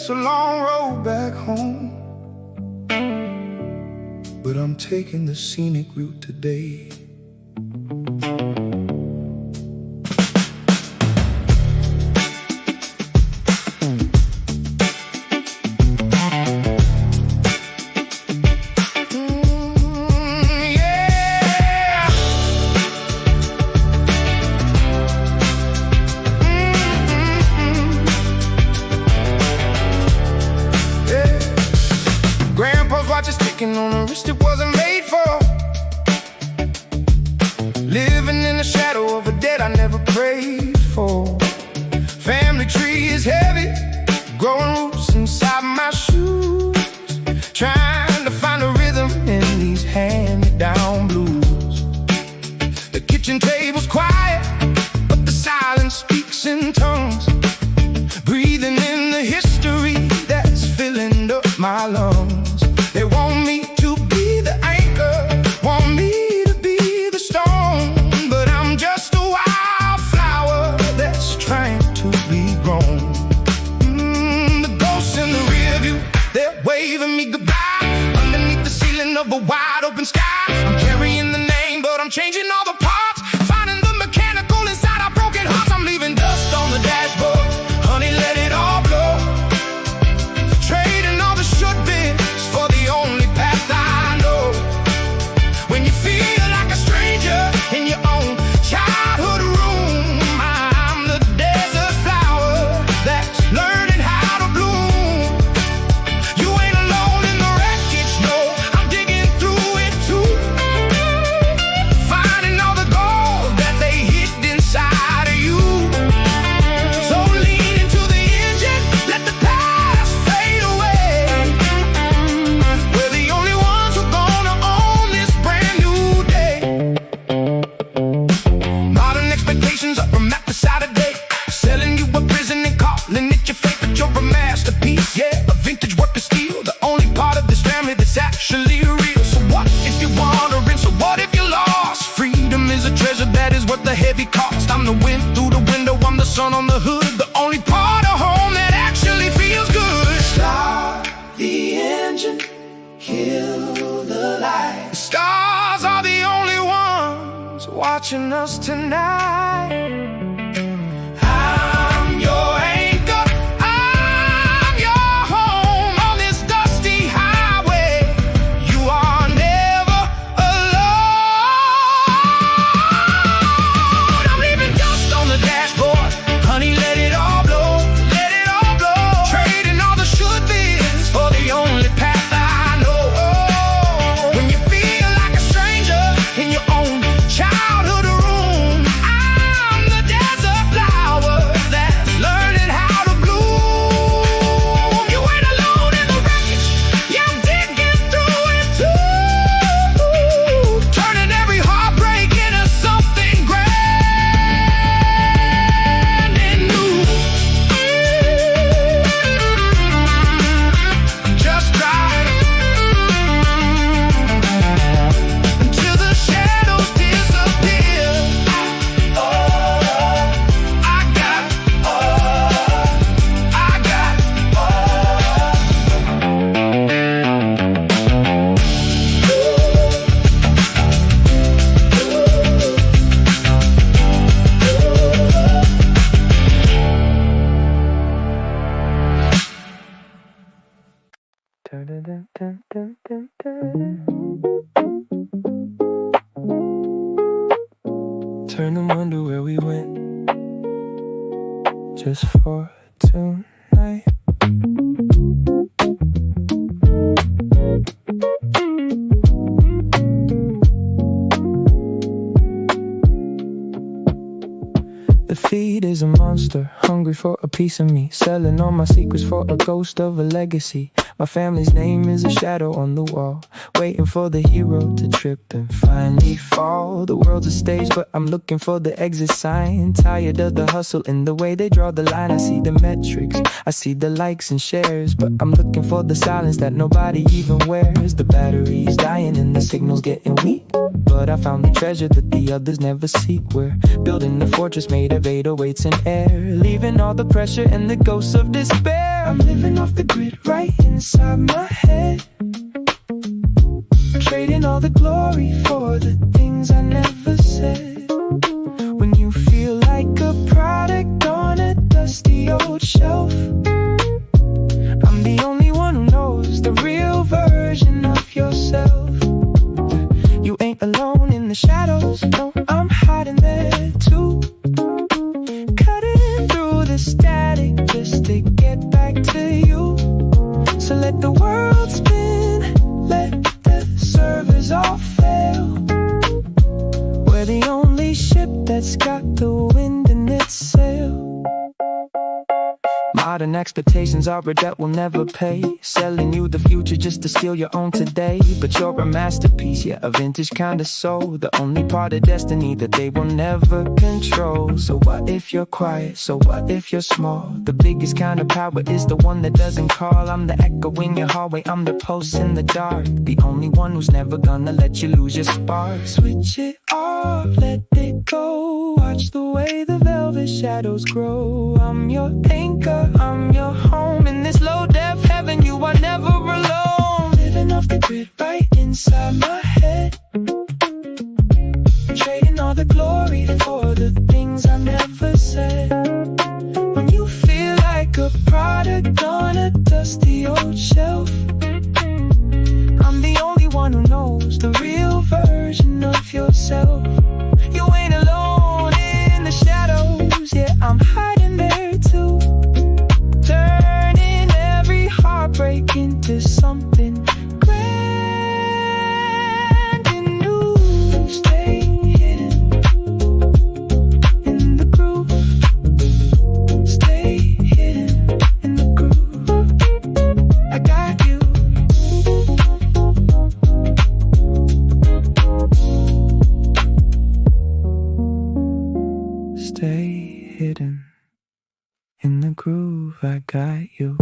It's a long road back home, but I'm taking the scenic route today. On a wrist it wasn't made for, living in the shadow of a dead I never prayed for. Family tree is heavy, growing roots inside my shoes, trying to find a rhythm in these hand-me-down blues. The kitchen table's quiet, but the silence speaks in tongues, breathing in the history that's filling up my lungs. They want me to be the anchor, want me to be the storm, but I'm just a wildflower that's trying to be grown. The ghosts in the rear view, they're waving me goodbye underneath the ceiling of a wide open sky. I'm carrying the name, but I'm changing all the parts, finding the mechanical inside our broken hearts. I'm leaving dust on the dashboard, honey, let it all blow, trading all the should-be's for the only path I know. When you feel like a stranger in your own childhood room, I'm the desert flower that's learning how to bloom. You ain't alone in the wreckage, no, I'm digging through it too, finding all the gold that they hid inside of you. So lean into the engine, let the past fade away. We're the only ones who gonna own this brand new day. Modern expectations are a map beside a day, selling you a prison and calling it your fate, but you're a masterpiece, yeah, a vintage work of steel, the only part of this family that's actually real. So what if you're wandering? So what if you're lost? Freedom is a treasure that is worth the heavy cost. I'm the wind through the window, I'm the sun on the hood, the only part of home that actually feels good. Start the engine, kill the light. The stars are the only ones watching us tonight. I'm your anchor, I'm your home on this dusty highway. You are never alone. I'm leaving dust on the dashboard, honey, let it all blow, let it all blow, trading all the should-be's for the only path I know. When you feel like a stranger in your own childhood room, I'm the desert flower that's learning how to bloom. You ain't alone in the wreckage, yeah, I'm digging through it too, turning every heartbreak into something grand and new. Just drive until the shadows disappear. I got Turn and wonder where we went just for tonight. The feed is a monster, hungry for a piece of me, selling all my secrets for a ghost of a legacy. My family's name is a shadow on the wall, waiting for the hero to trip and finally fall. The world's a stage, but I'm looking for the exit sign. Tired of the hustle and the way they draw the line. I see the metrics, I see the likes and shares, but I'm looking for the silence that nobody even wears. The battery's dying and the signal's getting weak, but I found the treasure that the others never seek. We're building a fortress made of 808s and air, leaving all the pressure and the ghosts of despair I'm living off the grid right inside my head, trading all the glory for the things I never said. When you feel like a product on a dusty old shelf, I'm the only one who knows the real version of yourself. You ain't alone in the shadows, no, I'm hiding there too, cutting through the static just to get back to you. So let the world spin, let the servers all fail. We're the only ship that's got the wind in its sail. Modern expectations are a debt we'll never pay, selling you the future just to steal your own today. But you're a masterpiece, yeah, a vintage kind of soul, the only part of destiny that they will never control. So what if you're quiet? So what if you're small? The biggest kind of power is the one that doesn't call. I'm the echo in your hallway, I'm the pulse in the dark, the only one who's never gonna let you lose your spark. Switch it off, let it go, watch the way the velvet shadows grow. I'm your anchor, I'm your home in this low-def heaven. You are never alone. Living off the grid right inside my head, trading all the glory for the things I never said. When you feel like a product on a dusty old shelf, I'm the only one who knows the real version of yourself. You ain't alone in the shadows, yeah, I'm hiding there too, turning every heartbreak into something grand and new. Stay hidden in the groove, stay hidden in the groove. I got you. Stay hidden in the groove, I got you.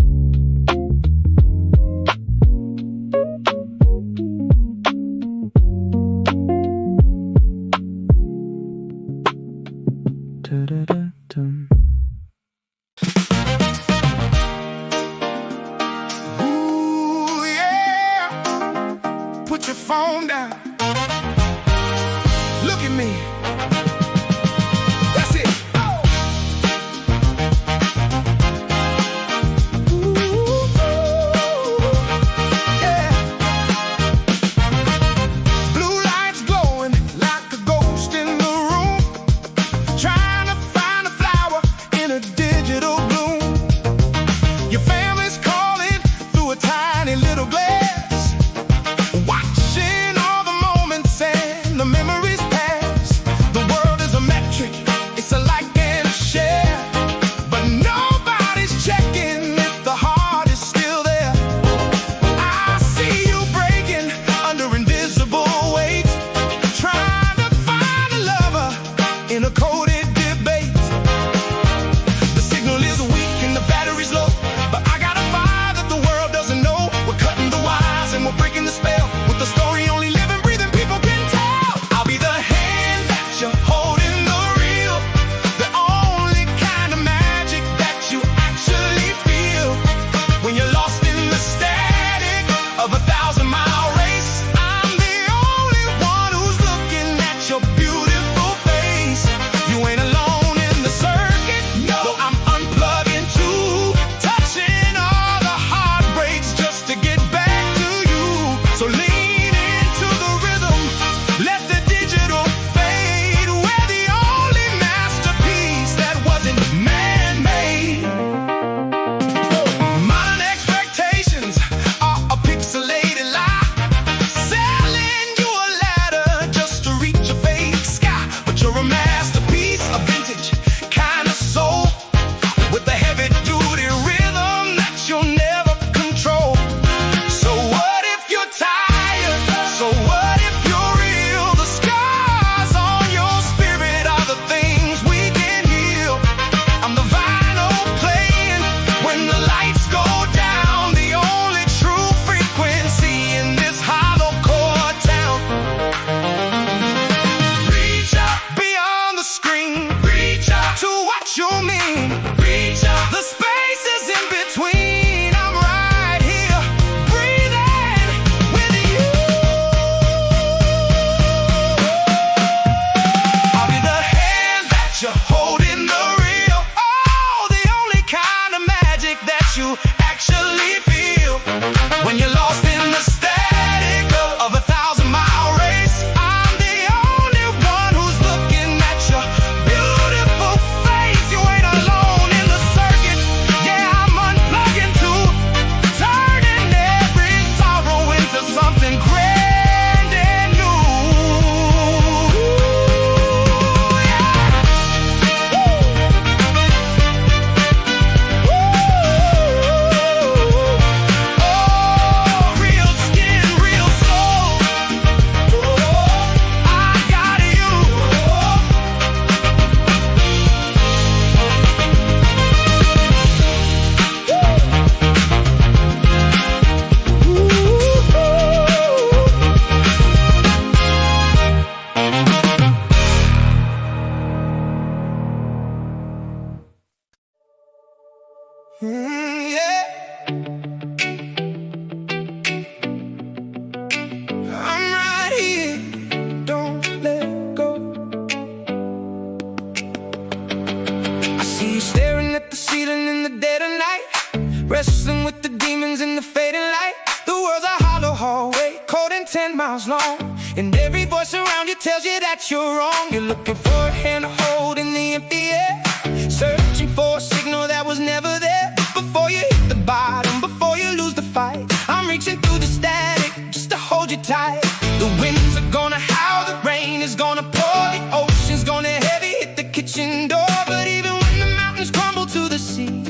10 miles long, and every voice around you tells you that you're wrong. You're looking for a hand to hold in the empty air, searching for a signal that was never there. Before you hit the bottom, before you lose the fight, I'm reaching through the static just to hold you tight. The winds are gonna howl, the rain is gonna pour, the ocean's gonna heavy hit the kitchen door. But even when the mountains crumble to the sea,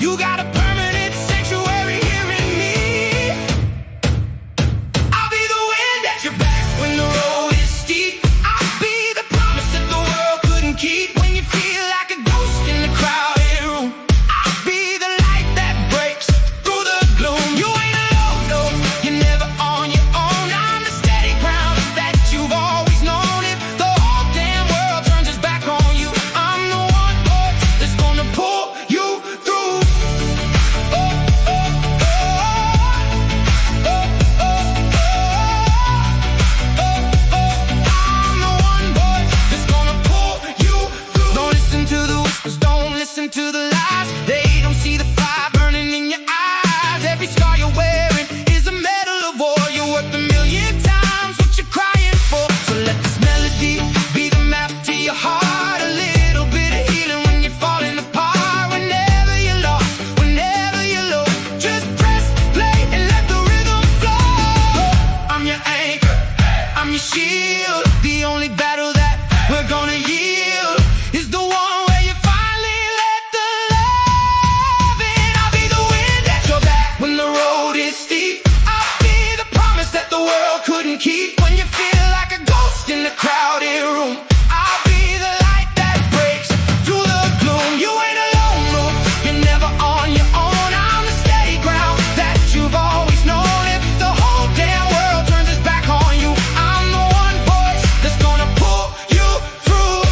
you got a permanent sanctuary here in me. I'll be the wind at your back when the road is steep. I'll be the promise that the world couldn't keep. When you feel like a ghost in the crowded room, I'll be the light that breaks through the gloom. You ain't alone, no, you're never on your own. I'm the steady ground that you've always known. If the whole damn world turns its back on you, I'm the one voice that's gonna pull you through. I'm the one voice that's gonna pull you through. Don't listen to the whispers, don't listen to the lies. They don't see the fire burning in your eyes. Every scar you're wearing is a medal of war. You're worth a million times what you're crying for. So let this melody be the map to your heart. A little bit of healing when you're falling apart. Whenever you're lost, whenever you're low, just press play and let the rhythm flow. I'm your anchor, I'm your shield. The only battle that we're gonna yield is the one where you finally let the love in. I'll be the wind at your back when the road is steep. I'll be the promise that the world couldn't keep. When you feel like a ghost in the crowded room, I'll be the light that breaks through the gloom. You ain't alone, no, you're never on your own. I'm the steady ground that you've always known. If the whole damn world turns its back on you, I'm the one voice that's gonna pull you through.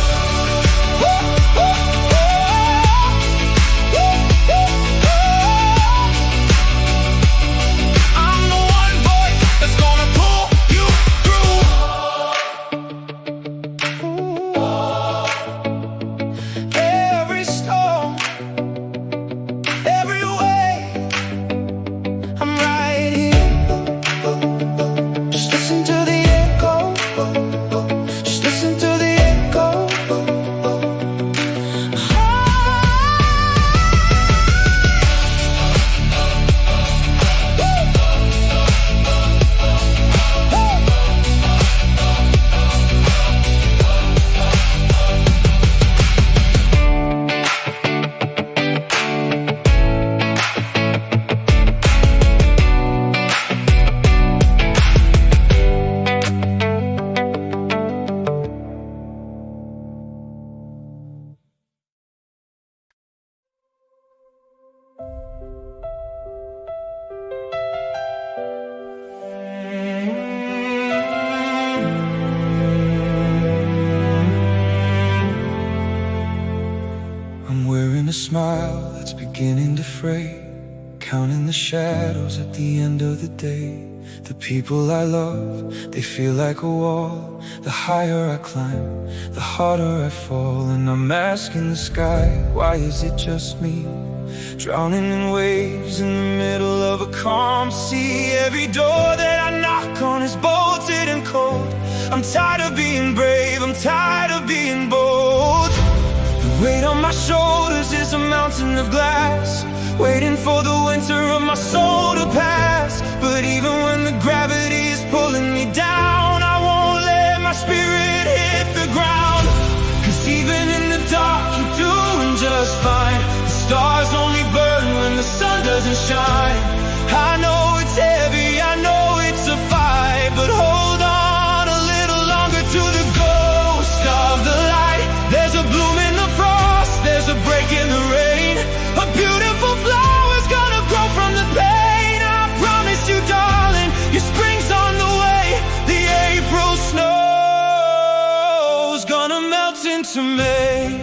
I'm the one voice that's gonna pull you through. Every storm, every way, I'm right here. Just listen to the echo, just listen to the echo. I'm wearing a smile that's beginning to fray, counting the shadows at the end of the day. The people I love, they feel like a wall. The higher I climb, the harder I fall. And I'm asking the sky, why is it just me? Drowning in waves in the middle of a calm sea. Every door that I knock on is bolted and cold. I'm tired of being brave, I'm tired of being bold. The weight on my shoulders is a mountain of glass, waiting for the winter of my soul to pass. But even when the gravity is pulling me down, I won't let my spirit hit the ground. Cause even in the dark, you're doing just fine. The stars only burn when the sun doesn't shine. I know it's heavy, I know it's a fight, but hold on a little longer to the ghost of the light. There's a bloom in the frost, there's a break in the rain. A beautiful flower's gonna grow from the pain. I promise you, darling, your spring's on the way. The April snow's gonna melt into May.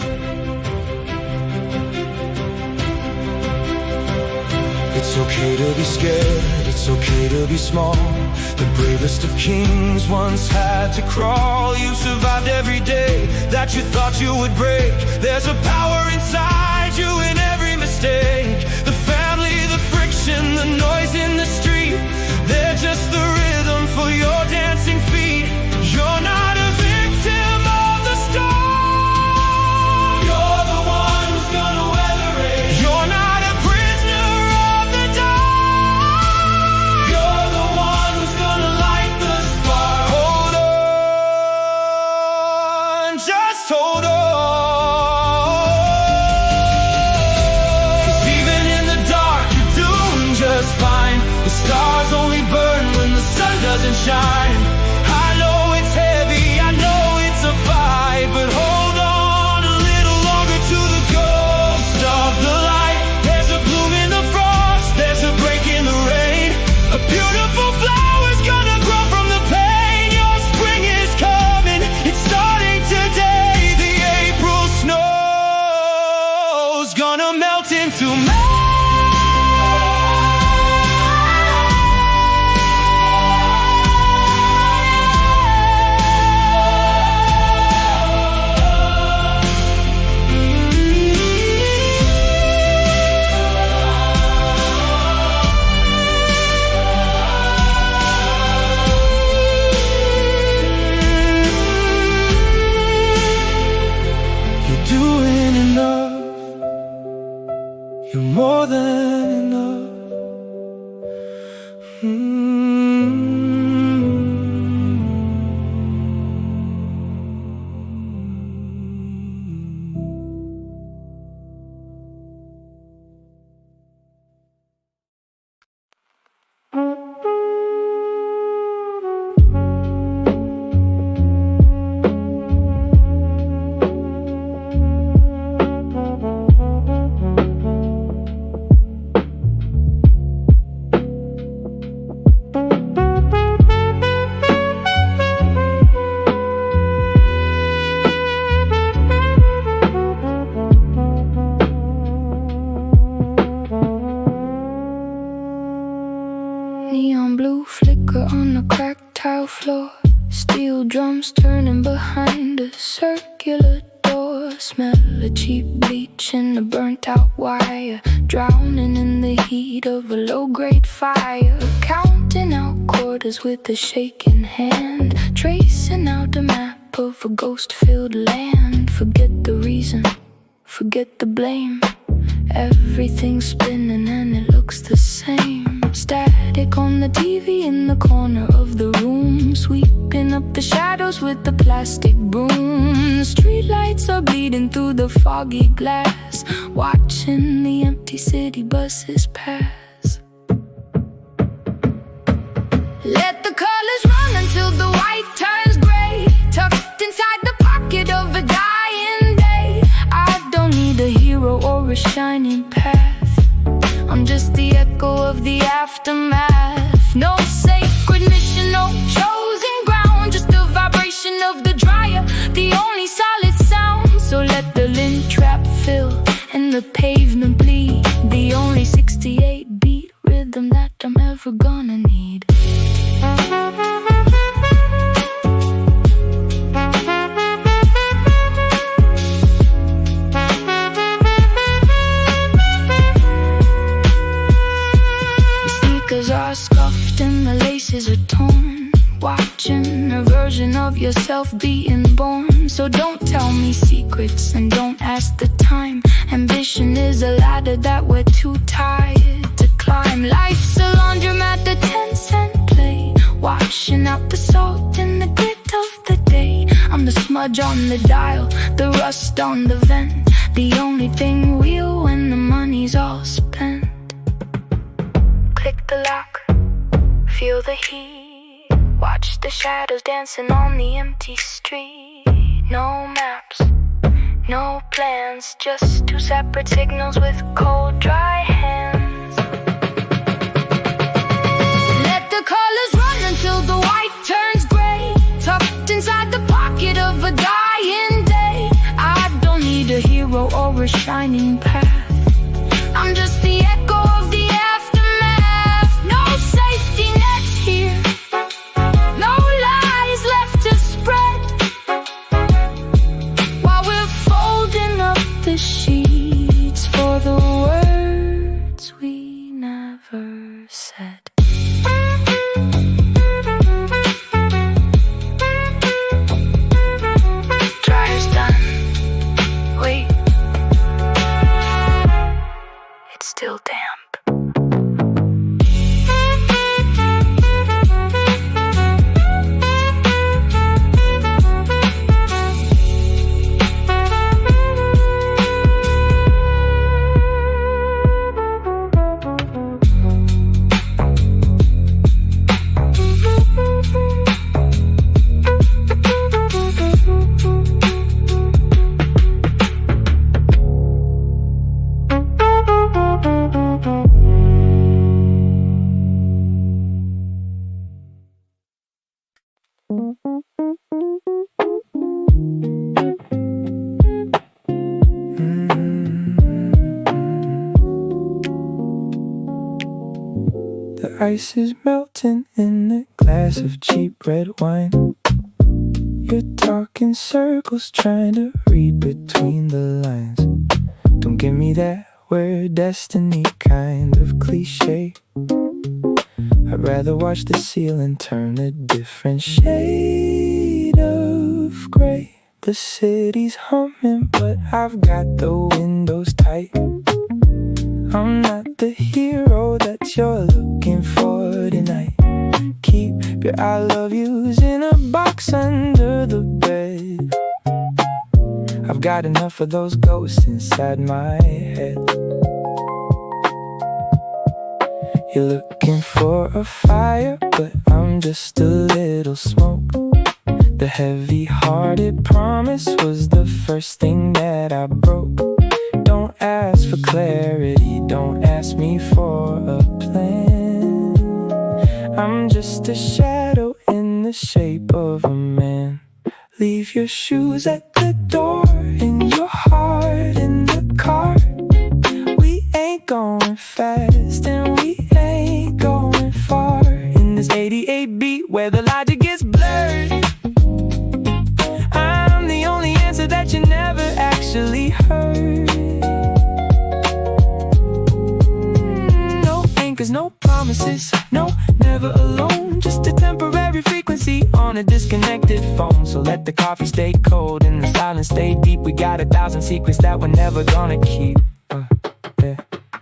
It's okay to be scared, it's okay to be small. The bravest of kings once had to crawl. You survived every day that you thought you would break. There's a power inside you in every mistake. The family, the friction, the noise in the street, they're just the rhythm for your dance. shine. I know it's heavy, I know it's a fight, but hold on a little longer to the ghost of the light. There's a bloom in the frost, there's a break in the rain. A beautiful flower's gonna grow from the pain. Your spring is coming, it's starting today. The April snow's gonna melt into May. Doing enough, you're more than enough. Neon blue flicker on the cracked tile floor. Steel drums turning behind a circular door. Smell of cheap bleach in the burnt out wire. Drowning in the heat of a low-grade fire. Counting out quarters with a shaking hand. Tracing out a map of a ghost-filled land. Forget the reason, forget the blame. Everything's spinning and it looks the same. Static on the TV in the corner of the room. Sweeping up the shadows with the plastic broom. Street lights are bleeding through the foggy glass. Watching the empty city buses pass. Let the colors run until the white turns gray. Tucked inside the pocket of a dying day. I don't need a hero or a shining path. I'm just the echo of the aftermath. No sacred mission, no chosen ground. Just the vibration of the dryer, the only solid sound. So let the lint trap fill and the pavement bleed. The only 68 beat rhythm that I'm ever gonna need. Are scuffed and the laces are torn. Watching a version of yourself being born. So don't tell me secrets and don't ask the time. Ambition is a ladder that we're too tired to climb. Life's a laundromat, the 10-cent play. Washing out the salt and the grit of the day. I'm the smudge on the dial, the rust on the vent. The only thing real when the money's all spent. Click the lock, feel the heat. Watch the shadows dancing on the empty street. No maps, no plans, just two separate signals with cold, dry hands. Let the colors run until the white turns gray. Tucked inside the pocket of a dying day. I don't need a hero or a shining path. I'm just the echo of the aftermath. No safety net here, no lies left to spread. While we're folding up the sheets for the words The ice is melting in a glass of cheap red wine. You're talking circles, trying to read between the lines. Don't give me that word destiny kind of cliche. I'd rather watch the ceiling turn a different shade of gray. The city's humming, but I've got the windows tight. I'm not the hero that you're looking for tonight. Keep your I love yous in a box under the bed. I've got enough of those ghosts inside my head. You're looking for a fire, but I'm just a little smoke. The heavy-hearted promise was the first thing that I broke. Don't ask for clarity, don't ask me for a plan. I'm just a shadow in the shape of a man. Leave your shoes at the door and your heart in the car. We ain't going fast and we ain't going far. In this 88 beat where the logic gets blurred, I'm the only answer that you never actually heard. No anchors, no promises, no, never alone. Just a temporary frequency on a disconnected phone. So let the coffee stay cold and the silence stay deep. We got 1,000 secrets that we're never gonna keep.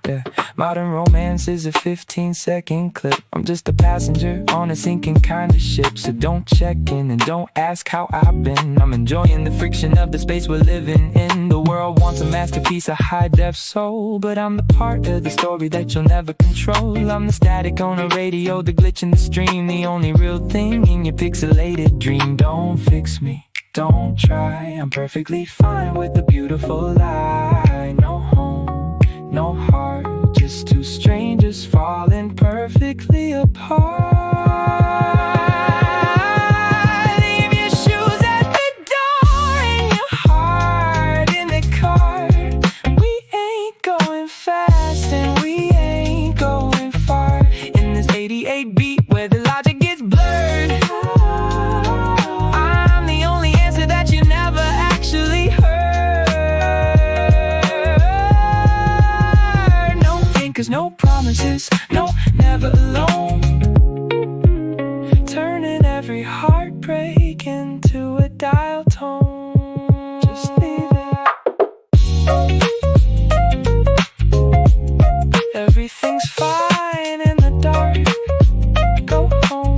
Yeah. Modern romance is a 15-second clip. I'm just a passenger on a sinking kind of ship. So don't check in and don't ask how I've been. I'm enjoying the friction of the space we're living in. The world wants a masterpiece of high-def soul, but I'm the part of the story that you'll never control. I'm the static on the radio, the glitch in the stream, the only real thing in your pixelated dream. Don't fix me, don't try, I'm perfectly fine with the beautiful lie. No home, no heart, just two strangers falling perfectly apart. Leave your shoes at the door and your heart in the car. We ain't going fast and we ain't going far. In this 88 beat where the logic gets blurred, I'm the only answer that you never actually heard. No anchors, no promises, no, never alone. Turning every heartbreak into a dial tone. Just leave it. Everything's fine in the dark. Go home.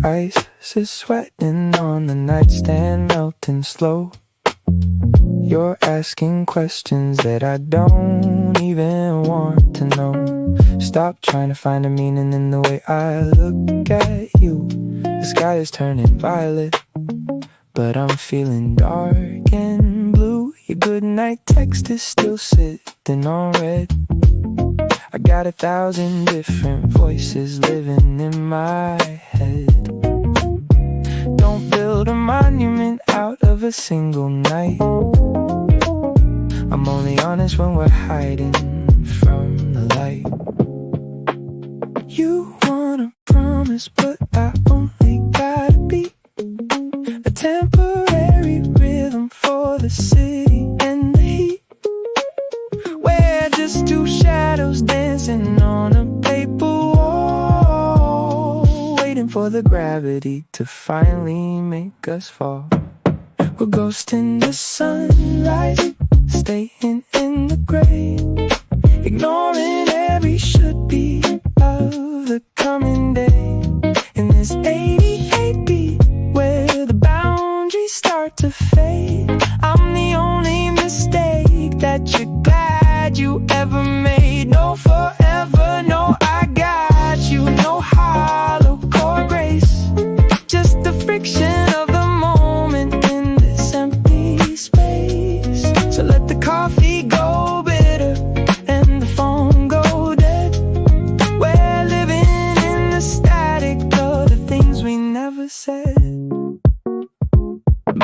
Ice is sweating on the nightstand, melting slow. You're asking questions that I don't even want to know. Stop trying to find a meaning in the way I look at you. The sky is turning violet, but I'm feeling dark and blue. Your goodnight text is still sitting on red. I got 1,000 different voices living in my head. Don't build a monument out of a single night. I'm only honest when we're hiding from the light. You wanna promise, but I only gotta be a temporary rhythm for the city and the heat. We're just two shadows dancing on a paper wall, waiting for the gravity to finally make us fall. We're ghosting the sunrise, staying in the gray, ignoring every should be of the coming day. In this 88 beat where the boundaries start to fade, I'm the only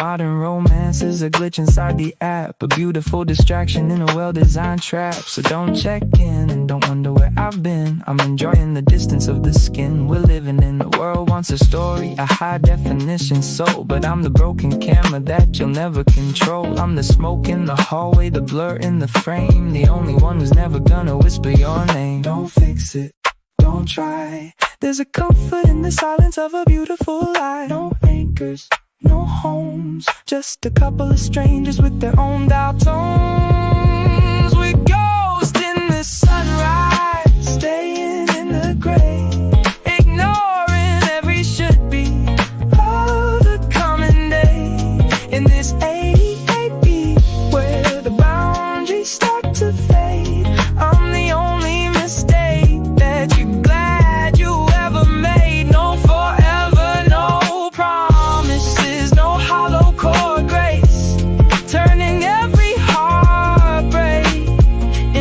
modern romance is a glitch inside the app, a beautiful distraction in a well-designed trap. So don't check in and don't wonder where I've been. I'm enjoying the distance of the skin we're living in. The world wants a story, a high definition soul, but I'm the broken camera that you'll never control. I'm the smoke in the hallway, the blur in the frame, the only one who's never gonna whisper your name. Don't fix it, don't try. There's a comfort in the silence of a beautiful lie. No anchors, no homes, just a couple of strangers with their own dial tones. We ghost in the sunrise, staying in the gray, ignoring every should be of the coming day. In this 88 beat where the boundaries start to fade, I'm the only mistake that you're glad you ever made. No forever, no promises, no hollow core grace, turning every heartbreak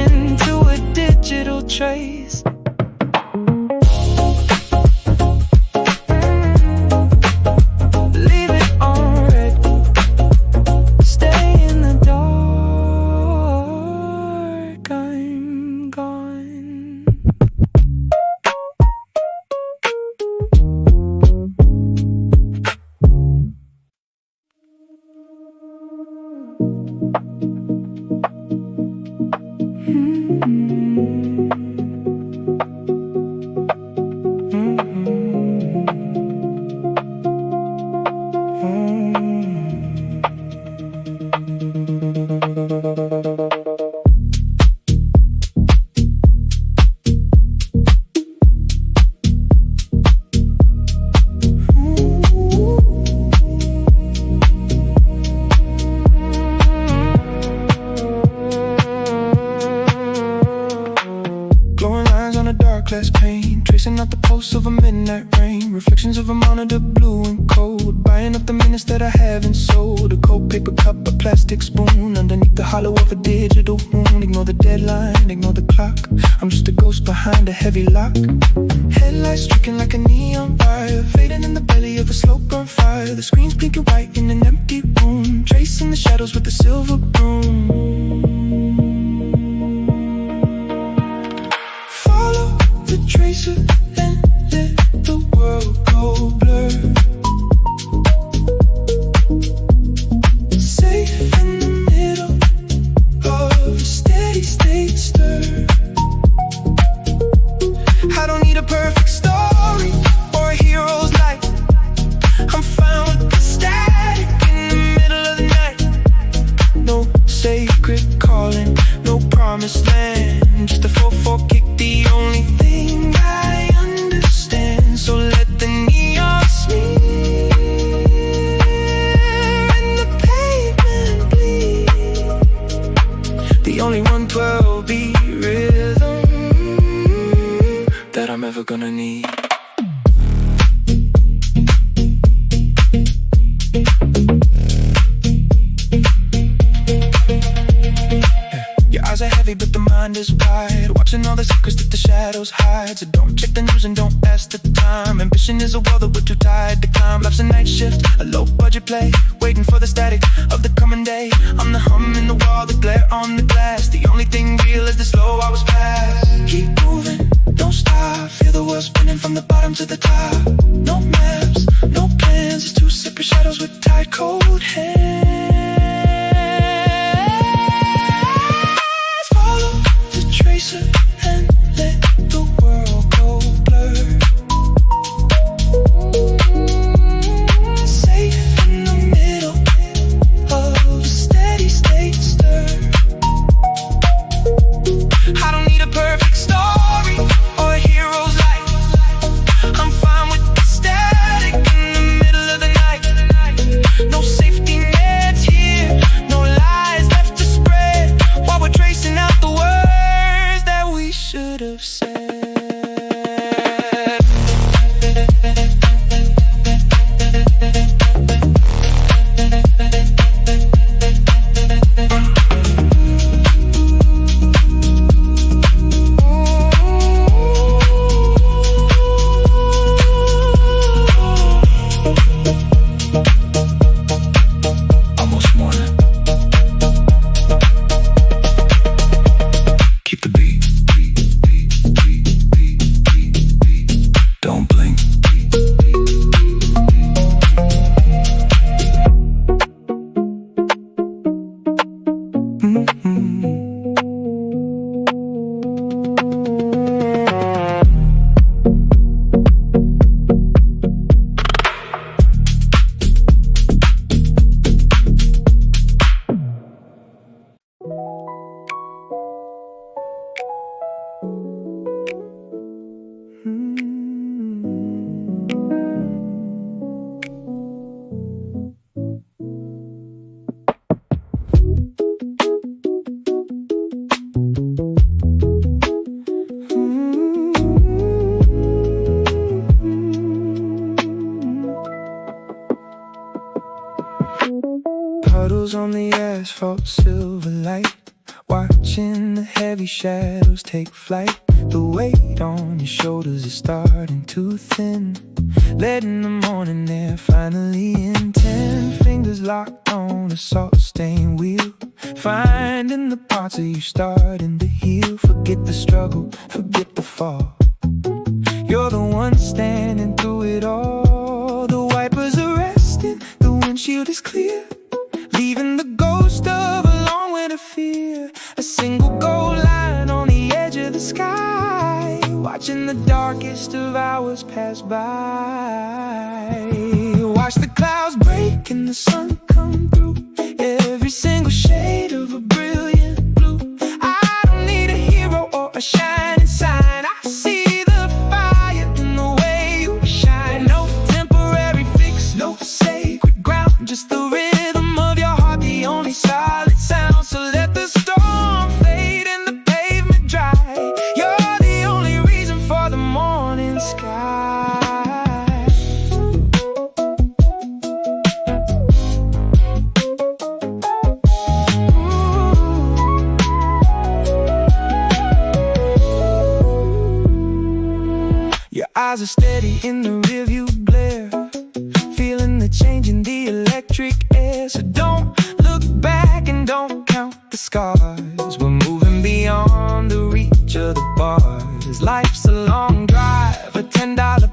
into a digital trace. Leave it on red, stay in the dark, I'm gone. Glowing lines on a dark glass pane, tracing out the pulse of a midnight rain, reflections of a monitor blue and cold, buying up the minutes that I haven't sold. A cold paper cup, a plastic spoon, underneath the hollow of a digital moon. Ignore the deadline, ignore the clock, I'm just a ghost behind a heavy lock. Headlights streaking like a neon fire, fading in the belly of a slow burn fire. The screen's blinking white in an empty room, tracing the shadows with a silver broom. Follow the tracer and let the world go blur. Safe in the middle of a steady state stir. I don't need a perfect story or a hero's light. I'm fine with the static in the middle of the night. No sacred calling, no promised land, just a 4/4 kick, the only thing I understand. So let the neon smear and the pavement bleed, the only 112-beat rhythm that I'm ever gonna need. Your eyes are heavy but the mind is wide, watching all the secrets that the shadows hide. So don't check the news and don't ask the time. Ambition is a wall that we're too tired to climb. Life's a night shift, a low budget play, waiting for the static of the coming day. I'm the hum in the wall, the glare on the glass, the only thing real is the slow hours pass. Keep moving, don't stop, feel the world spinning from the bottom to the top. No maps, no plans, it's two separate shadows with tight cold hands. Follow the tracer and let the world go blur. Safe in the middle of a steady state stir. I don't need a perfect story or a hero's light. I'm fine with the static in the middle of the night. No safety nets, huddles on the asphalt, silver light, watching the heavy shadows take flight. The weight on your shoulders is starting to thin, letting the morning air finally in. 10 fingers locked on a salt-stained wheel, finding the parts of you starting to heal. Forget the struggle, forget the fall, you're the one standing through it all. The wipers are resting, the windshield is clear, leaving the ghost of a long winter fear. A single gold line on the edge of the sky, watching the darkest of hours pass by. Watch the clouds break and the sun come through, every single shade of a brilliant blue. I don't need a hero or a shining sign, I see the fire in the way you shine. No temporary fix, no sacred ground, just the rhythm of your heart, the only solid sound. So let the storm fade and the pavement dry, you're the only reason for the morning sky. Your eyes are steady in the rearview glare, feeling the change in the electric air. So don't look back and don't count the scars, we're moving beyond the reach of the bars. Life's a long drive, a $10